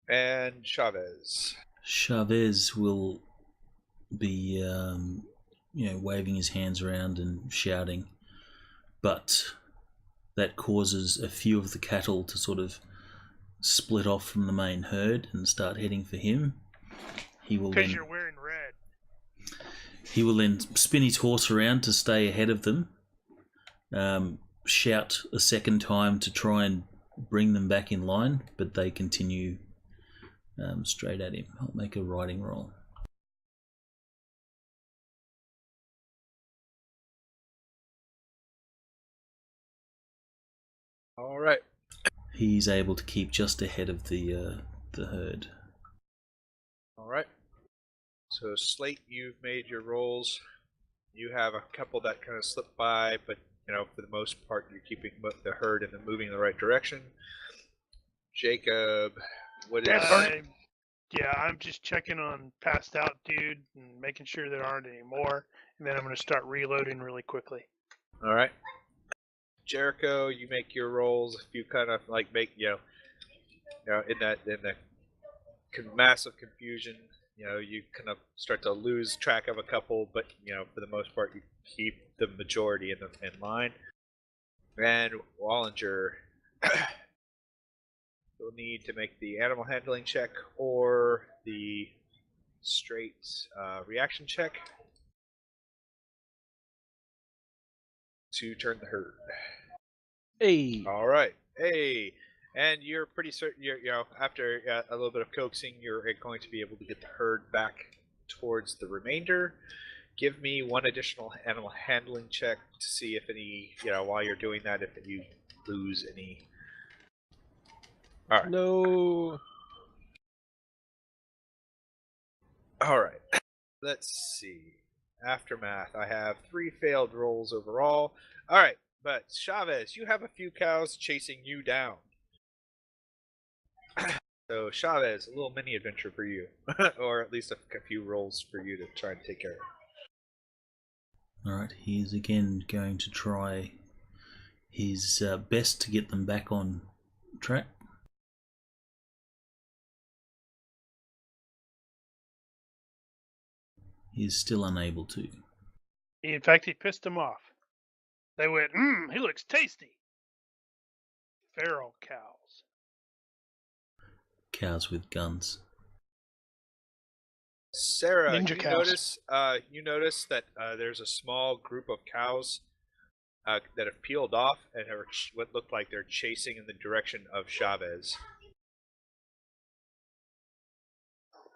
And Chavez. Chavez will be, waving his hands around and shouting, but that causes a few of the cattle to sort of split off from the main herd and start heading for him. He will Because then you're wearing red. spin his horse around to stay ahead of them, shout a second time to try and bring them back in line, but they continue straight at him. I'll make a riding roll. All right. He's able to keep just ahead of the herd. All right. So Slate, you've made your rolls. You have a couple that kind of slip by, but for the most part, you're keeping the herd and moving in the right direction. Jacob, what is? Yeah, I'm just checking on passed out dude and making sure there aren't any more, and then I'm going to start reloading really quickly. All right. Jericho, you make your rolls. If you kind of make in the massive confusion, you kind of start to lose track of a couple, but for the most part, you keep the majority in line. And Wallinger will need to make the animal handling check or the straight reaction check to turn the herd. Hey. All right. Hey. And you're pretty certain, after a little bit of coaxing, you're going to be able to get the herd back towards the remainder. Give me one additional animal handling check to see if any, while you're doing that, if you lose any. All right. No. All right. Let's see. Aftermath. I have 3 failed rolls overall. All right. But Chavez, you have a few cows chasing you down. So Chavez, a little mini adventure for you, or at least a few rolls for you to try and take care of. Alright, he's again going to try his best to get them back on track. He's still unable to. In fact, he pissed them off. They went, he looks tasty. Feral cows. Cows with guns. Sarah, Ninja cows. You notice that there's a small group of cows that have peeled off and are what look like they're chasing in the direction of Chavez.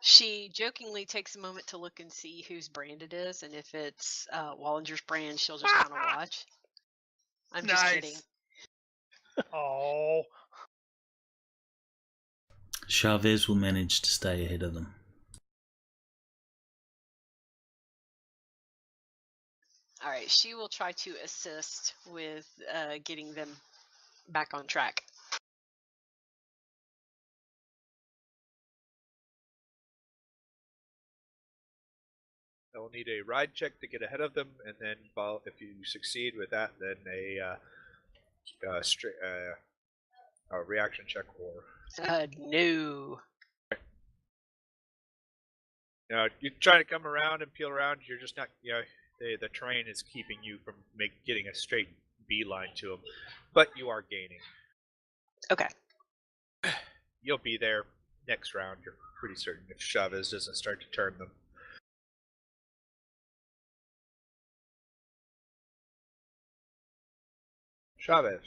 She jokingly takes a moment to look and see whose brand it is, and if it's Wallinger's brand, she'll just kind of watch. I'm just kidding. Oh. Chavez will manage to stay ahead of them. All right, she will try to assist with getting them back on track. I will need a ride check to get ahead of them, and then if you succeed with that, then a reaction check or. No. You try to come around and peel around. You're just not. The terrain is keeping you from getting a straight beeline to them, but you are gaining. Okay. You'll be there next round. You're pretty certain if Chavez doesn't start to turn them. Chavez.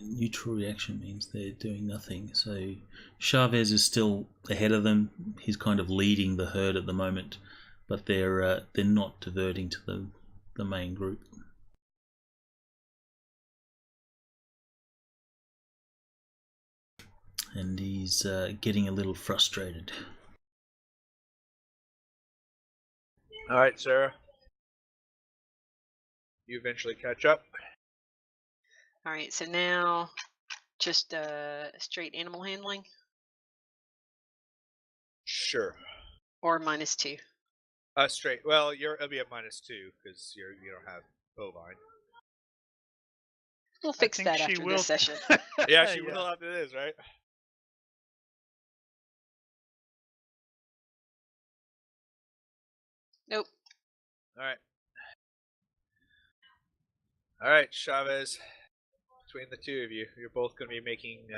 Neutral reaction means they're doing nothing. So Chavez is still ahead of them. He's kind of leading the herd at the moment, but they're not diverting to the main group. And he's getting a little frustrated. All right, Sarah. You eventually catch up. All right, so now just straight animal handling Sure. or -2. Straight. Well, it'll be a -2 because you don't have bovine. We'll fix think that she after will- this session. Yeah, she will after this, right? Nope. All right, Chavez. Between the two of you, you're both going to be making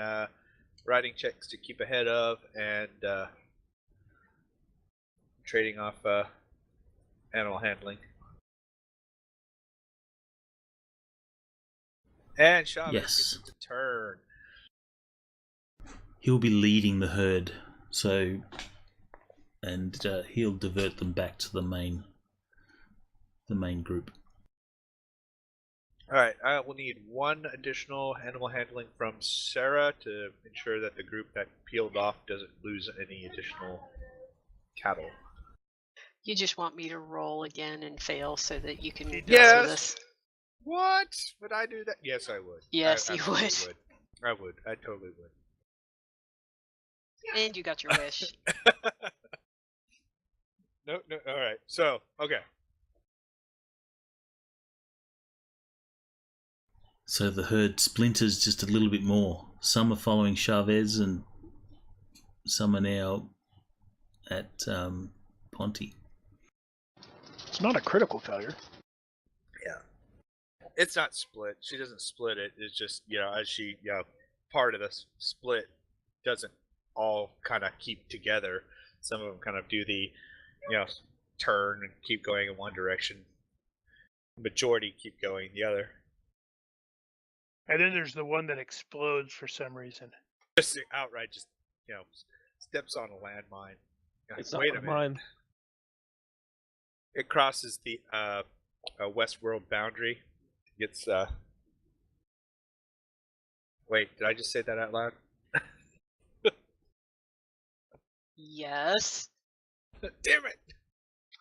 riding checks to keep ahead of and trading off animal handling. And Chavez Yes. gets a turn. He'll be leading the herd, and he'll divert them back to the main group. All right, I will need one additional animal handling from Sarah to ensure that the group that peeled off doesn't lose any additional cattle. You just want me to roll again and fail so that you can mess Yes. with us. What? Would I do that? Yes, I would. Yes, I you absolutely would. I would. I totally would. And you got your wish. No. All right. So, okay. So the herd splinters just a little bit more. Some are following Chavez, and some are now at Ponte. It's not a critical failure. Yeah. It's not split. She doesn't split it. It's just, as she, part of the split doesn't all kind of keep together. Some of them kind of do the, turn and keep going in one direction. Majority keep going the other. And then there's the one that explodes for some reason. Just outright, steps on a landmine. It's Wait not a minute. mine. It crosses the Westworld boundary. Gets. Wait, did I just say that out loud? Yes. Damn it!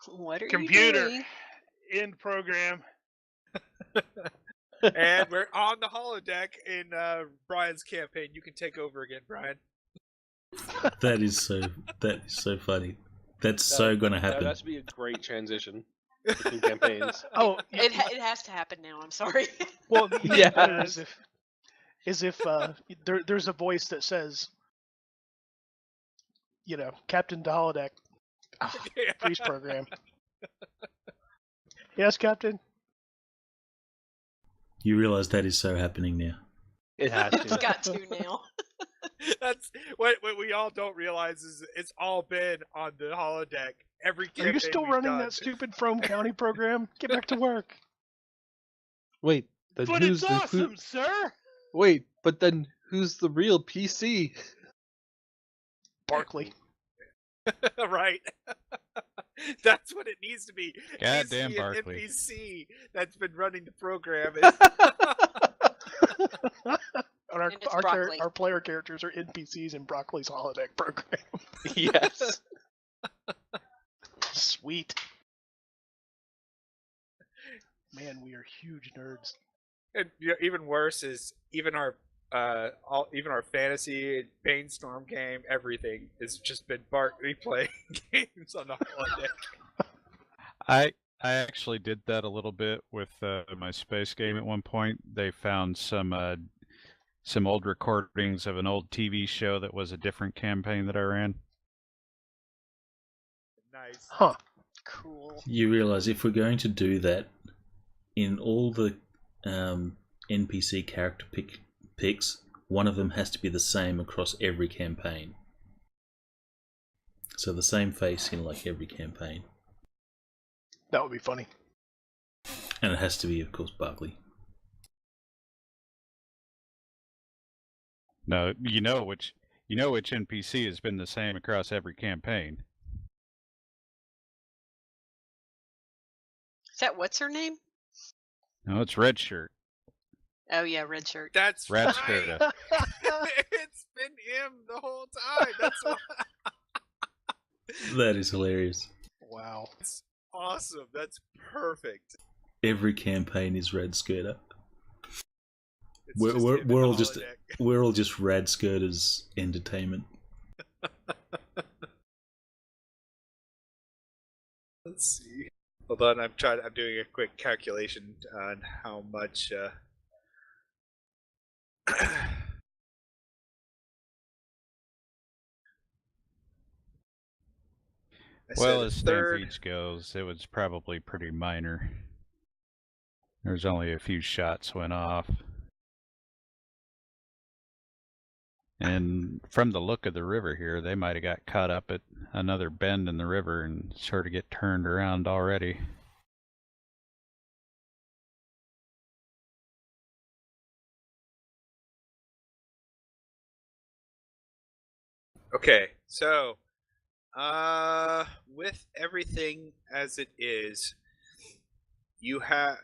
What are Computer. you doing? End program. And we're on the holodeck in Brian's campaign. You can take over again, Brian. That is so funny. That's so going to happen. That should be a great transition between campaigns. Oh, It has to happen now. I'm sorry. well, Yeah. As if there's a voice that says, Captain to holodeck, freeze program. Yes, Captain. You realize that is so happening now. It has It's to. got to now. That's what we all don't realize is it's all been on the holodeck. Every Are campaign you still we've running done. that stupid Frome County program? Get back to work. Wait, then But who's it's the awesome, sir! Wait, but then who's the real PC? Barkley. Right. That's what it needs to be. It needs to Goddamn be an Barkley. NPC that's been running the program. And And it's broccoli. our player characters are NPCs in Broccoli's holodeck program. Yes. Sweet. Man, we are huge nerds. And even worse is even our fantasy Bainstorm game, everything has just been Barkley playing games on the holodeck. I actually did that a little bit with my space game at one point. They found some old recordings of an old TV show that was a different campaign that I ran. Nice. Huh. Cool. You realize if we're going to do that, in all the NPC character picks, one of them has to be the same across every campaign. So the same face in like every campaign. That would be funny. And it has to be, of course, Barkley. No, you know which NPC has been the same across every campaign. Is that what's her name? No, it's Red Shirt. Oh yeah, red shirt. That's Rat right. Skirta. It's been him the whole time. That's why. That is hilarious. Wow. That's awesome. That's perfect. Every campaign is Rad Skirter. It's We're, just we're, him in we're the all just holodeck. we're all just Rad Skirters entertainment. Let's see. Hold on, I'm doing a quick calculation on how much. Well, said as a third. Stampedes goes, it was probably pretty minor. There's only a few shots went off. And from the look of the river here, they might have got caught up at another bend in the river and sort of get turned around already. Okay, so with everything as it is, you have,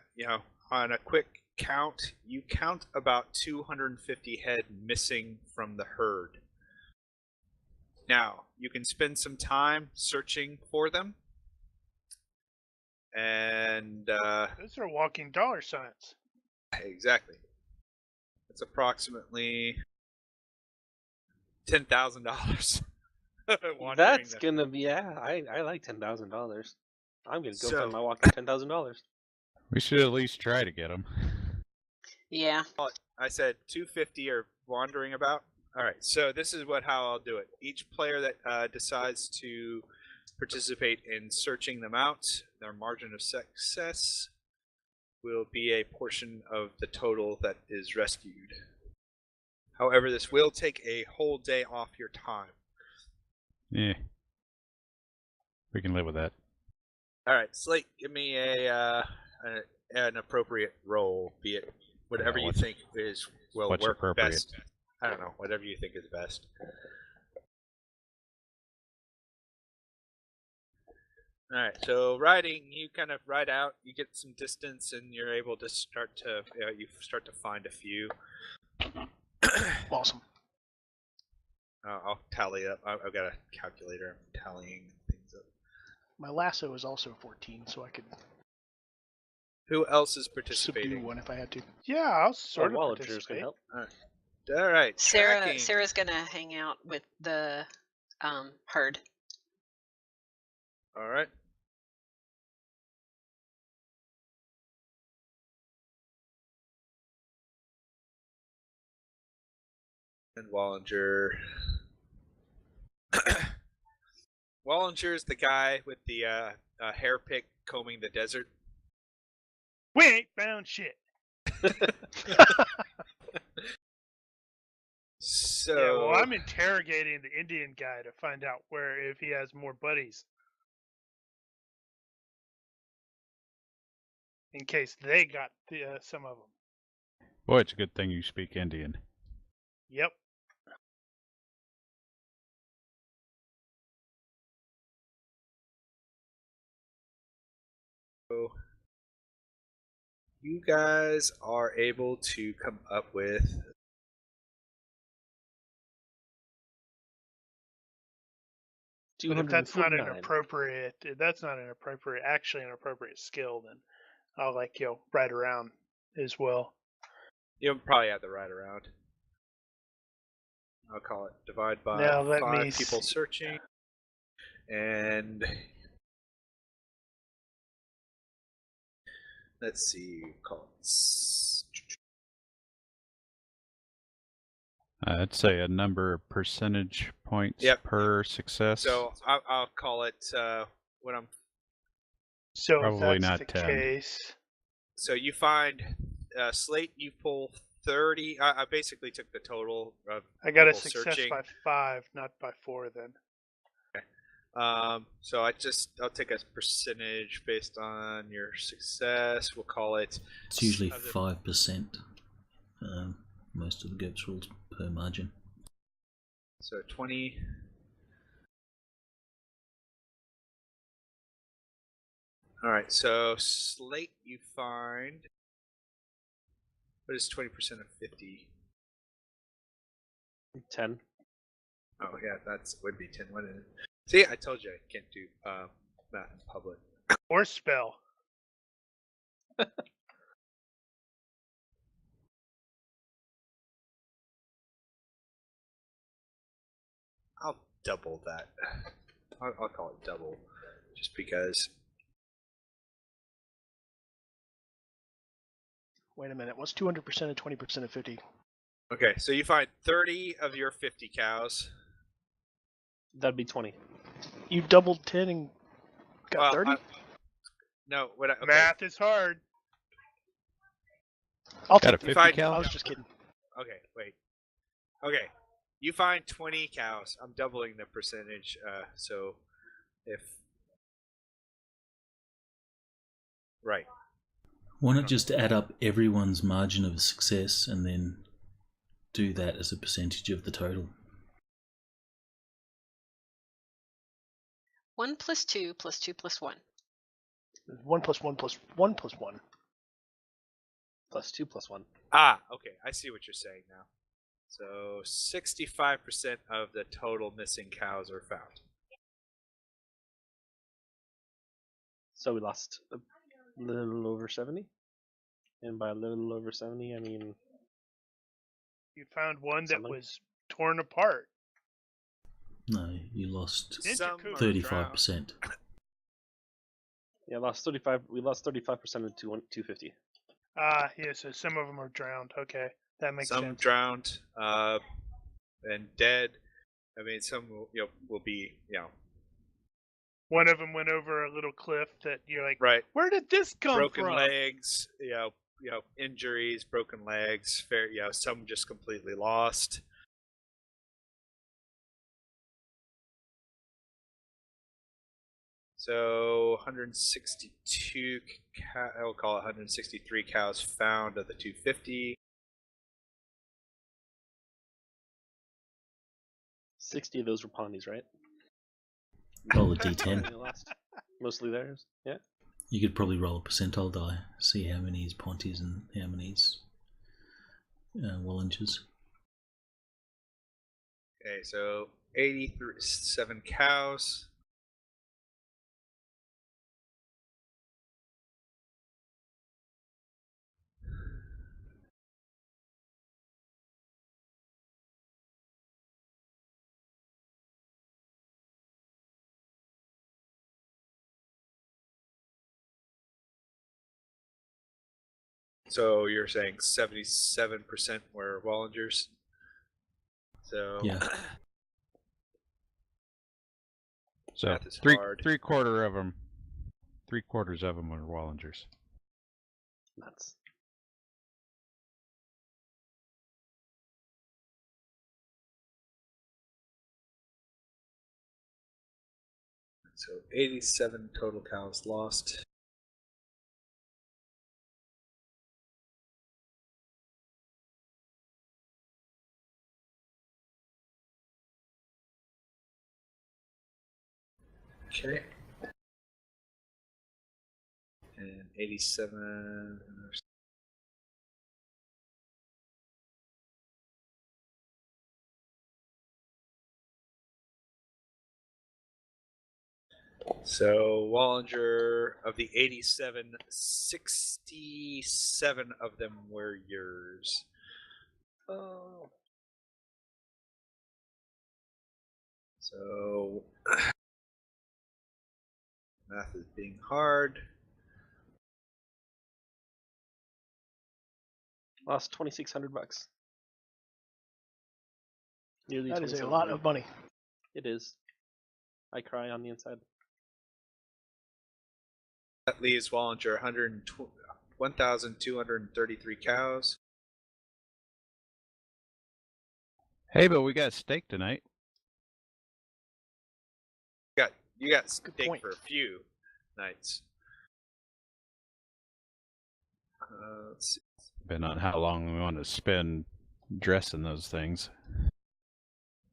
on a quick count, you count about 250 head missing from the herd. Now, you can spend some time searching for them. And Those are walking dollar signs. exactly. It's approximately $10,000. That's gonna be I like $10,000. I'm gonna go So- find my walking $10,000. We should at least try to get them. Yeah. I said 250 are wandering about. All right, so this is how I'll do it. Each player that decides to participate in searching them out, their margin of success will be a portion of the total that is rescued. However, this will take a whole day off your time. Yeah. We can live with that. All right, Slate, give me an appropriate roll, be it whatever you what's- think will what's work appropriate? best. I don't know, whatever you think is best. All right, so riding, you kind of ride out, you get some distance, and you're able to start to find a few. Awesome. I'll tally up. I've got a calculator. I'm tallying things up. My lasso is also 14, so I could Who else is subdue participating? one if I had to. Yeah, I'll sort of Wallagers participate. can help. All right, tracking. Sarah's gonna hang out with the herd. All right. And Wallinger. Wallinger's the guy with the hair pick combing the desert. We ain't found shit. So Yeah, well, I'm interrogating the Indian guy to find out if he has more buddies. In case they got some of them. Boy, it's a good thing you speak Indian. Yep. you guys are able to come up with But if that's not an 249. actually an appropriate skill, then I'll ride around as well. you'll probably have to ride around. I'll call it divide by Now let 5 me people see. searching, and let's see, call it. I'd say a number of percentage points Yep. per success. So I'll call it what I'm. So Probably if that's not the 10. case, So you find Slate. You pull 30. I basically took the total of I got a people success searching. by 5, not by 4 then. So I'll take a percentage based on your success. We'll call it. It's usually Other- 5%. Most of the GURPS rules per margin. So 20. All right, so slate you find. What is 20% of 50? 10. Oh yeah, that's would be 10. What is it? See, I told you I can't do math in public. Or spell. I'll double that. I'll call it double, just because. Wait a minute. What's 200% of 20% of 50? Okay, so you find 30 of your 50 cows. That'd be 20. You doubled 10 and got 30? No, what? Okay. Math is hard. I'll Got a take 50 I cal? was just kidding. Okay, wait. Okay, you find 20 cows. I'm doubling the percentage. So if right. Why not just add up everyone's margin of success and then do that as a percentage of the total? 1 plus 2 plus 2 plus 1. 1 plus 1 plus 1 plus 1. Plus 2 plus 1. Ah, okay. I see what you're saying now. So 65% of the total missing cows are found. So we lost a little over 70. And by a little over 70, I mean... You found one that Something. was torn apart. No, you lost Some are 35%. Yeah, lost 35. We lost 35% of 250. Yeah, so some of them are drowned. Okay, that makes Some sense. drowned, and dead. I mean, some will be One of them went over a little cliff that you're like, right. where did this come Broken from? legs, injuries, broken legs. Some just completely lost. So 162. I will call it 163 cows found of the 250. 60 of those were Pondies, right? Roll a d10. They lost. Mostly theirs. Yeah. You could probably roll a percentile die, see how many is Ponties and how many is Wallingers. Okay, so 87 cows. So you're saying 77% were Wallingers. So Yeah. So math is three hard. quarters of them were Wallingers. Nuts. So 87 total cows lost. Okay. And 87. So Wallinger, of the 87, 67 of them were yours. Oh. So math is being hard. Lost $2,600. Nearly That is a 2,700. lot of money. It is. I cry on the inside. That leaves Wallinger 1,233 cows. Hey, but we got steak tonight. You got Good steak point. for a few nights. Let's see. Depending on how long we want to spend dressing those things.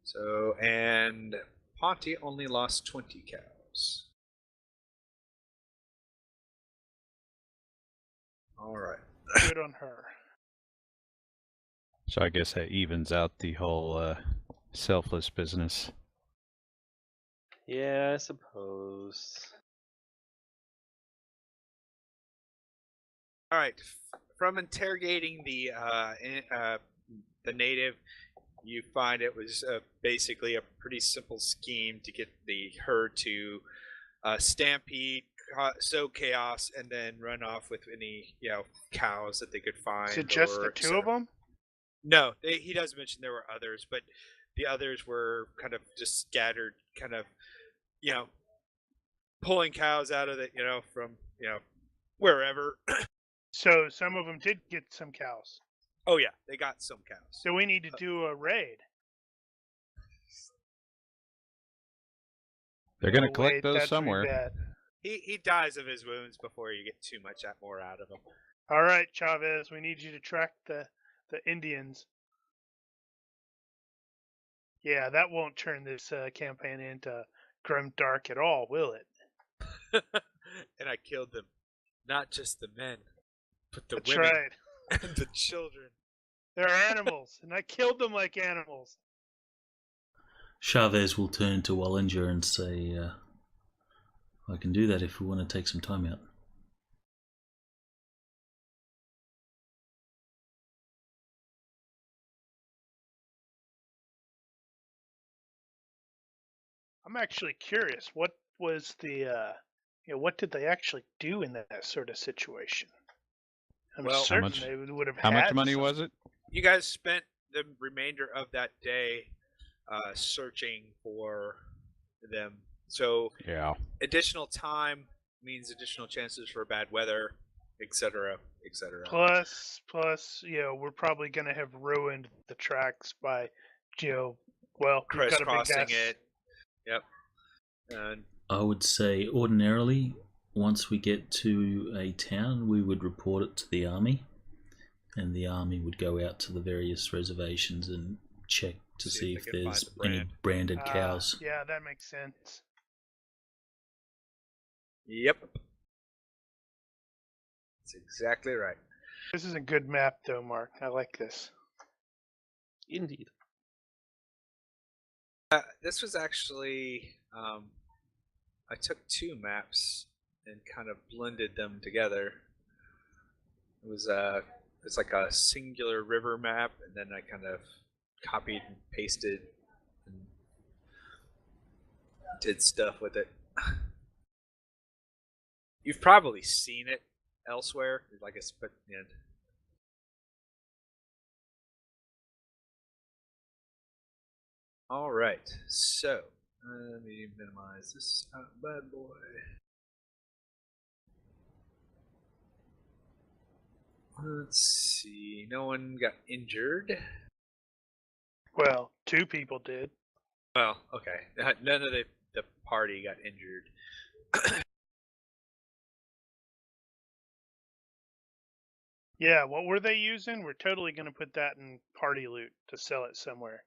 So, and Ponty only lost 20 cows. Alright. Good on her. So I guess that evens out the whole selfless business. Yeah, I suppose. Alright. From interrogating the native, you find it was basically a pretty simple scheme to get the herd to stampede, sow chaos, and then run off with any cows that they could find. Is it just the or two of them? No, he does mention there were others, but the others were kind of just scattered, kind of pulling cows out of the from wherever. So some of them did get some cows. Oh yeah, they got some cows. So we need to do a raid. They're going to Oh, collect wait, those that's really somewhere. bad. He dies of his wounds before you get too much more out of him. All right, Chavez, we need you to track the Indians. Yeah, that won't turn this campaign into grim dark at all, will it? And I killed them. Not just the men, but the That's women right. and the children. They're animals, and I killed them like animals. Chavez will turn to Wallinger and say, I can do that if we want to take some time out. I'm actually curious. What was the, what did they actually do in that sort of situation? I'm Well, certain they would have How had much money some. was it? You guys spent the remainder of that day searching for them. So Yeah. additional time means additional chances for bad weather, etc., etc. Plus, we're probably going to have ruined the tracks by, well, we've got a big crisscrossing gas. it. Yep. And I would say ordinarily, once we get to a town, we would report it to the army, and the army would go out to the various reservations and check to see if they can there's find the any branded cows. Yeah, that makes sense. yep. That's exactly right. This is a good map, though, Mark. I like this. Indeed. This was actually I took two maps and kind of blended them together. It was it's like a singular river map, and then I kind of copied and pasted and did stuff with it. You've probably seen it elsewhere, like I put in. All right, so let me minimize this bad boy. Let's see. No one got injured. Well, two people did. Well, okay. None of the party got injured. Yeah, what were they using? We're totally going to put that in party loot to sell it somewhere.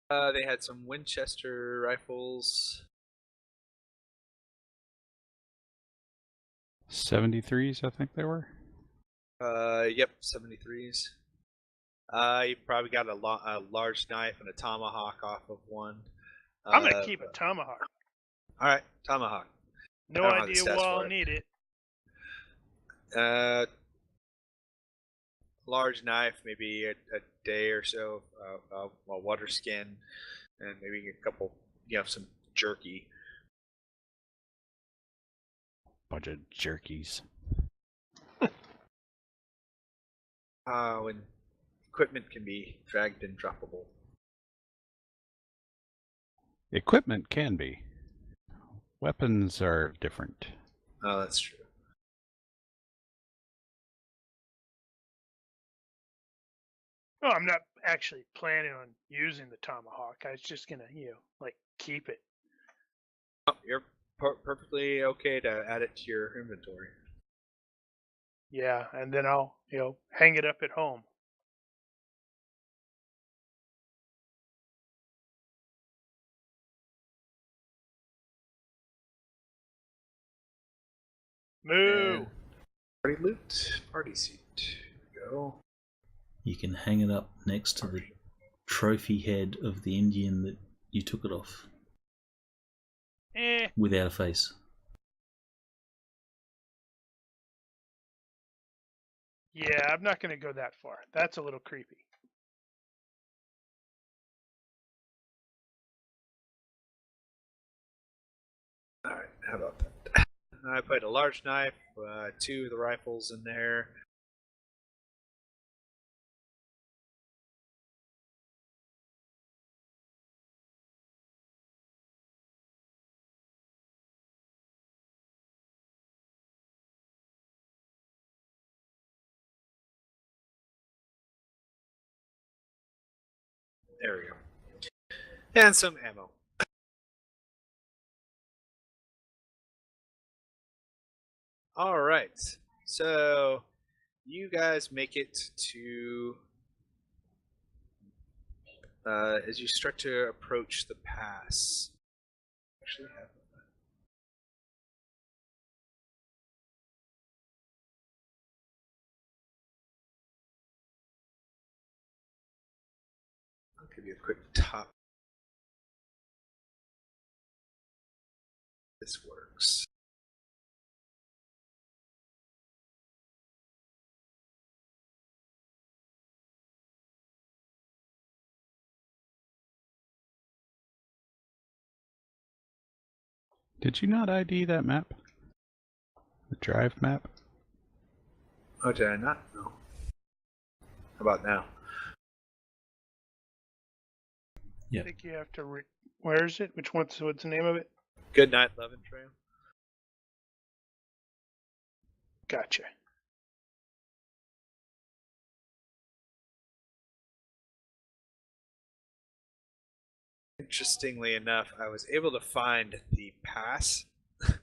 They had some Winchester rifles. 73s, I think they were. Yep, 73s. You probably got a large knife and a tomahawk off of one. I'm going to keep a tomahawk. All right, tomahawk. No I don't have the idea stats why for I'll it. need it. Large knife, maybe a day or so, a water skin, and maybe a couple, some jerky. Bunch of jerkies. When equipment can be dragged and droppable. Equipment can be. Weapons are different. Oh, that's true. Well, I'm not actually planning on using the tomahawk. I was just going to, keep it. Oh, you're perfectly okay to add it to your inventory. Yeah, and then I'll, hang it up at home. Moo! And party loot, party seat. Here we go. You can hang it up next to the trophy head of the Indian that you took it off Eh. without a face. Yeah, I'm not going to go that far. That's a little creepy. Alright, how about that? I put a large knife, 2 of the rifles in there. There we go. And some ammo. Alright, so you guys make it to as you start to approach the pass. Actually, have I'll give you a quick top. This works. Did you not ID that map? The drive map? Oh, did I not? No. How about now? Yeah. I think you have to. Where is it? Which one's what's the name of it? Good night, Love and Trail. Gotcha. Interestingly enough, I was able to find the pass on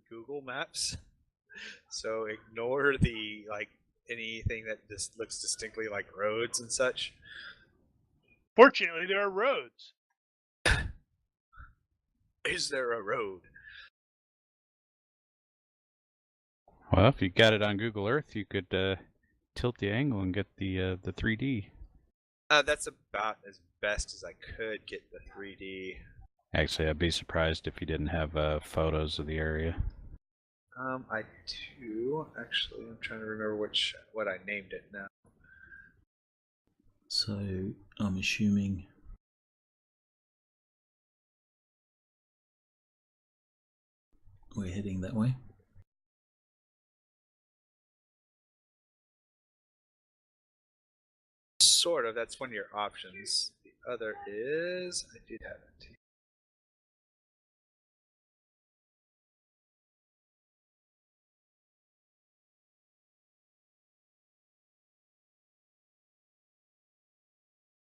Google Maps. So ignore the anything that just looks distinctly like roads and such. Fortunately, there are roads. Is there a road? Well, if you got it on Google Earth, you could tilt the angle and get the 3D. That's about as best as I could get the 3D. Actually, I'd be surprised if you didn't have photos of the area. I do actually. I'm trying to remember what I named it now. So I'm assuming we're heading that way. Sort of. That's one of your options. The other is I did have it.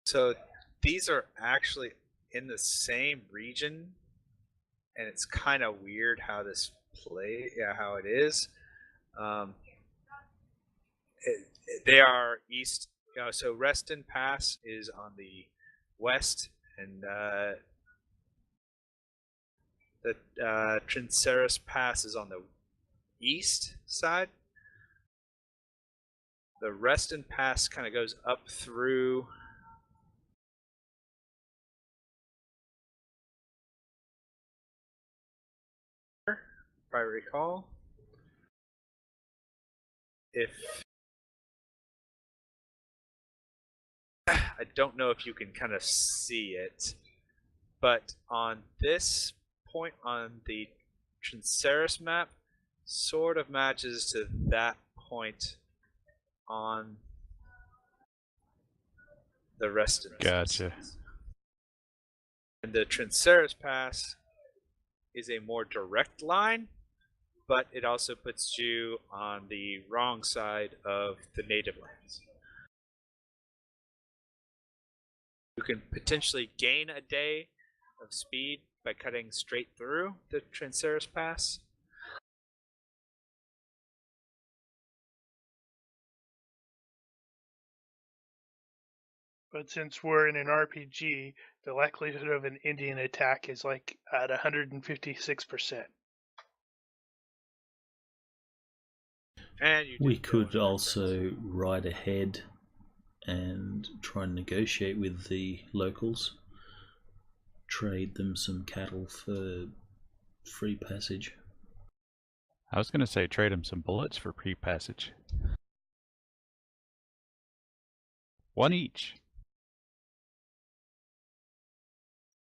So these are actually in the same region, and it's kind of weird how this how it is. They are east. So Reston Pass is on the west, and the Trinceris Pass is on the east side. The Reston Pass kind of goes up through if I recall. If I don't know if you can kind of see it, but on this point on the Trinceris map, sort of matches to that point on the rest of Gotcha. And the Trinceris Pass is a more direct line, but it also puts you on the wrong side of the native lands. You can potentially gain a day of speed by cutting straight through the Trinceris Pass. But since we're in an RPG, the likelihood of an Indian attack is like at 156%. And you We did go could into also ride ahead and try and negotiate with the locals, trade them some cattle for free passage. I was going to say trade him some bullets for free passage. One each.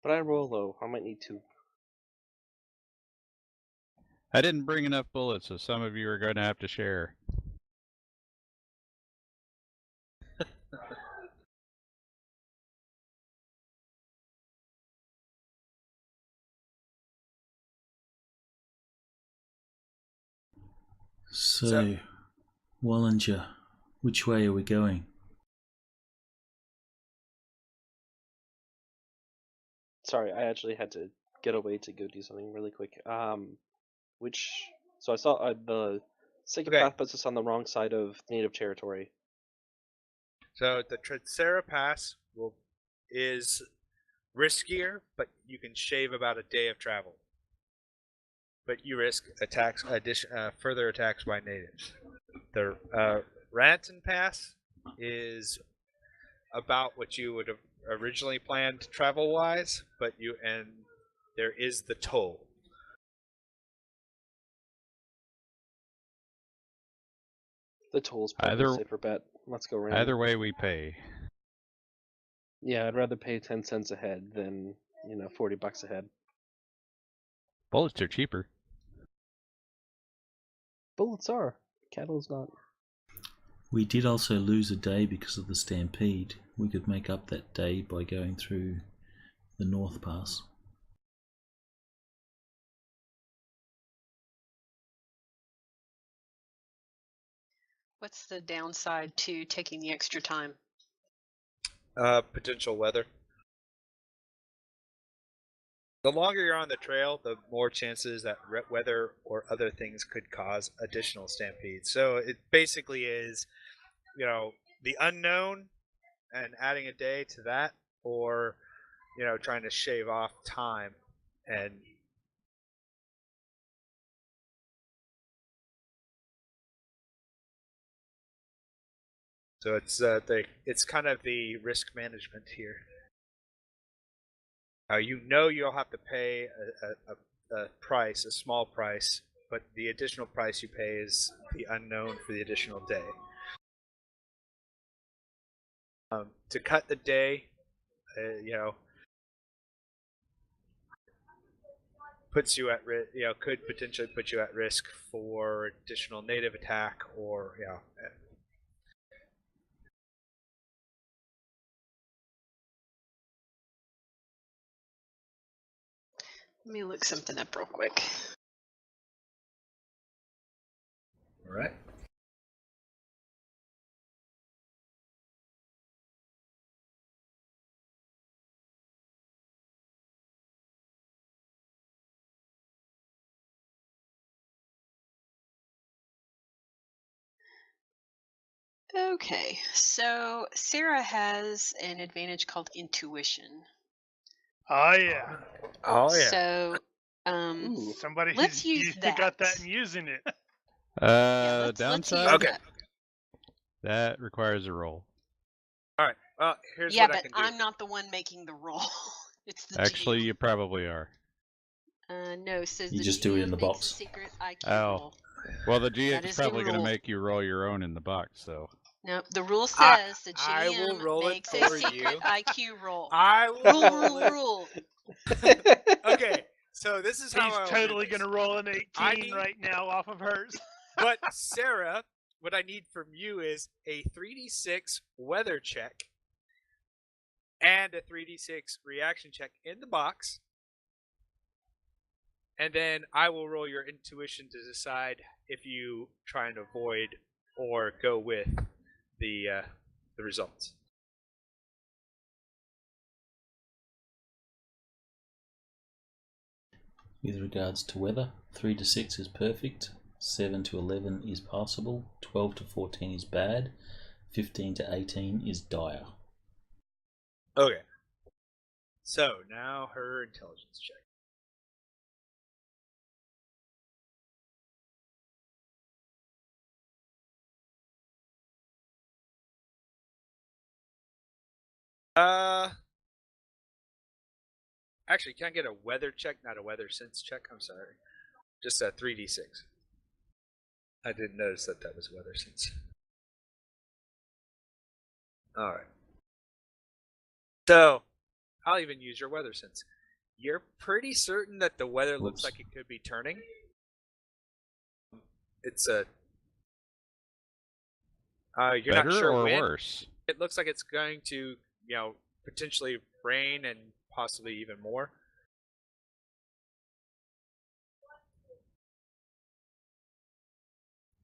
But I roll low. I might need two. I didn't bring enough bullets, so some of you are going to have to share. So, Wallinger, which way are we going? Sorry, I actually had to get away to go do something really quick. So I saw the psychopath puts us on the wrong side of native territory. So the Tretsera Pass is riskier, but you can shave about a day of travel. But you risk further attacks by natives. The Ranton Pass is about what you would have originally planned travel-wise, but there is the toll. The toll's probably a safer bet. Let's go random. Either way, we pay. Yeah, I'd rather pay 10 cents a head than, $40 a head. Bullets are cheaper. Bullets are. Cattle's not. We did also lose a day because of the stampede. We could make up that day by going through the North Pass. What's the downside to taking the extra time? Potential weather. The longer you're on the trail, the more chances that weather or other things could cause additional stampedes. So it basically is, the unknown and adding a day to that, or, trying to shave off time and so it's kind of the risk management here. You'll have to pay a price, a small price, but the additional price you pay is the unknown for the additional day. To cut the day, puts you at risk. Could potentially put you at risk for additional native attack, or Let me look something up real quick. All right. Okay, so Sarah has an advantage called intuition. Oh yeah. Oh yeah. So, Somebody let's use that. got that and using it. let's Downside? use Okay. that. That requires a roll. All right. Well, here's Yeah, what I but can do. I'm not the one making the roll. It's the Actually, GM. you probably are. No, it says You the just GM do it in the makes box. a secret IQ Oh. roll. Well, the That GX is is the probably going to rule. make you roll your own in the box, so. No, the rule says the I will GM roll it makes a for secret you. IQ roll. I will roll it. Rule. Okay, so this is how He's I'll do totally this. gonna roll an 18 need- right now off of hers. But Sarah, what I need from you is a 3d6 weather check and a 3d6 reaction check in the box. And then I will roll your intuition to decide if you try and avoid or go with the results. With regards to weather, 3 to 6 is perfect, 7 to 11 is passable, 12 to 14 is bad, 15 to 18 is dire. Okay. So now her intelligence check. Actually, can I get a weather check? Not a weather sense check. I'm sorry. Just a 3d6. I didn't notice that was weather sense. All right. So, I'll even use your weather sense. You're pretty certain that the weather looks like it could be turning. It's a. You're Better not sure or when. worse? It looks like it's going to, potentially rain and possibly even more.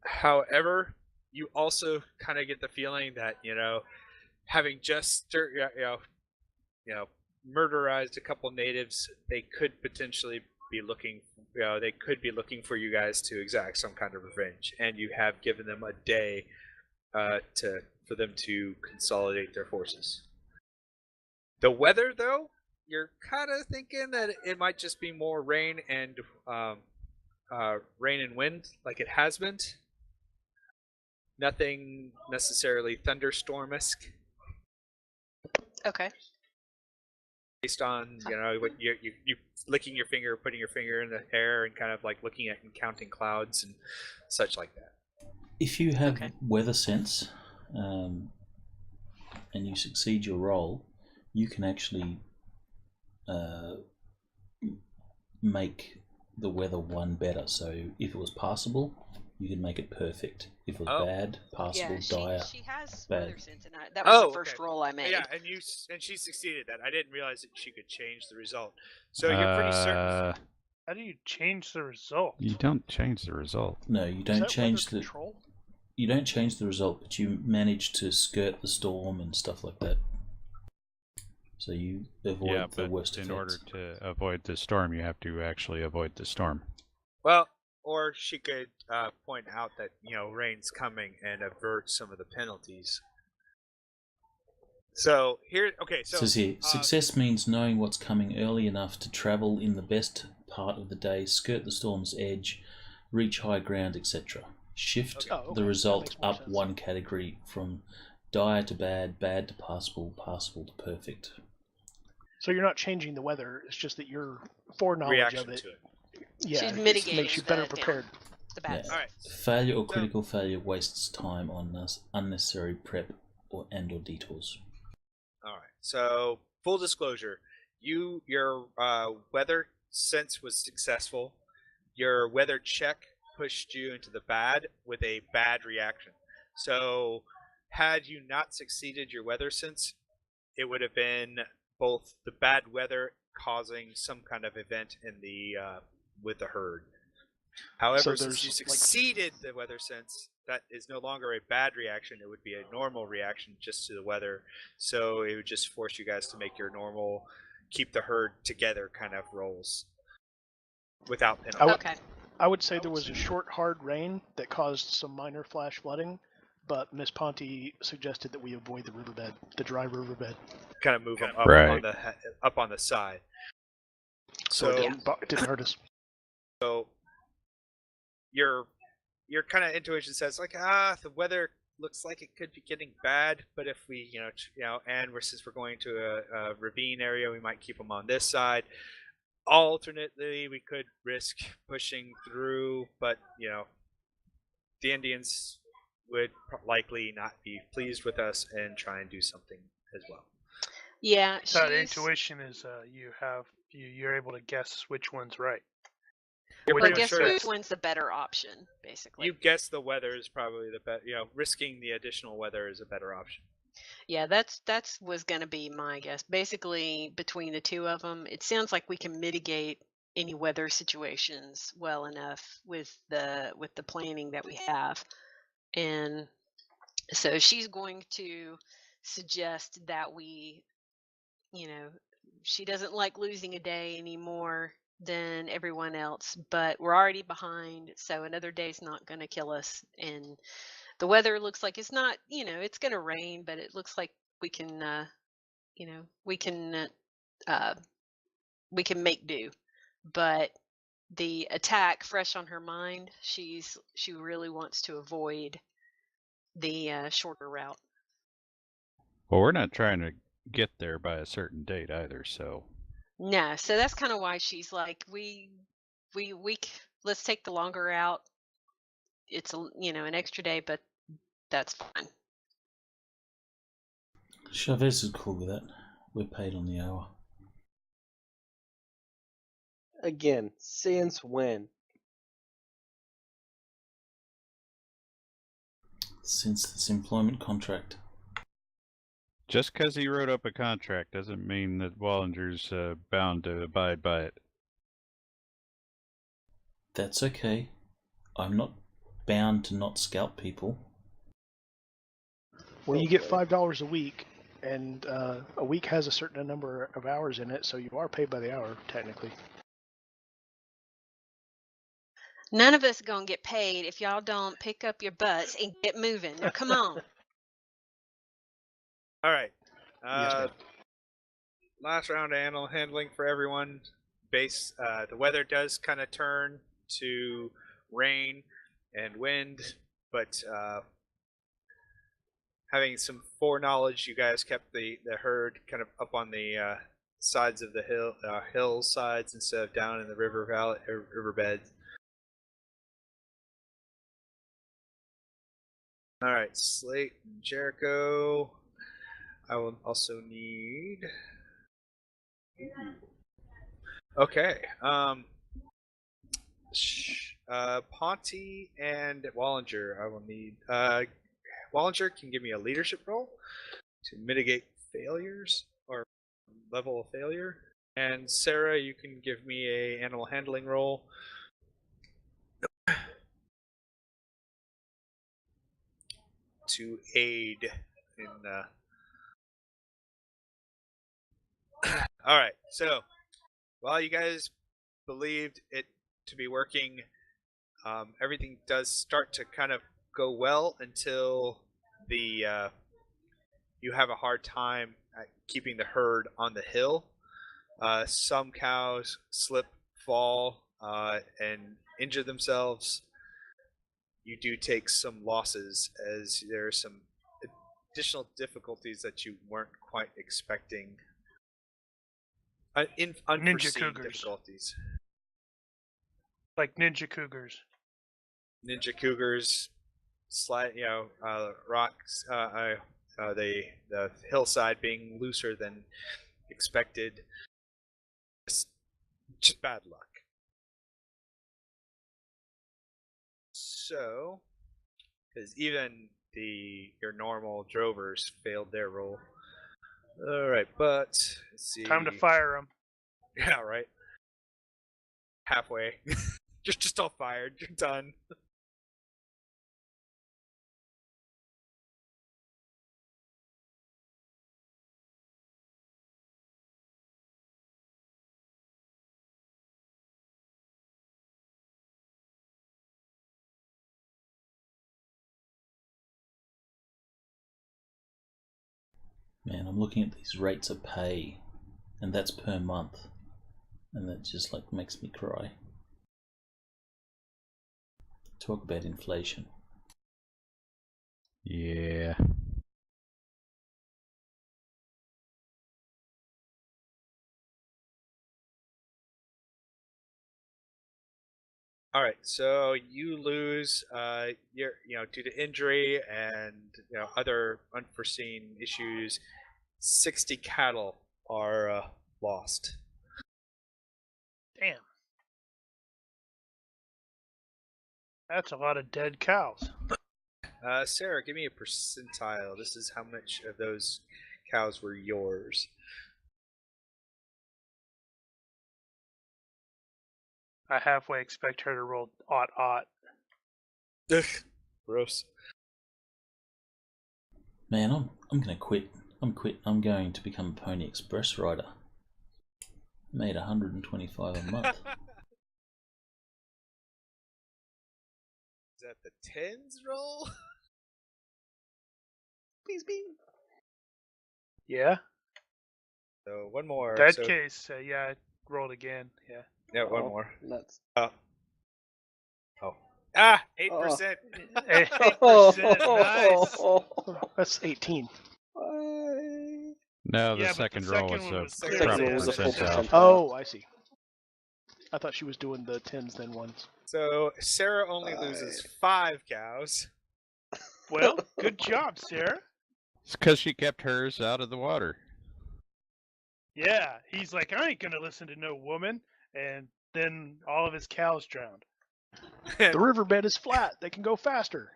However, you also kind of get the feeling that, having just murderized a couple natives, they could potentially be looking for you guys to exact some kind of revenge, and you have given them a day for them to consolidate their forces. The weather, though, you're kind of thinking that it might just be more rain and wind, like it has been. Nothing necessarily thunderstorm-esque. Okay. Based on what you licking your finger, putting your finger in the air, and kind of like looking at and counting clouds and such like that. If you have weather sense, and you succeed your roll, you can actually make the weather 1 better. So if it was passable, you can make it perfect. If it was bad, passable, dire, she has bad. weather sense, and that was the first Okay. roll I made. Yeah, and she succeeded that. I didn't realize that she could change the result. So you're pretty certain. How do you change the result? You don't change the result. No, you Is don't that change weather the. control? You don't change the result, but you manage to skirt the storm and stuff like that. So you avoid the worst effects. In order to avoid the storm, you have to actually avoid the storm. Well, or she could point out that rain's coming and avert some of the penalties. So here, okay. So says here, success means knowing what's coming early enough to travel in the best part of the day, skirt the storm's edge, reach high ground, etc. Shift the result up sense. 1 category from dire to bad, bad to passable, passable to perfect. So you're not changing the weather. It's just that your foreknowledge reaction of it. to it. Yeah, She's it mitigating makes you better prepared. the bad. Yeah. All right. Failure or critical failure wastes time on unnecessary prep or detours. All right. So full disclosure, your weather sense was successful. Your weather check pushed you into the bad with a bad reaction. So had you not succeeded your weather sense, it would have been both the bad weather causing some kind of event in the with the herd. However, since you succeeded the weather sense, that is no longer a bad reaction. It would be a normal reaction just to the weather. So it would just force you guys to make your normal keep the herd together kind of rolls without penalty. I would say there was a short, hard rain that caused some minor flash flooding, but Miss Ponte suggested that we avoid the riverbed, the dry riverbed. Kind of move them up on the side. So it didn't hurt us. So your kind of intuition says the weather looks like it could be getting bad, but if we and since we're going to a ravine area, we might keep them on this side. Alternately, we could risk pushing through, but the Indians would likely not be pleased with us and try and do something as well. Yeah, so the intuition is you're able to guess which one's right. Well, guess which one's the better option, basically. You guess the weather is probably the better. Risking the additional weather is a better option. Yeah, that's was going to be my guess. Basically, between the two of them, it sounds like we can mitigate any weather situations well enough with the planning that we have, and so she's going to suggest that we, she doesn't like losing a day anymore than everyone else, but we're already behind, so another day's not going to kill us, and the weather looks like it's not, it's going to rain, but it looks like we can we can make do. But the attack fresh on her mind, she really wants to avoid the shorter route. Well, we're not trying to get there by a certain date either, so No, so that's kind of why she's like, let's take the longer route. It's an extra day, but that's fine. Chavez is cool with that. We're paid on the hour. Again, since when? Since this employment contract. just because he wrote up a contract doesn't mean that Wallinger's bound to abide by it. That's okay. I'm not bound to not scalp people. Well, you get $5 a week, and a week has a certain number of hours in it, so you are paid by the hour, technically. None of us are gonna get paid if y'all don't pick up your butts and get moving. Now, come on. All right. Yes, ma'am. Last round of animal handling for everyone. The weather does kind of turn to rain and wind, but having some foreknowledge, you guys kept the herd kind of up on the sides of the hillsides instead of down in the riverbeds. All right, Slate and Jericho. I will also need. Okay. Ponty and Wallinger. I will need. Wallinger can give me a leadership role to mitigate failures or level of failure, and Sarah, you can give me a animal handling role. To aid in. All right, so while you guys believed it to be working, everything does start to kind of go well until you have a hard time at keeping the herd on the hill. Some cows slip, fall, and injure themselves. You do take some losses as there are some additional difficulties that you weren't quite expecting. Unforeseen cougars. difficulties. Like ninja cougars. Ninja cougars, rocks, the hillside being looser than expected. Just bad luck. So, because even your normal drovers failed their roll. All right, but let's see. Time to fire them. Yeah, right. Halfway. You're just all fired. You're done. Man, I'm looking at these rates of pay, and that's per month, and that just like makes me cry. Talk about inflation. Yeah. All right, so you lose, due to injury and other unforeseen issues, 60 cattle are lost. Damn. That's a lot of dead cows. Sarah, give me a percentile. This is how much of those cows were yours. I halfway expect her to roll aught. Gross. Man, I'm gonna quit. I'm going to become a Pony Express rider. Made 125 a month. Is that the tens roll? Please be. Yeah? So one more. In that case, yeah, I rolled again. Yeah. Yeah, one more. Nuts. 8%. 8%. Nice. That's 18. No, the Yeah, but the second roll second one was was a clearly proper a was a full percentile. percentile. Oh, I see. I thought she was doing the tens then ones. So Sarah only loses 5 cows. Well, good job, Sarah. It's because she kept hers out of the water. Yeah, he's like, I ain't gonna listen to no woman, and then all of his cows drowned. The riverbed is flat. They can go faster.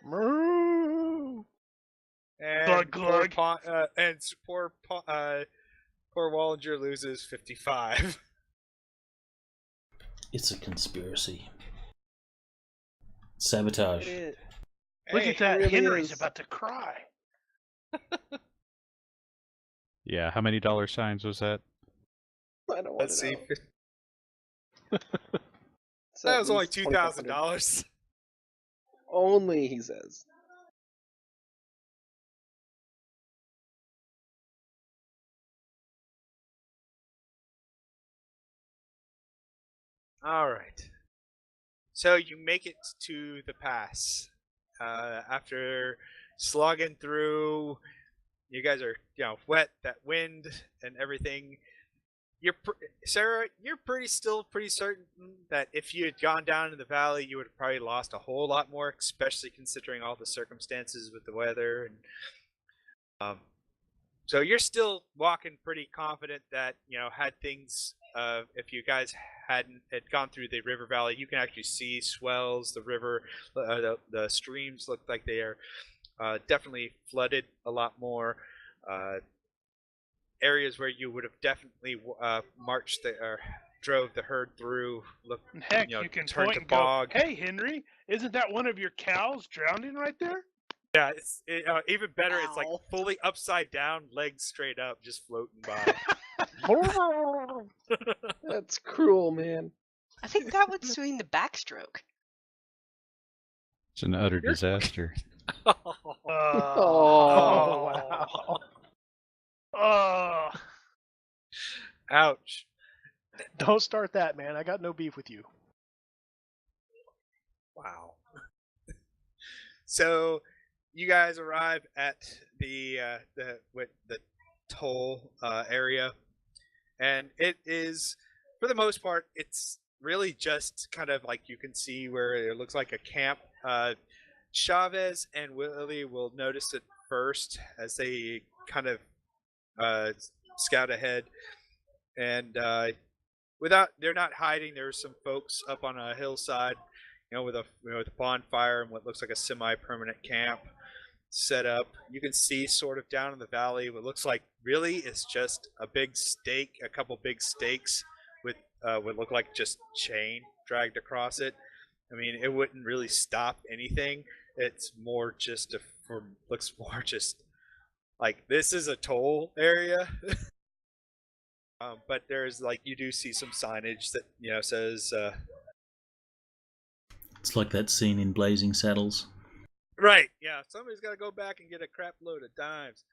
Moo. And Glug, glug. poor Wallinger loses 55. It's a conspiracy. Sabotage. Look Hey, at that. really Henry's is. about to cry. Yeah, how many dollar signs was that? I don't want Let's to see. know. It's That at was only least $2,500. $2,000. Only, he says. All right. So you make it to the pass. After slogging through, you guys are wet. That wind and everything. Sarah, you're still pretty certain that if you had gone down in the valley, you would have probably lost a whole lot more, especially considering all the circumstances with the weather. And so you're still walking pretty confident that had things, if you guys had gone through the river valley, you can actually see swells. The river, the streams look like they are definitely flooded a lot more. Areas where you would have definitely marched or drove the herd through look And heck, you can turned point to and go, bog. hey, Henry, isn't that one of your cows drowning right there? Yeah, it's even better. It's like Ow. fully upside down, legs straight up, just floating by. That's cruel, man. I think that one's doing the backstroke. It's an utter disaster. Oh, wow. Oh, Ouch. Don't start that, man. I got no beef with you. Wow. So you guys arrive at the toll area, and it is, for the most part, it's really just kind of like you can see where it looks like a camp. Chavez and Willie will notice it first as they kind of scout ahead, and they're not hiding. There's some folks up on a hillside, with a bonfire and what looks like a semi-permanent camp set up. You can see sort of down in the valley what looks like really it's just a big stake, a couple big stakes with what look like just chain dragged across it. I mean, it wouldn't really stop anything. It's more just looks more just like this is a toll area. But there's you do see some signage that says It's like that scene in Blazing Saddles. right, yeah, somebody's got to go back and get a crap load of dimes.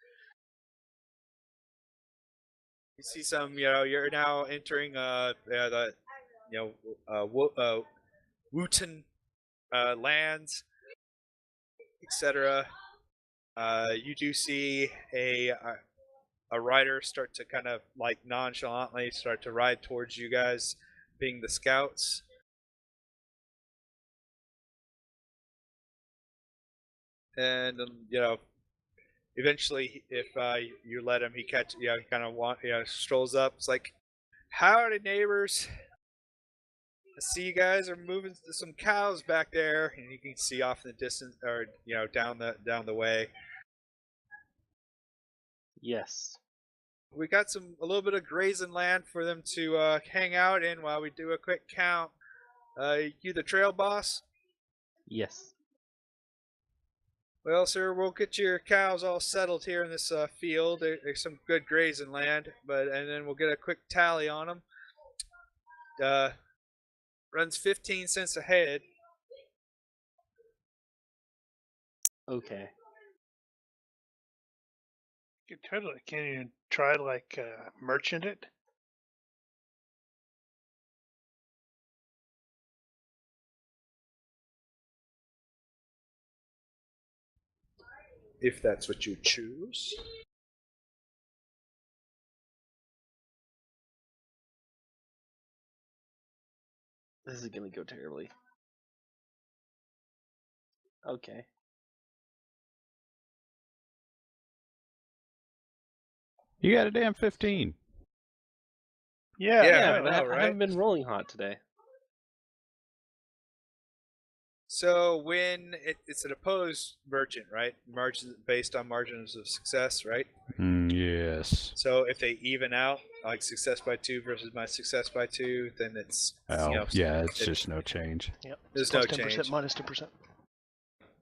You see some, you're now entering the Wooten lands, etc. You do see a rider start to kind of nonchalantly start to ride towards you guys, being the scouts. And eventually, if you let him, he kind of strolls up. It's like, howdy neighbors. I see you guys are moving some cows back there, and you can see off in the distance, or down the way. yes. We got a little bit of grazing land for them to hang out in while we do a quick count. You the trail boss? Yes. Well, sir, we'll get your cows all settled here in this field. There's some good grazing land, and then we'll get a quick tally on them. Runs 15 cents a head. Okay. you totally can't even try merchant it. If that's what you choose. This is gonna go terribly. Okay. You got a damn 15. Yeah, Yeah, Yeah, I but know, I right? haven't been rolling hot today. So when it's an opposed merchant, right? Margins based on margins of success, right? Yes. So if they even out, like success by 2 versus my success by 2, then it's Oh, yeah, it's just no change. Yep. There's Plus no 10%, change. minus 10%.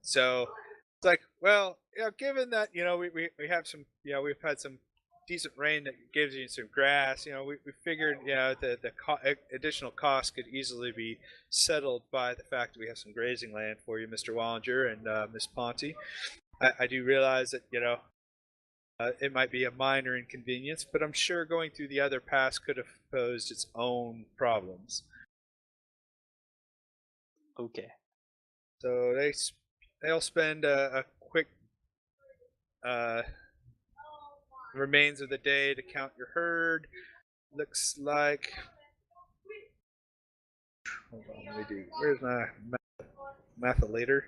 So it's like, well, given that we have some, we've had some decent rain that gives you some grass. We figured, the additional cost could easily be settled by the fact that we have some grazing land for you, Mr. Wallinger and Miss Ponte. I do realize that it might be a minor inconvenience, but I'm sure going through the other pass could have posed its own problems. Okay. So they'll spend a quick remains of the day to count your herd. Looks like. Hold on, let me do. Where's my matholator?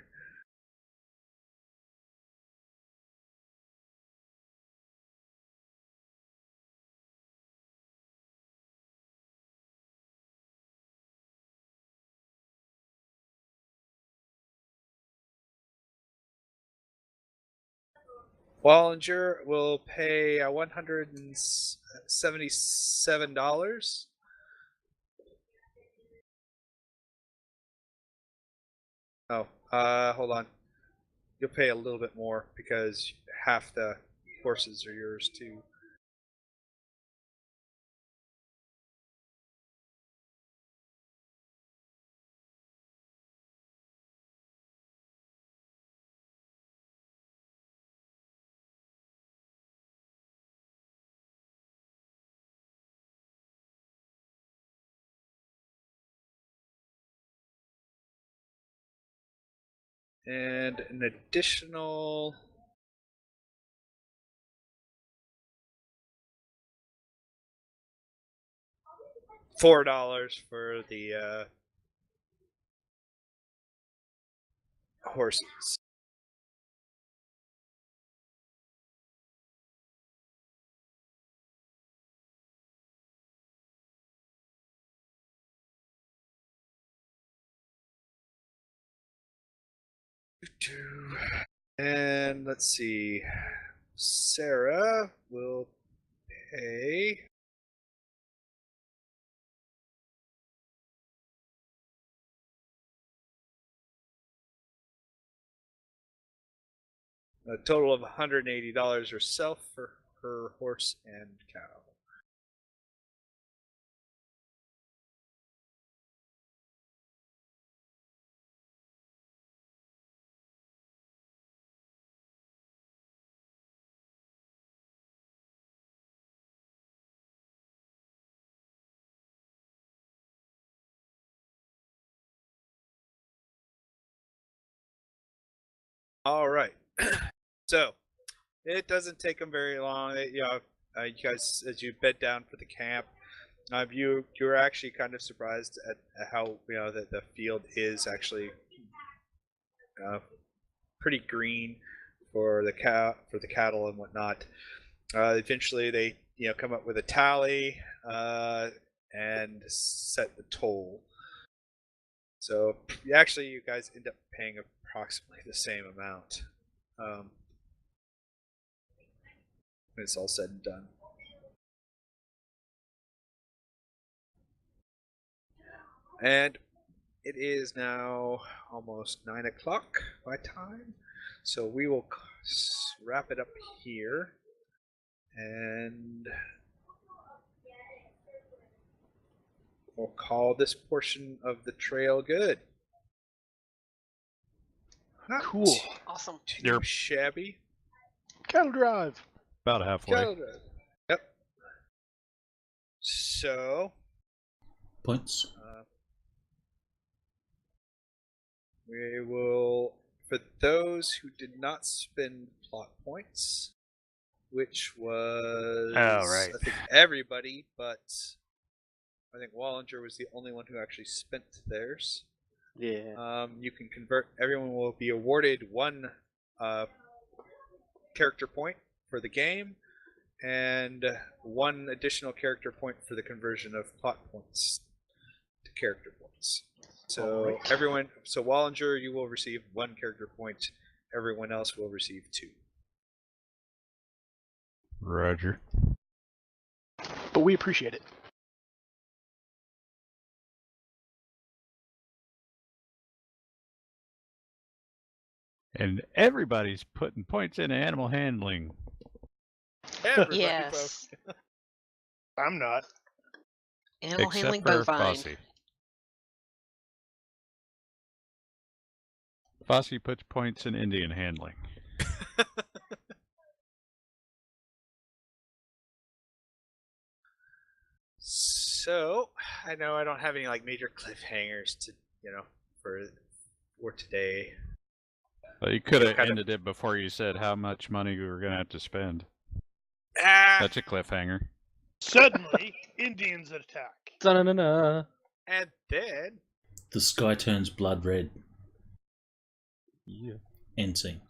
Wallinger will pay $177. Oh, hold on. You'll pay a little bit more because half the horses are yours too. And an additional $4 for the horses. And let's see. Sarah will pay a total of $180 herself for her horse and cow. All right. So it doesn't take them very long. You guys, as you bed down for the camp, you're actually kind of surprised at how the field is actually pretty green for the cattle and whatnot. Eventually, they come up with a tally and set the toll. So actually, you guys end up paying approximately the same amount when it's all said and done. And it is now almost 9 o'clock my time, so we will wrap it up here. And we'll call this portion of the trail good. Not Cool. Awesome. too shabby. Cattle drive. About halfway. Cattle drive. Yep. So Points. we will, for those who did not spend plot points, which was Oh, right. I think everybody but I think Wallinger was the only one who actually spent theirs. Yeah. You can convert. Everyone will be awarded one character point for the game, and one additional character point for the conversion of plot points to character points. So Alright. so Wallinger, you will receive one character point. Everyone else will receive 2. Roger. But we appreciate it. And everybody's putting points into animal handling. Everybody Yes. I'm not. Animal Except handling for bovine. Fosse. Fosse puts points in Indian handling. So I know I don't have any like major cliffhangers to for today. Well, you could have kind of- ended it before you said how much money we were going to have to spend. That's That's a cliffhanger. Suddenly, Indians attack. Da-na-na-na. And then The sky turns blood red. Yeah. End scene.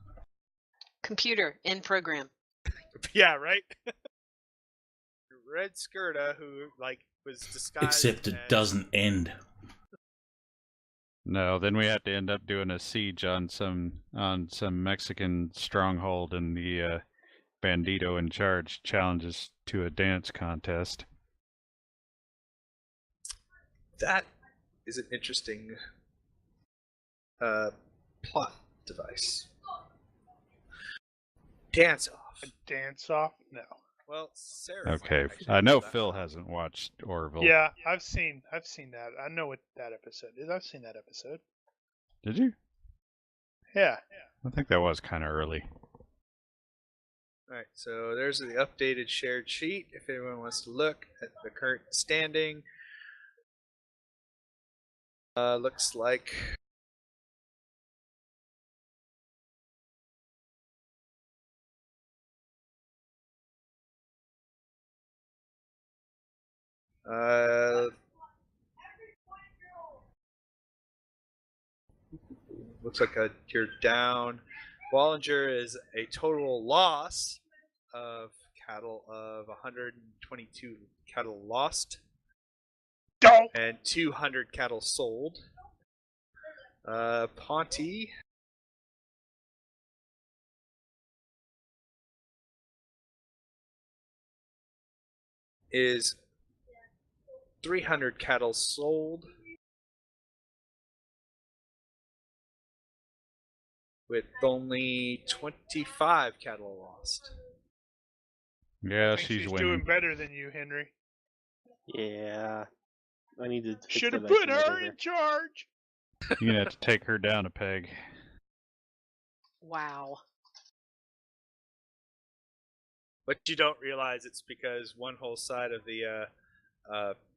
Computer in program. yeah, right. Red Skirta, who like was disguised. Except it as- doesn't end. No, then we have to end up doing a siege on some Mexican stronghold, and the bandito in charge challenges to a dance contest. That is an interesting plot device. Dance off. A dance off? No. Well, Sarah. Okay, might actually I know know that. Phil hasn't watched Orville. Yeah, I've seen that. I know what that episode is. I've seen that episode. Did you? Yeah. I think that was kind of early. Alright, so there's the updated shared sheet if anyone wants to look at the current standing. Looks like looks like you're down. Wallinger is a total loss of cattle of 122 cattle lost Don't. and 200 cattle sold. Ponty is 300 cattle sold with only 25 cattle lost. Yeah, I think she's doing winning. better than you, Henry. Yeah. I need to fix Should the have put vacuum her over. in charge. You're gonna have to take her down a peg. Wow. But you don't realize it's because one whole side of the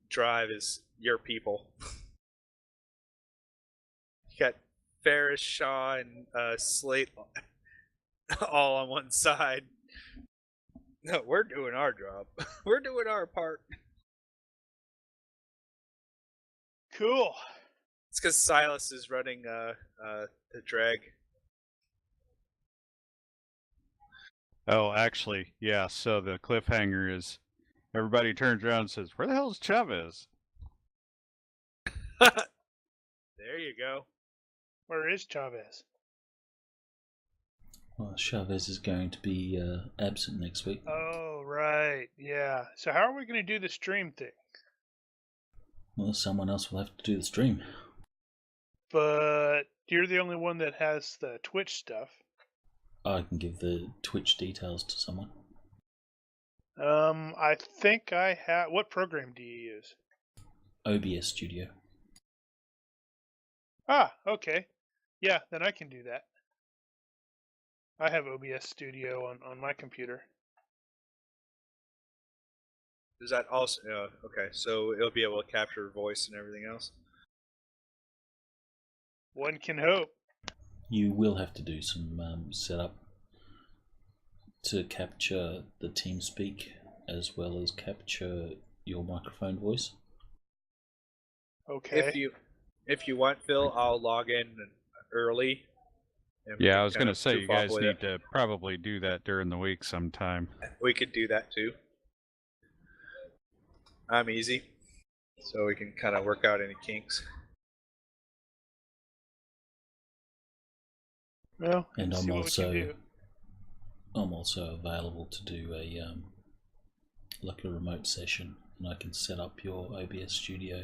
drive is your people. You got Ferris, Shaw, and Slate all on one side. No, we're doing our job. We're doing our part. Cool. It's because Silas is running the drag. Oh, actually, yeah, so the cliffhanger is everybody turns around and says, "Where the hell's Chavez?" There you go. Where is Chavez? Well, Chavez is going to be absent next week. Oh, right. Yeah. So how are we going to do the stream thing? Well, someone else will have to do the stream. But you're the only one that has the Twitch stuff. I can give the Twitch details to someone. I think I have. What program do you use? OBS Studio. Ah, okay. Yeah, then I can do that. I have OBS Studio on my computer. Does that also? Okay, so it'll be able to capture voice and everything else. One can hope. You will have to do some setup to capture the TeamSpeak as well as capture your microphone voice. Okay. If you want, Phil, I'll log in early. and we Yeah, can I was kind going to of say, you goof off guys with need it. to probably do that during the week sometime. We could do that too. I'm easy, so we can kind of work out any kinks. Well, And let's see what we can do. I'm also available to do a like a remote session, and I can set up your OBS studio.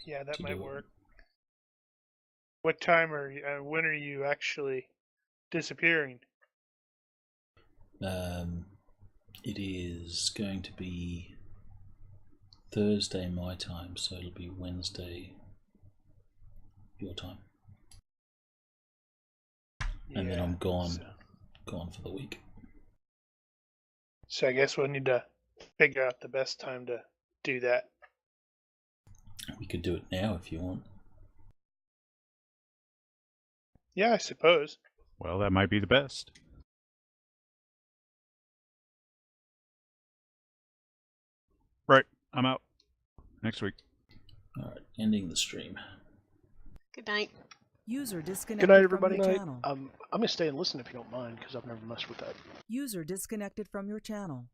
Yeah, that to might do it. work. What time are you? When are you actually disappearing? It is going to be Thursday my time, so it'll be Wednesday your time, and then I'm gone for the week. So I guess we'll need to figure out the best time to do that. We could do it now if you want. Yeah, I suppose. Well, that might be the best. Right, I'm out. Next week. Alright, ending the stream. Good night. User disconnected Good night, from everybody. your channel. I'm gonna stay and listen if you don't mind, because I've never messed with that. User disconnected from your channel.